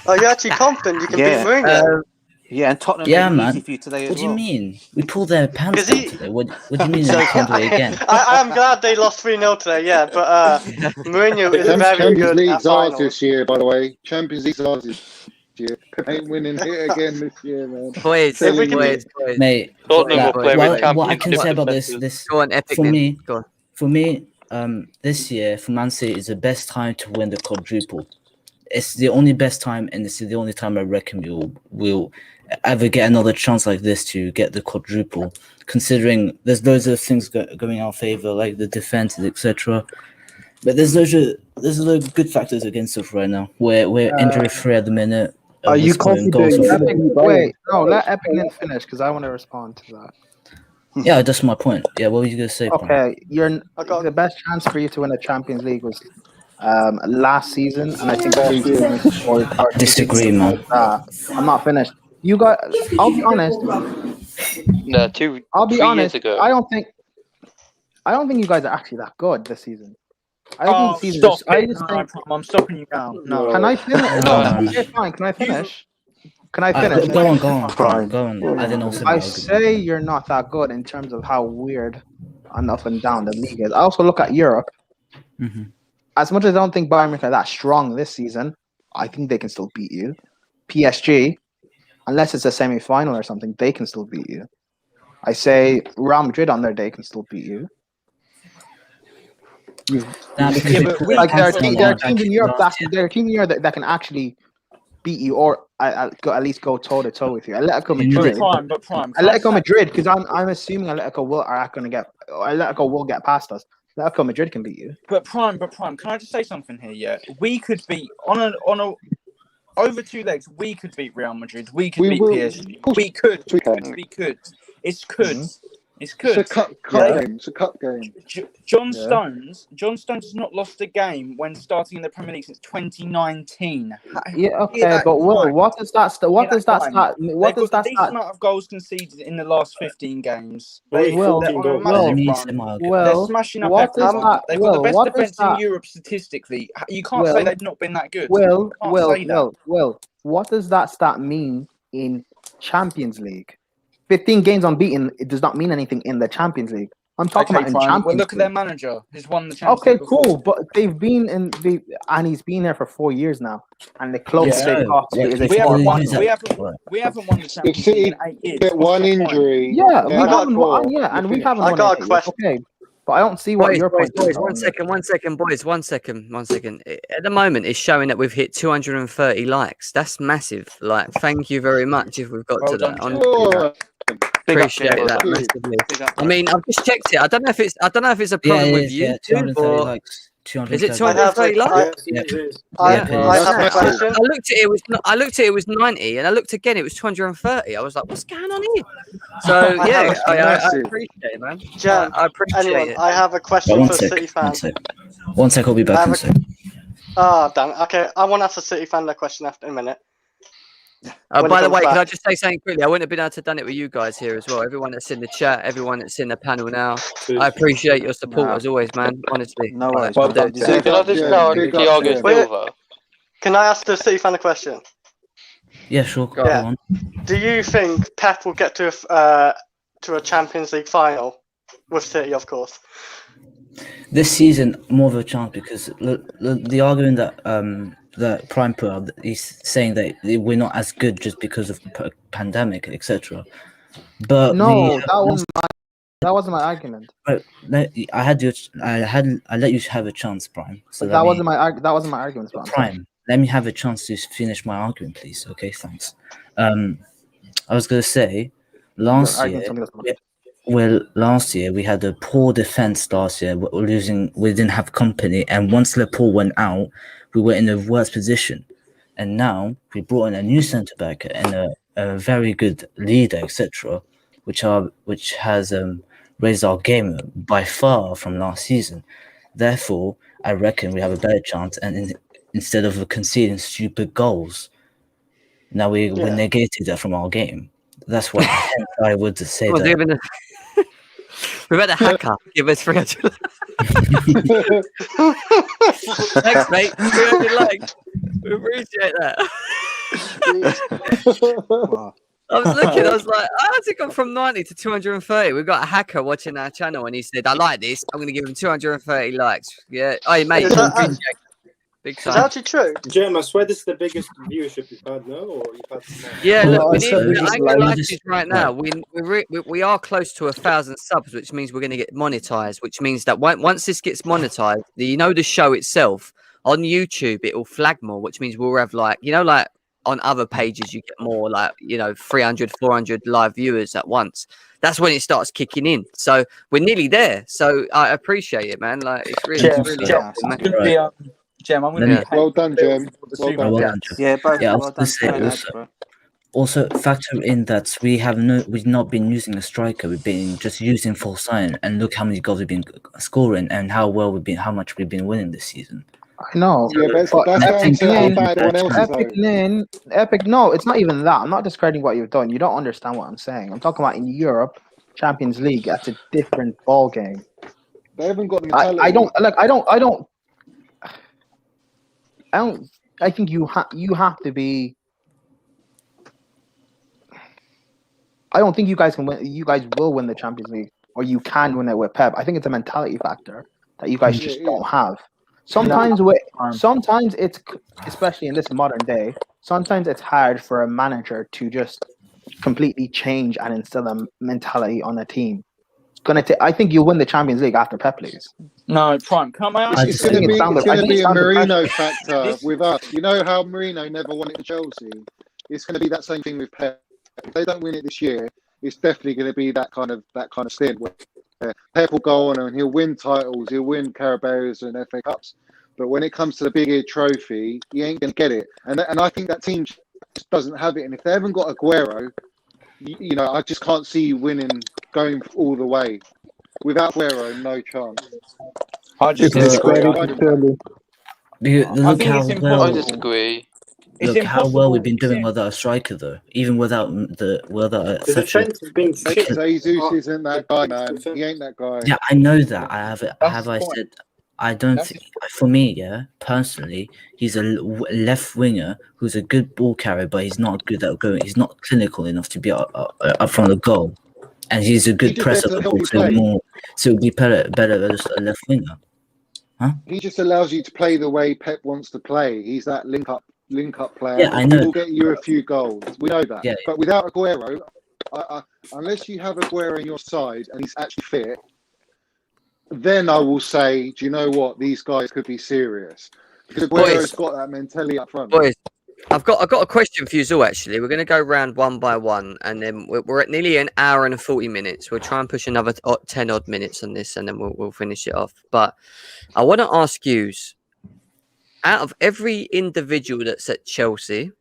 Are you actually confident you can beat Mourinho? Yeah, and Tottenham Yeah, made it man. easy for you today What as do you well. mean? We pulled their pants down today. What do you mean we can't do it again? I am glad they lost 3-0 today, yeah, but Mourinho is a very Champions good League's ours final. this year, by the way. Champions League's ours this year. Ain't winning it again this year, man. Boys, Mate, Tottenham will play with what I can say about defenders. this Go on, Epic. for me, this year for Man City is the best time to win the quadruple. It's the only best time, and it's the only time I reckon we'll ever get another chance like this to get the quadruple. Considering there's loads of things going in our favor, like the defense, etc. But there's loads of good factors against us right now. We're injury free at the minute. Are you scoring goals confident? Wait, no, let Epic Nin finish because I want to respond to that. Yeah, that's my point. Yeah, what were you gonna say? Pam? Okay, the best chance for you to win the Champions League was last season, and I think all seasons or disagree, man. I'm not finished. You got. I'll be honest. No, I'll be 3 honest. years ago. I don't think you guys are actually that good this season. I think the season. Stop I it. just No, think. I'm stopping you now. No. Can I finish? Okay, fine. Can I finish? Can I finish? Go on. I didn't also. I say you're not that good in terms of how weird and up and down the league is. I also look at Europe. Mm-hmm. As much as I don't think Bayern Munich are that strong this season, I think they can still beat you. PSG, unless it's a semi-final or something, they can still beat you. I say Real Madrid on their day can still beat you. Like there are teams in Europe that can actually beat you, or at least go toe to toe with you. Atletico Madrid. Atletico Madrid, because I'm assuming Atletico will get past us. Atletico Madrid can beat you. But Prime, can I just say something here? Yeah, we could beat on a over 2 legs. We could beat Real Madrid. We could beat PSG. We could. It's could. It's good. It's a cup game. It's a cup game. John Stones has not lost a game when starting in the Premier League since 2019. Yeah, okay, but what does that start? What does that start? What does that start? Amount of goals conceded in the last 15 games. They're smashing up. They've got the best defense in Europe statistically. You can't say they've not been that good. What does that stat mean in Champions League? 15 games unbeaten, it does not mean anything in the Champions League. I'm talking about in Champions League. Look at their manager. He's won the Champions League. Okay, cool. But they've been and he's been there for 4 years now. And the closest they've got to is we haven't won the Champions League in 8 years. Get one injury. Yeah, we haven't won. Yeah, and we haven't won. I got a question. Okay. But I don't see what your point is. One second. At the moment, it's showing that we've hit 230 likes. That's massive. Like, thank you very much if we've got to that. Appreciate that massively. I mean, I've just checked it. I don't know if it's a problem with YouTube or Is it 230. 230 likes? Yep. I Yep, it have a is. question. I looked at it. I looked at it. It was 90, and I looked again. It was 230. I was like, "What's going on here?" So I yeah, have I appreciate it, man. Jem, I appreciate anyone, it. I have a Right, question one for a sec. City fan. One sec. I'll be I back have in a a, sec. damn it. Okay, I want to ask a City fan a question after a minute. When By he the comes way, can I back. just say something quickly? I wouldn't have been able to done it with you guys here as well. Everyone that's in the chat, everyone that's in the panel now. I appreciate your support as always, man. Honestly. No worries, Well bro. done. You deserve Can I it. just go on big up, Thiago Jem. Silva? Can I ask the City fan a question? Yeah, sure. Go Yeah. on. Do you think Pep will get to a Champions League final with City, of course? This season, more of a chance because the argument that Prime put up, he's saying that we're not as good just because of the pandemic, etc. But No, that wasn't my argument. I let you have a chance, Prime. So That wasn't my argument. Is what I'm saying. Prime. Let me have a chance to finish my argument, please. Okay, thanks. I was gonna say, last year we had a poor defense. Last year, we didn't have company, and once Liverpool went out, we were in a worse position. And now we brought in a new centre back and a very good leader, etc., which has raised our game by far from last season. Therefore, I reckon we have a better chance, and instead of conceding stupid goals, now we negated that from our game. That's why I would say We've had a hacker give us 300. Thanks, mate. 300 likes. We appreciate that. I was looking, I was like, how's it gone from 90 to 230? We've got a hacker watching our channel and he said, I like this. I'm going to give him 230 likes. Yeah. Hey, mate. Is that, Big is time. that actually true? Jem, I swear this is the biggest viewership you've had, no? Or you've had more? Yeah, look, Well, we so need, we I just ain't gonna like- lie we to just- you right now. We are close to 1,000 subs, which means we're going to get monetized. Which means that once this gets monetized, the show itself on YouTube, it will flag more. Which means we'll have like on other pages you get more 300, 400 live viewers at once. That's when it starts kicking in. So we're nearly there. So I appreciate it, man. Like it's really helping, man. Jem, I'm Let going me- to Well done, Jem. Well done. Well done, Jem. Yeah, both. Yeah, I was well gonna done. say Fair lads, also, bro. also factor in that we've not been using a striker. We've been just using false nine, and look how many goals we've been scoring and how much we've been winning this season. I know. Yeah, but that's down to how bad everyone else is, though. Epic. No, it's not even that. I'm not discrediting what you've done. You don't understand what I'm saying. I'm talking about in Europe, Champions League. That's a different ball game. They haven't got the mentality. I think you have to be. I don't think you guys can win. You guys will win the Champions League, or you can win it with Pep. I think it's a mentality factor that you guys just don't have. Sometimes it's, especially in this modern day, sometimes it's hard for a manager to just completely change and instill a mentality on a team. I think you'll win the Champions League after Pep leaves. No, Prime. Come on. It's going to be a Mourinho factor with us. You know how Mourinho never won it for Chelsea? It's going to be that same thing with Pep. If they don't win it this year, it's definitely going to be that kind of stint where Pep will go on and he'll win titles, he'll win Carabaos and FA Cups. But when it comes to the big trophy, he ain't going to get it. And I think that team just doesn't have it. And if they haven't got Aguero, I just can't see you winning, going all the way. Without Aguero, no chance. I just disagree. Look how well. I disagree. Look how well we've been doing without a striker, though. Even without such a. Jesus isn't that guy, man. He ain't that guy. Yeah, I know that. I said. I don't think. For me, personally, he's a left winger who's a good ball carrier, but he's not good at going. He's not clinical enough to be up front of the goal, and he's a good presser. So it would be better as a left winger. Huh? He just allows you to play the way Pep wants to play. He's that link up player. Yeah, I know. He'll get you a few goals. We know that. Yeah. But without Aguero, unless you have Aguero on your side and he's actually fit, then I will say, do you know what? These guys could be serious. Because Aguero's got that mentality up front. Boys, I've got a question for you all. Actually, we're going to go round one by one, and then we're at nearly an hour and 40 minutes. We'll try and push another 10 odd minutes on this, and then we'll finish it off. But I want to ask you, out of every individual that's at Chelsea,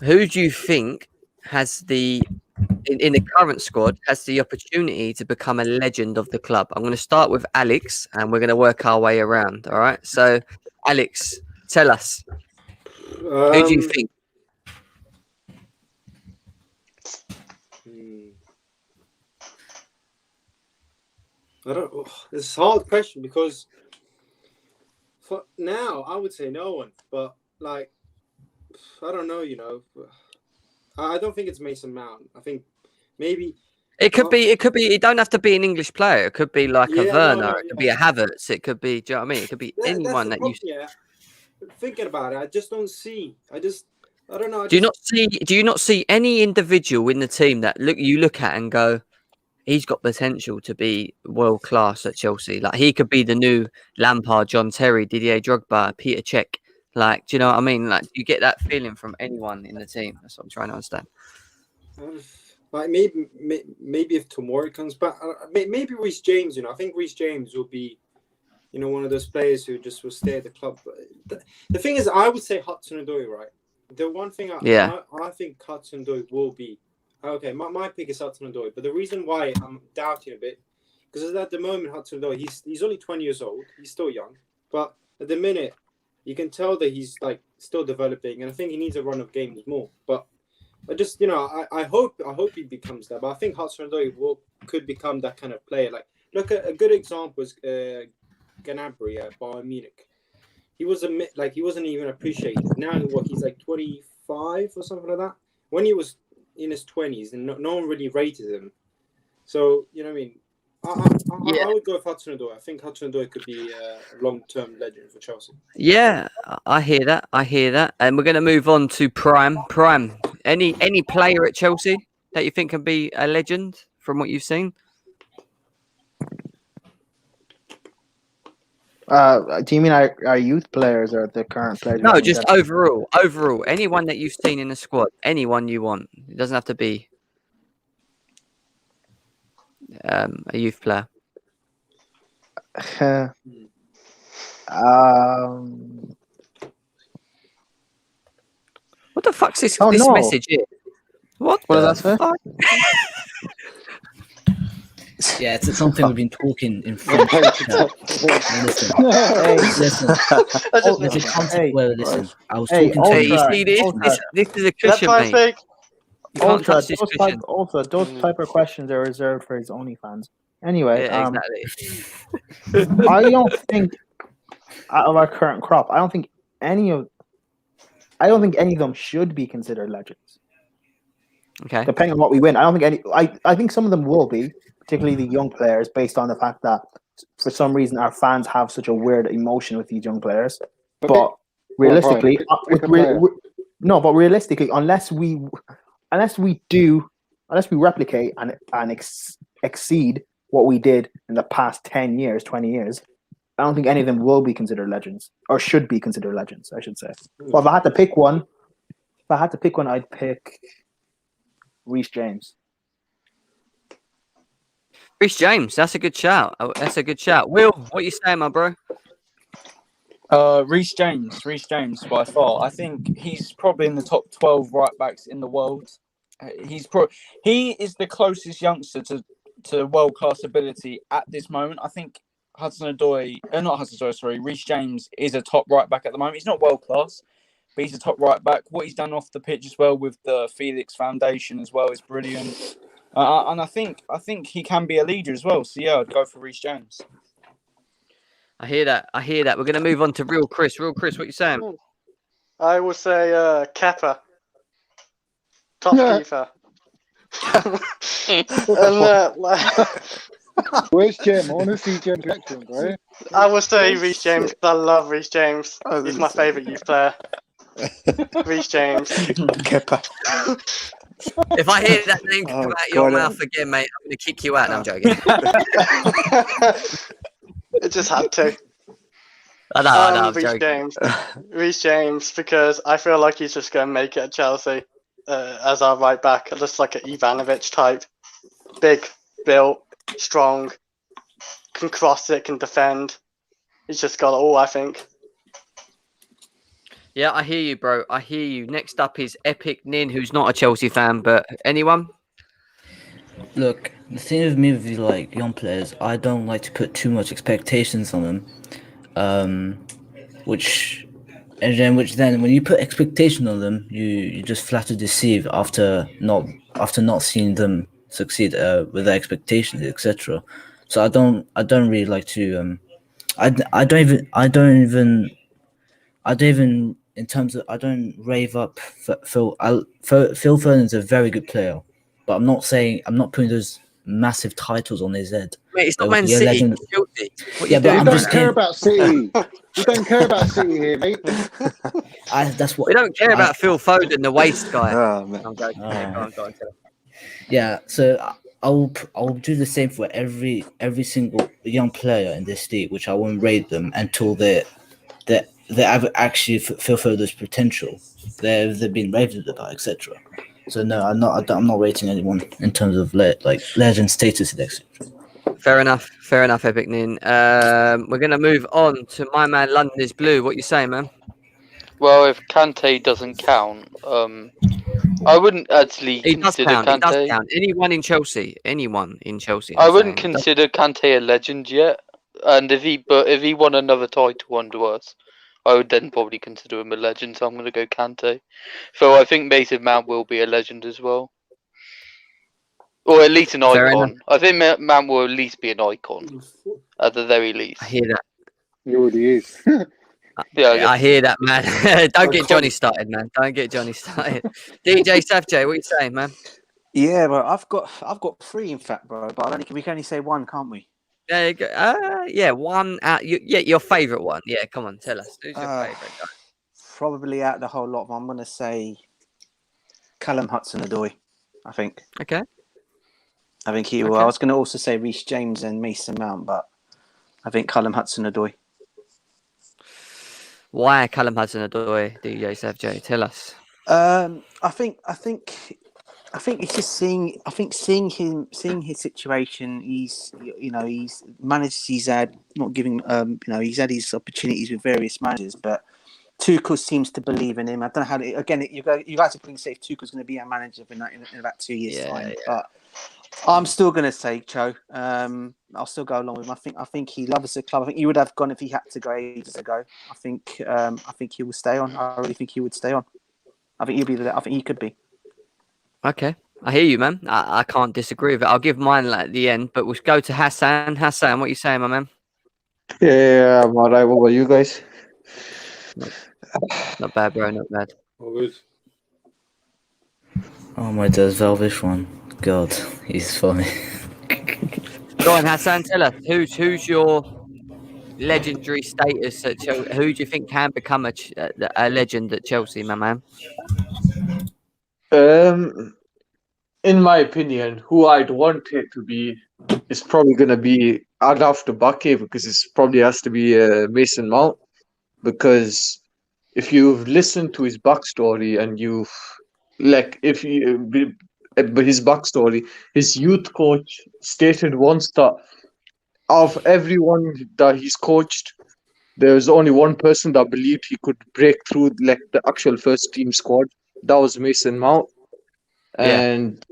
who do you think has the in the current squad has the opportunity to become a legend of the club? I'm going to start with Alex, and we're going to work our way around. All right. So, Alex, tell us. Who do you think? I don't. It's a hard question because for now I would say no one, but like I don't know. I don't think it's Mason Mount. I think maybe It could be. It could be. It don't have to be an English player. It could be like a Yeah, Werner. It could be a Havertz. It could be. Do you know what I mean? It could be that's anyone the that you. problem. Yeah, thinking about it, I just don't see. I don't know. Do you not see any individual in the team that you look at and go, he's got potential to be world class at Chelsea. Like he could be the new Lampard, John Terry, Didier Drogba, Peter Cech. Like, do you know what I mean? Like, you get that feeling from anyone in the team. That's what I'm trying to understand. Like maybe if Tomori comes back, maybe Reece James. I think Reece James will be, one of those players who just will stay at the club. But the thing is, I would say Hudson-Odoi, right? The one thing I think Hudson-Odoi will be. Okay, my pick is Hudson-Odoi, but the reason why I'm doubting a bit, because at the moment Hudson-Odoi, he's only 20 years old, he's still young, but at the minute you can tell that he's like still developing, and I think he needs a run of games more. But I just, I hope he becomes that. But I think Hudson-Odoi could become that kind of player. Like, look at a good example is Gnabry at Bayern Munich. He wasn't even appreciated. Now he's like 25 or something like that. When he was in his 20s, and no one really rated him. So, you know what I mean? I would go with Hudson-Odoi. I think Hudson-Odoi could be a long-term legend for Chelsea. Yeah, I hear that. And we're going to move on to Prime. Prime, any player at Chelsea that you think can be a legend from what you've seen? Do you mean our youth players or the current players? No, just overall. Overall, anyone that you've seen in the squad, anyone you want. It doesn't have to be a youth player. What the fuck's this message here? What does that say? Yeah, it's something we've been talking in French. Listen. Listen. I was talking to you. See this? This is a cushion, mate. Also, those type of questions are reserved for his OnlyFans. Anyway, exactly. I don't think out of our current crop, I don't think any of them should be considered legends. Okay. Depending on what we win, I don't think any. I think some of them will be, particularly the young players, based on the fact that for some reason our fans have such a weird emotion with these young players. But realistically, realistically, unless we replicate and exceed what we did in the past 10 years, 20 years, I don't think any of them will be considered legends, or should be considered legends, I should say. But if I had to pick one, I'd pick Reece James. Reece James, that's a good shout. Will, what are you saying, my bro? Reece James by far. I think he's probably in the top 12 right backs in the world. He is the closest youngster to world class ability at this moment. I think Reece James is a top right back at the moment. He's not world class, but he's a top right back. What he's done off the pitch as well with the Felix Foundation as well is brilliant. And I think he can be a leader as well. So yeah, I'd go for Reece James. I hear that. We're going to move on to Real Chris. What you saying? I will say Kepa. Top keeper. Where's Jem? I want to see Jem's reaction, bro. I will say Reece James. I love Reece James. He's my favourite youth player. Reece James. Kepa. If I hear that name come out your mouth again, mate, I'm going to kick you out. No, I'm joking. It just had to. I know, I'm Reece joking. James. Reece James, because I feel like he's just going to make it at Chelsea as our right back, just like an Ivanovic type. Big, built, strong, can cross it, can defend. He's just got it all, I think. Yeah, I hear you, bro. I hear you. Next up is Epic Nin, who's not a Chelsea fan, but anyone? Look, the thing with me with like young players, I don't like to put too much expectations on them. Which then when you put expectation on them, you just flat to deceive after not seeing them succeed with their expectations, etc. So I don't really like to I don't even in terms of I don't rave up Phil. Phil Foden's a very good player, but I'm not putting those massive titles on his head. Mate, it's not That would Man be a City. legend. It's Chelsea. What Yeah, you but doing? I'm We just don't care saying. about City. We don't care about City here, mate. That's what We don't care about Phil Foden, the waste guy. Oh, man. I'm joking. Yeah, go on, tell us. Yeah, so I'll do the same for every single young player in this league, which I won't rate them until they have actually fulfilled this potential. They've been rated about, etc. So no, I'm not rating anyone in terms of legend status, etc. Fair enough, Epic Nin. We're gonna move on to my man London is Blue. What you saying, man? Well, if Kante doesn't count, I wouldn't actually He does consider count. He does Kante. count. Anyone in Chelsea. I wouldn't consider Kante a legend yet. And if he won another title under us, I would then probably consider him a legend. So I'm going to go Kante. So I think Mason Mount will be a legend as well, or at least an Fair enough. icon. I think Mount will at least be an icon, at the very least. I hear that. He already is. Yeah, I hear that, man. Don't get Johnny started, man. Don't get Johnny started. DJ Savjay, what you saying, man? Yeah, well, I've got three, in fact, bro. But we can only say one, can't we? There you go. Yeah, one out. Your favourite one. Yeah, come on, tell us. Who's your favourite guy? Probably out of the whole lot of them, I'm going to say Callum Hudson-Odoi, I think. Okay. I think he will. Okay. I was going to also say Reece James and Mason Mount, but I think Callum Hudson-Odoi. Why Callum Hudson-Odoi, DJ Savjay? Tell us. I think it's just seeing his situation. He's managed. He's had not giving. He's had his opportunities with various managers, but Tuchel seems to believe in him. I don't know how. You guys are going to say if Tuchel's going to be our manager in about 2 years' time, but I'm still going to say Cho. I'll still go along with him. I think he loves the club. I think he would have gone if he had to go ages ago. I think he will stay on. I really think he would stay on. I think I think he could be. Okay. I hear you, man. I can't disagree with it. I'll give mine at the end, but we'll go to Hassan. Hassan, what you saying, my man? Yeah, I'm alright. What about you guys? Not bad, bro. Not bad. All good. Oh my God, Velvish one. God, he's funny. Go on, Hassan. Tell us who's your legendary status at Chelsea? Who do you think can become a legend at Chelsea, my man? In my opinion, who I'd want it to be is probably gonna be. I'd have to back it because it's probably has to be Mason Mount, because if you've listened to his backstory and but his backstory, his youth coach stated once that of everyone that he's coached, there's only one person that believed he could break through the actual first team squad. That was Mason Mount. And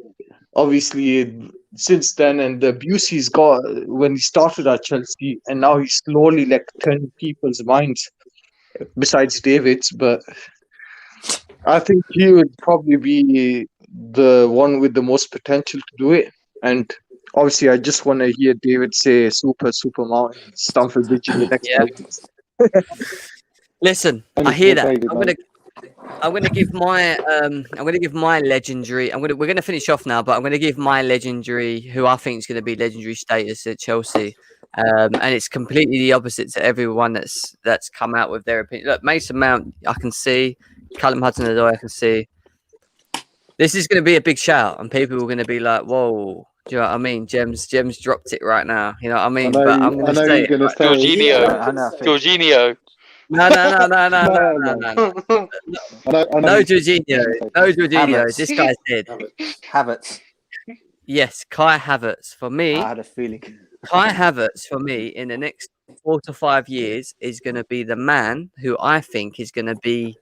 obviously since then, and the abuse he's got when he started at Chelsea, and now he's slowly turned people's minds besides David's, but I think he would probably be the one with the most potential to do it. And obviously I just want to hear David say super mountain Stamford Bridge in the next 5 years. Listen, I hear that. I'm gonna give my legendary. We're gonna finish off now, but I'm gonna give my legendary, who I think is gonna be legendary status at Chelsea, and it's completely the opposite to everyone that's come out with their opinion. Look, Mason Mount, I can see. Callum Hudson-Odoi, I can see. This is gonna be a big shout, and people are gonna be like, "Whoa, Do you know what I mean? Gems dropped it right now. You know what I mean? know But you- I'm going I to know say you're it. gonna Right? say Jorginho. No. No, No Jorginho. No Jorginho. This guy's dead. Havertz. Yes, Kai Havertz. For me, I had a feeling. Kai Havertz, for me, in the next 4 to 5 years, is going to be the man who I think is going to be,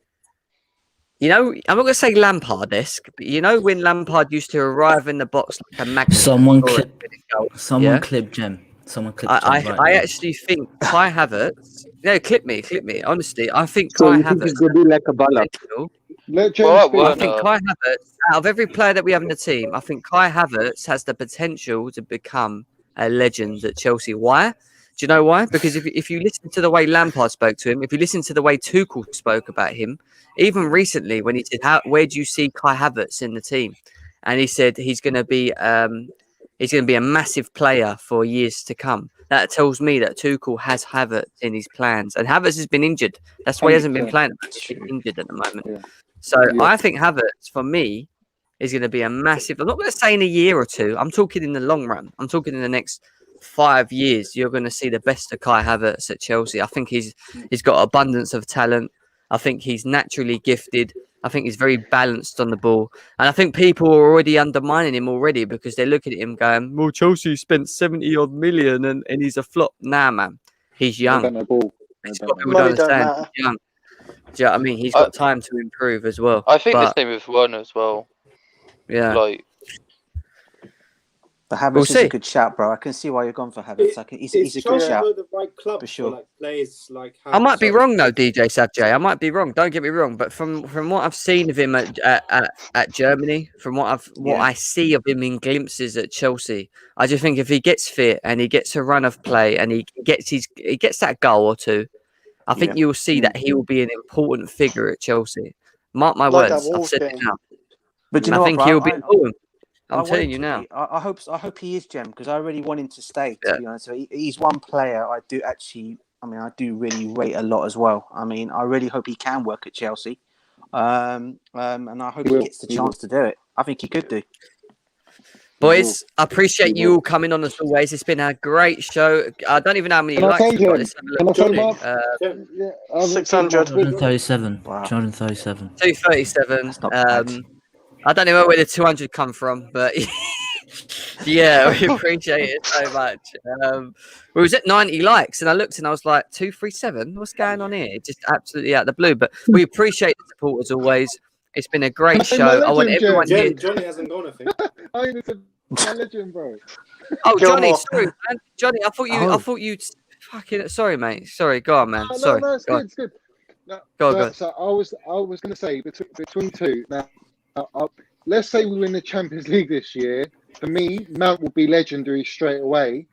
you know, I'm not going to say Lampard-esque, but you know when Lampard used to arrive in the box like a magnet. Someone scoring clip. winning goals, Someone yeah? clip Gem. Someone clip Gem I right I now. actually think Kai Havertz. No, clip me. Honestly, I think So Kai you think he's Havertz gonna be like a Balak? potential. Let James Well, speak. I think Kai Havertz, out of every player that we have in the team, I think Kai Havertz has the potential to become a legend at Chelsea. Why? Do you know why? Because if you listen to the way Lampard spoke to him, if you listen to the way Tuchel spoke about him, even recently when he said, "Where do you see Kai Havertz in the team?" and he said he's going to be a massive player for years to come. That tells me that Tuchel has Havertz in his plans, and Havertz has been injured. That's why he hasn't been 100%. playing. He's been injured at the moment. Yeah. So Yeah. I think Havertz, for me, is going to be a massive. I'm not going to say in a year or two. I'm talking in the long run. I'm talking in the next 5 years. You're going to see the best of Kai Havertz at Chelsea. I think he's got abundance of talent. I think he's naturally gifted. I think he's very balanced on the ball. And I think people are already undermining him already because they're looking at him going, well, Chelsea spent 70 odd million and he's a flop. Nah, man. He's young. Don't know ball. It's what people Money don't don't understand. matter. He's young. Do you know what I mean? He's got time to improve as well. I think the But, same with Werner as well. yeah. Like, But Havertz We'll is see. a good shout, bro. I can see why you're gone for Havertz. He's a good Chelsea shout. got the right club For sure. like players like. I might be wrong though, DJ Savjay. I might be wrong. Don't get me wrong, but from what I've seen of him at Germany, from what I see of him in glimpses at Chelsea, I just think if he gets fit and he gets a run of play and he gets that goal or two, I think you'll see that he will be an important figure at Chelsea. Mark my Like that words. I've Wolves said it game. now. But you And know I think what, he'll bro? be important. I'm I want telling him you to now. be. I hope he is Gem because I really want him to stay. To be honest, so he's one player I do actually. I mean, I do really rate a lot as well. I mean, I really hope he can work at Chelsea, and I hope he gets the chance to do it. I think he could do. Boys, I appreciate you all coming on as always. It's been a great show. I don't even know how many Can I likes say, we've got. Jim? Let's have a Can look. I say, Johnny, Mark? 600. 237. 237. 237. not bad. I don't know where the 200 come from, but yeah, we appreciate it so much. We was at 90 likes, and I looked and I was like, 237. What's going on here? It's just absolutely out of the blue. But we appreciate the support as always. It's been a great show. I want everyone here. Johnny hasn't gone, I think. I mean, it's a legend, bro. Oh, Johnny, Gilmore. sorry, man. Johnny, I thought you. Fucking sorry, mate. Sorry, go on, man. No, Sorry. no, it's Go good. on. It's good. No, Go on, no, go on. so I was going to say between two. Now, let's say we win the Champions League this year. For me, Mount will be legendary straight away,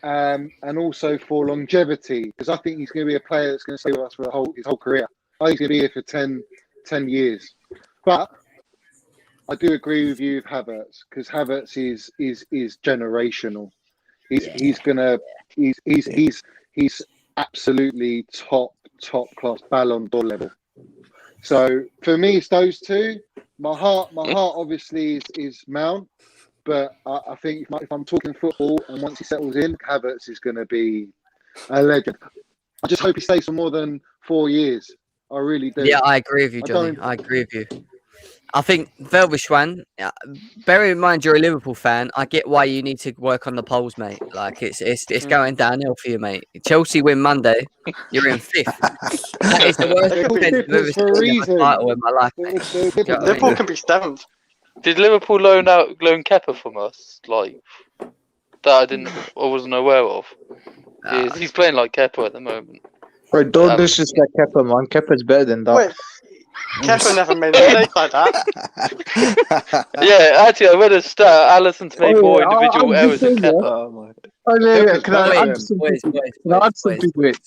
and also for longevity because I think he's going to be a player that's going to stay with us for his whole career. I think he's going to be here for 10 years. But I do agree with you with Havertz because Havertz is generational. He's absolutely top class Ballon d'Or level. So for me, it's those two. My heart obviously is Mount, but I think if I'm talking football and once he settles in, Havertz is going to be a legend. I just hope he stays for more than 4 years. I really do. Yeah, I agree with you, Johnny. I agree with you. I think Velvishwan, bear in mind you're a Liverpool fan. I get why you need to work on the polls, mate. Like it's going downhill for you, mate. Chelsea win Monday, you're in 5th. That is the worst defense I've ever seen in a title in my life, mate. Do you know what I mean? Liverpool can be 7th. did Liverpool loan Kepa from us? Like that I wasn't aware of. He's playing like Kepa at the moment. Right, don't disrespect Kepa, man. Kepa's better than that. Wait, Kepa never made a mistake like that. Yeah, actually, I read a stat. Allison's made more individual I'm errors than just saying, Kepa. Oh my God. Oh, yeah. Can I add something? Can I add something to it?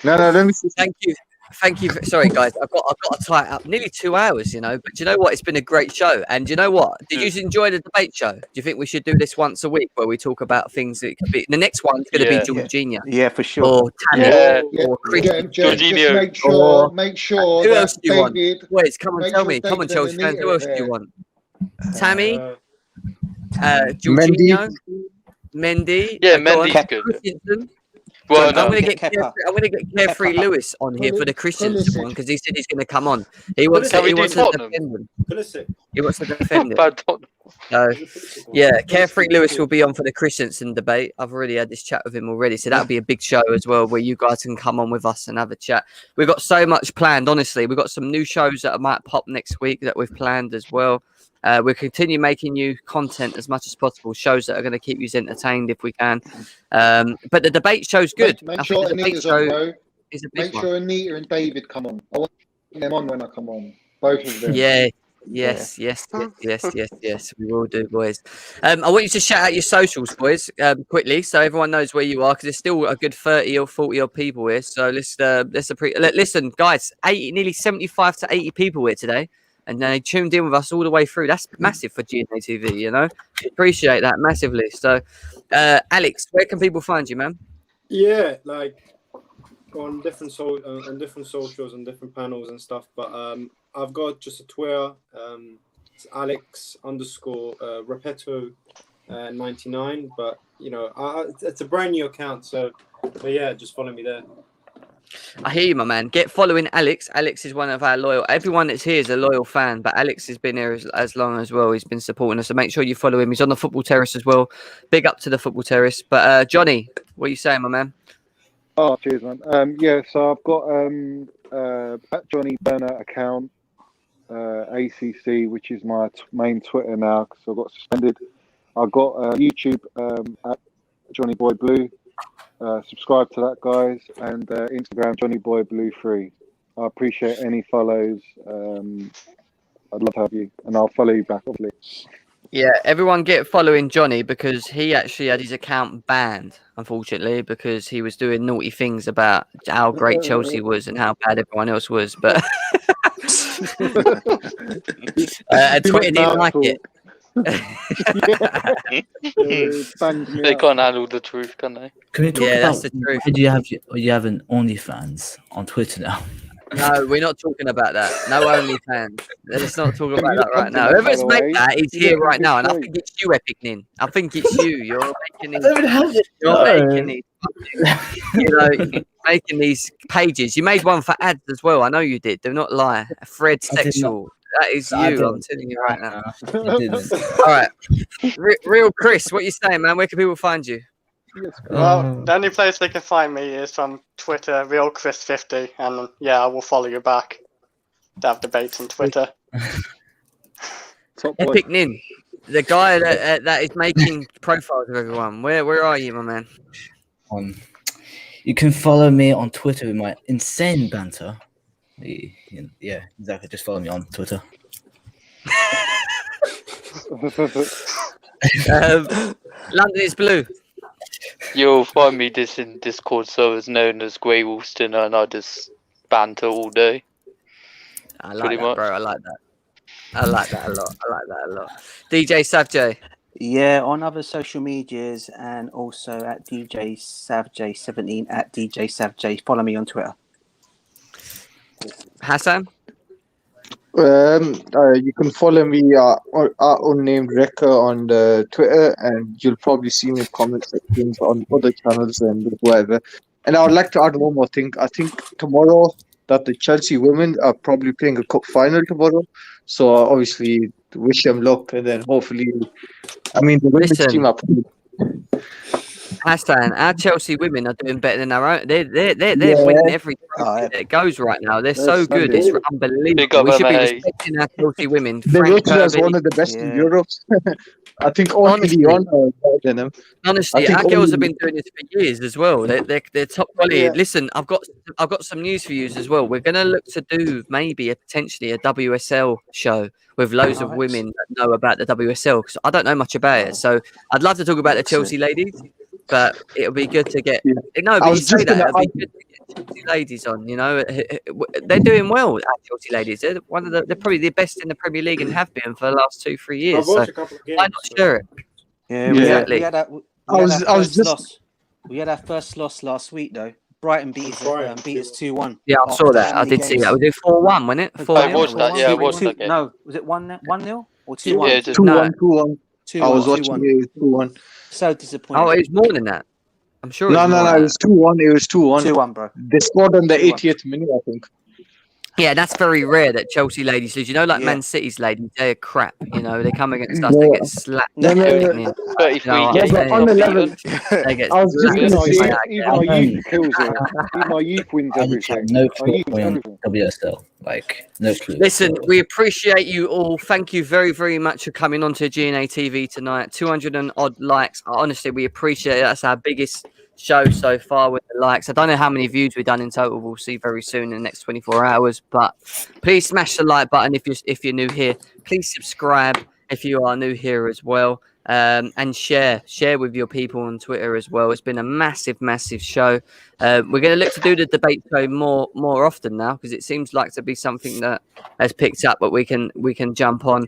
No, let me see. Thank you. Sorry, guys. I've got to tie it up. Nearly 2 hours, you know. But do you know what? It's been a great show. And do you know what? Did you enjoy the debate show? Do you think we should do this once a week where we talk about things that could be? The next one's going to be Jorginho. Yeah, for sure. Or Tammy. Or Chris. Jorginho. Make sure. Who else do you want? David, Boys, come and make tell sure me. Come on, David Chelsea fans. Who else do you want? Tammy. Jorginho, Mendy. Yeah, go on. Mendy's good. Christensen. Well, I'm no. going to get Carefree Lewis on here for the Christensen one because he said he's going to come on. He wants to defend him. He wants to defend it. So, yeah, Carefree Lewis will be on for the Christensen debate. I've already had this chat with him already, so that'll be a big show as well, where you guys can come on with us and have a chat. We've got so much planned. Honestly, we've got some new shows that might pop next week that we've planned as well. We'll continue making you content as much as possible, shows that are going to keep you entertained if we can. But the debate show's good. Make sure Anita's on, bro. Is a big Make sure Anita and David come on. I want them on when I come on. Both of them. Yeah. Yes. We will do, boys. I want you to shout out your socials, boys, quickly, so everyone knows where you are, because there's still a good 30 or 40 odd people here. So listen, guys, nearly 75 to 80 people here today. And they tuned in with us all the way through. That's massive for GNA TV, you know. Appreciate that massively. So, Alex, where can people find you, man? Yeah, like on different socials and different panels and stuff. But I've got just a Twitter. It's Alex_Repetto 99. But you know, it's a brand new account. So, but yeah, just follow me there. I hear you, my man. Get following Alex. Alex is one of our loyal. Everyone that's here is a loyal fan, but Alex has been here as long as well. He's been supporting us, so make sure you follow him. He's on the Football Terrace as well. Big up to the Football Terrace. But Johnny, what are you saying, my man? Oh, cheers, man. Yeah, so I've got at Johnny Burner account, ACC, which is my main Twitter now because I got suspended. I've got YouTube at Johnny Boy Blue. Subscribe to that, guys, and Instagram Johnny Boy Blue 3. I appreciate any follows. I'd love to have you, and I'll follow you back, obviously. Yeah, everyone get following Johnny because he actually had his account banned, unfortunately, because he was doing naughty things about how great Chelsea was and how bad everyone else was. But Twitter didn't like it. They can't handle the truth, can they? Can we talk about that's the truth. why do you have an OnlyFans on Twitter now? No, we're not talking about that. No OnlyFans. Let's not talk about that right now. Whoever's made that is here right now, and I think it's you, Epic Nin. I think it's you. You're making these pages. You made one for ads as well. I know you did. Do not lie. Fred Sexual. That is you. I'm telling you right now. All right, real Chris, what you saying, man? Where can people find you? Well, the only place they can find me is on Twitter, RealChris50, and yeah, I will follow you back to have debates on Twitter. Epic Nin, the guy that is making profiles of everyone. Where are you, my man? You can follow me on Twitter with my insane banter. Yeah, exactly. Just follow me on Twitter. London is blue. You'll find me this in Discord servers known as Grey Woolston, and I just banter all day. I like that, bro. I like that. I like that a lot. DJ Savjay. Yeah, on other social medias and also at DJ Savjay17 at DJ Savjay. Follow me on Twitter. Hassan? You can follow me unnamed Rekka on the Twitter, and you'll probably see me in comment sections on other channels and whatever. And I would like to add one more thing. I think tomorrow that the Chelsea women are probably playing a cup final tomorrow, so obviously wish them luck, and then hopefully, the women's team are probably. Hassan, our Chelsea women are doing better than our own. They're winning every trophy that goes right now. They're so good. It's unbelievable. We should be respecting our Chelsea women. They're rated as one of the best in Europe. I think honestly, honestly, our girls have been doing this for years as well. They're top quality. Yeah. Listen, I've got some news for you as well. We're gonna look to do maybe potentially a WSL show with loads of women that know about the WSL, because I don't know much about it. So I'd love to talk about the Chelsea ladies, but it'll be good to get. No, but you say that it'll be good to get Chelsea ladies on. You know, they're doing well. Our Chelsea ladies, they're they're probably the best in the Premier League and have been for the last 2-3 years. I've watched a couple of games, why not share it? Yeah, exactly. We had our first loss last week though. Brighton beat us 2-1. Yeah, I saw that. I did see that. Was it 4-1? Wasn't it? 4-0? I watched that. Yeah, I watched that game. No, was it 1-0 or 2-1? Yeah, just 2-1. I was watching it. It was 2-1. So disappointing. Oh, it was more than that. I'm sure. No, it was 2-1. It was 2-1. 2-1, bro. They scored on the 80th minute, I think. Yeah, that's very rare that Chelsea ladies lose. You know, like Man City's ladies, they're crap. You know, they come against us, they get slapped. No. 33 Yeah, but on the level, they get I was just Even going to say, our youth kills it. Even our youth wins everything. No Our youth clue on everything. WSL. Like, no clue. Listen, we appreciate you all. Thank you very, very much for coming on to GNA TV tonight. 200 and odd likes. Honestly, we appreciate it. That's our biggest show so far with the likes. I don't know how many views we've done in total. We'll see very soon in the next 24 hours. But please smash the like button if you're new here. Please subscribe if you are new here as well. And share with your people on Twitter as well. It's been a massive show. We're going to look to do the debate show more often now, because it seems like to be something that has picked up, but we can jump on.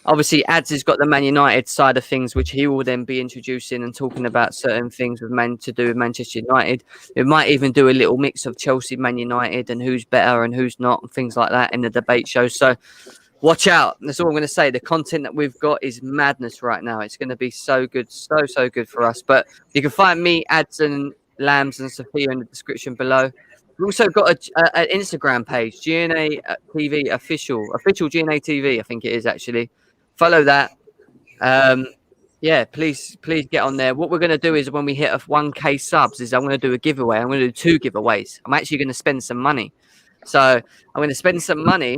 Obviously, Ads has got the Man United side of things, which he will then be introducing and talking about certain things with to do with Manchester United. We might even do a little mix of Chelsea, Man United, and who's better and who's not, and things like that in the debate show. So watch out. That's all I'm going to say. The content that we've got is madness right now. It's going to be so good, so good for us. But you can find me, Ads and Lambs and Sophia in the description below. We've also got an Instagram page, GNA TV official GNA TV, I think it is actually. Follow that. Please get on there. What we're going to do is when we hit 1K subs is I'm going to do a giveaway. I'm going to do 2 giveaways. I'm actually going to spend some money. So I'm going to spend some money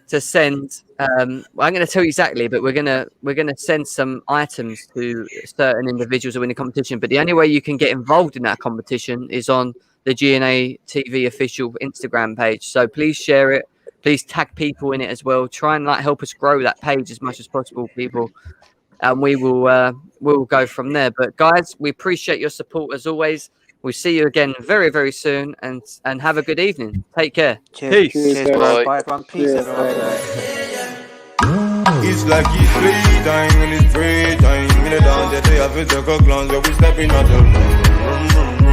to send. I'm going to tell you exactly, but we're going to send some items to certain individuals who win the competition. But the only way you can get involved in that competition is on the GNA TV official Instagram page. So please share it. Please tag people in it as well. Try and help us grow that page as much as possible, people. And we'll go from there. But guys, we appreciate your support as always. We'll see you again very, very soon, and have a good evening. Take care. Cheers. Peace. Cheers, bro. Bye, everyone. Peace, everyone. It's like it's playtime and it's free time. In the dance, they have to take a glance, but we stepping out of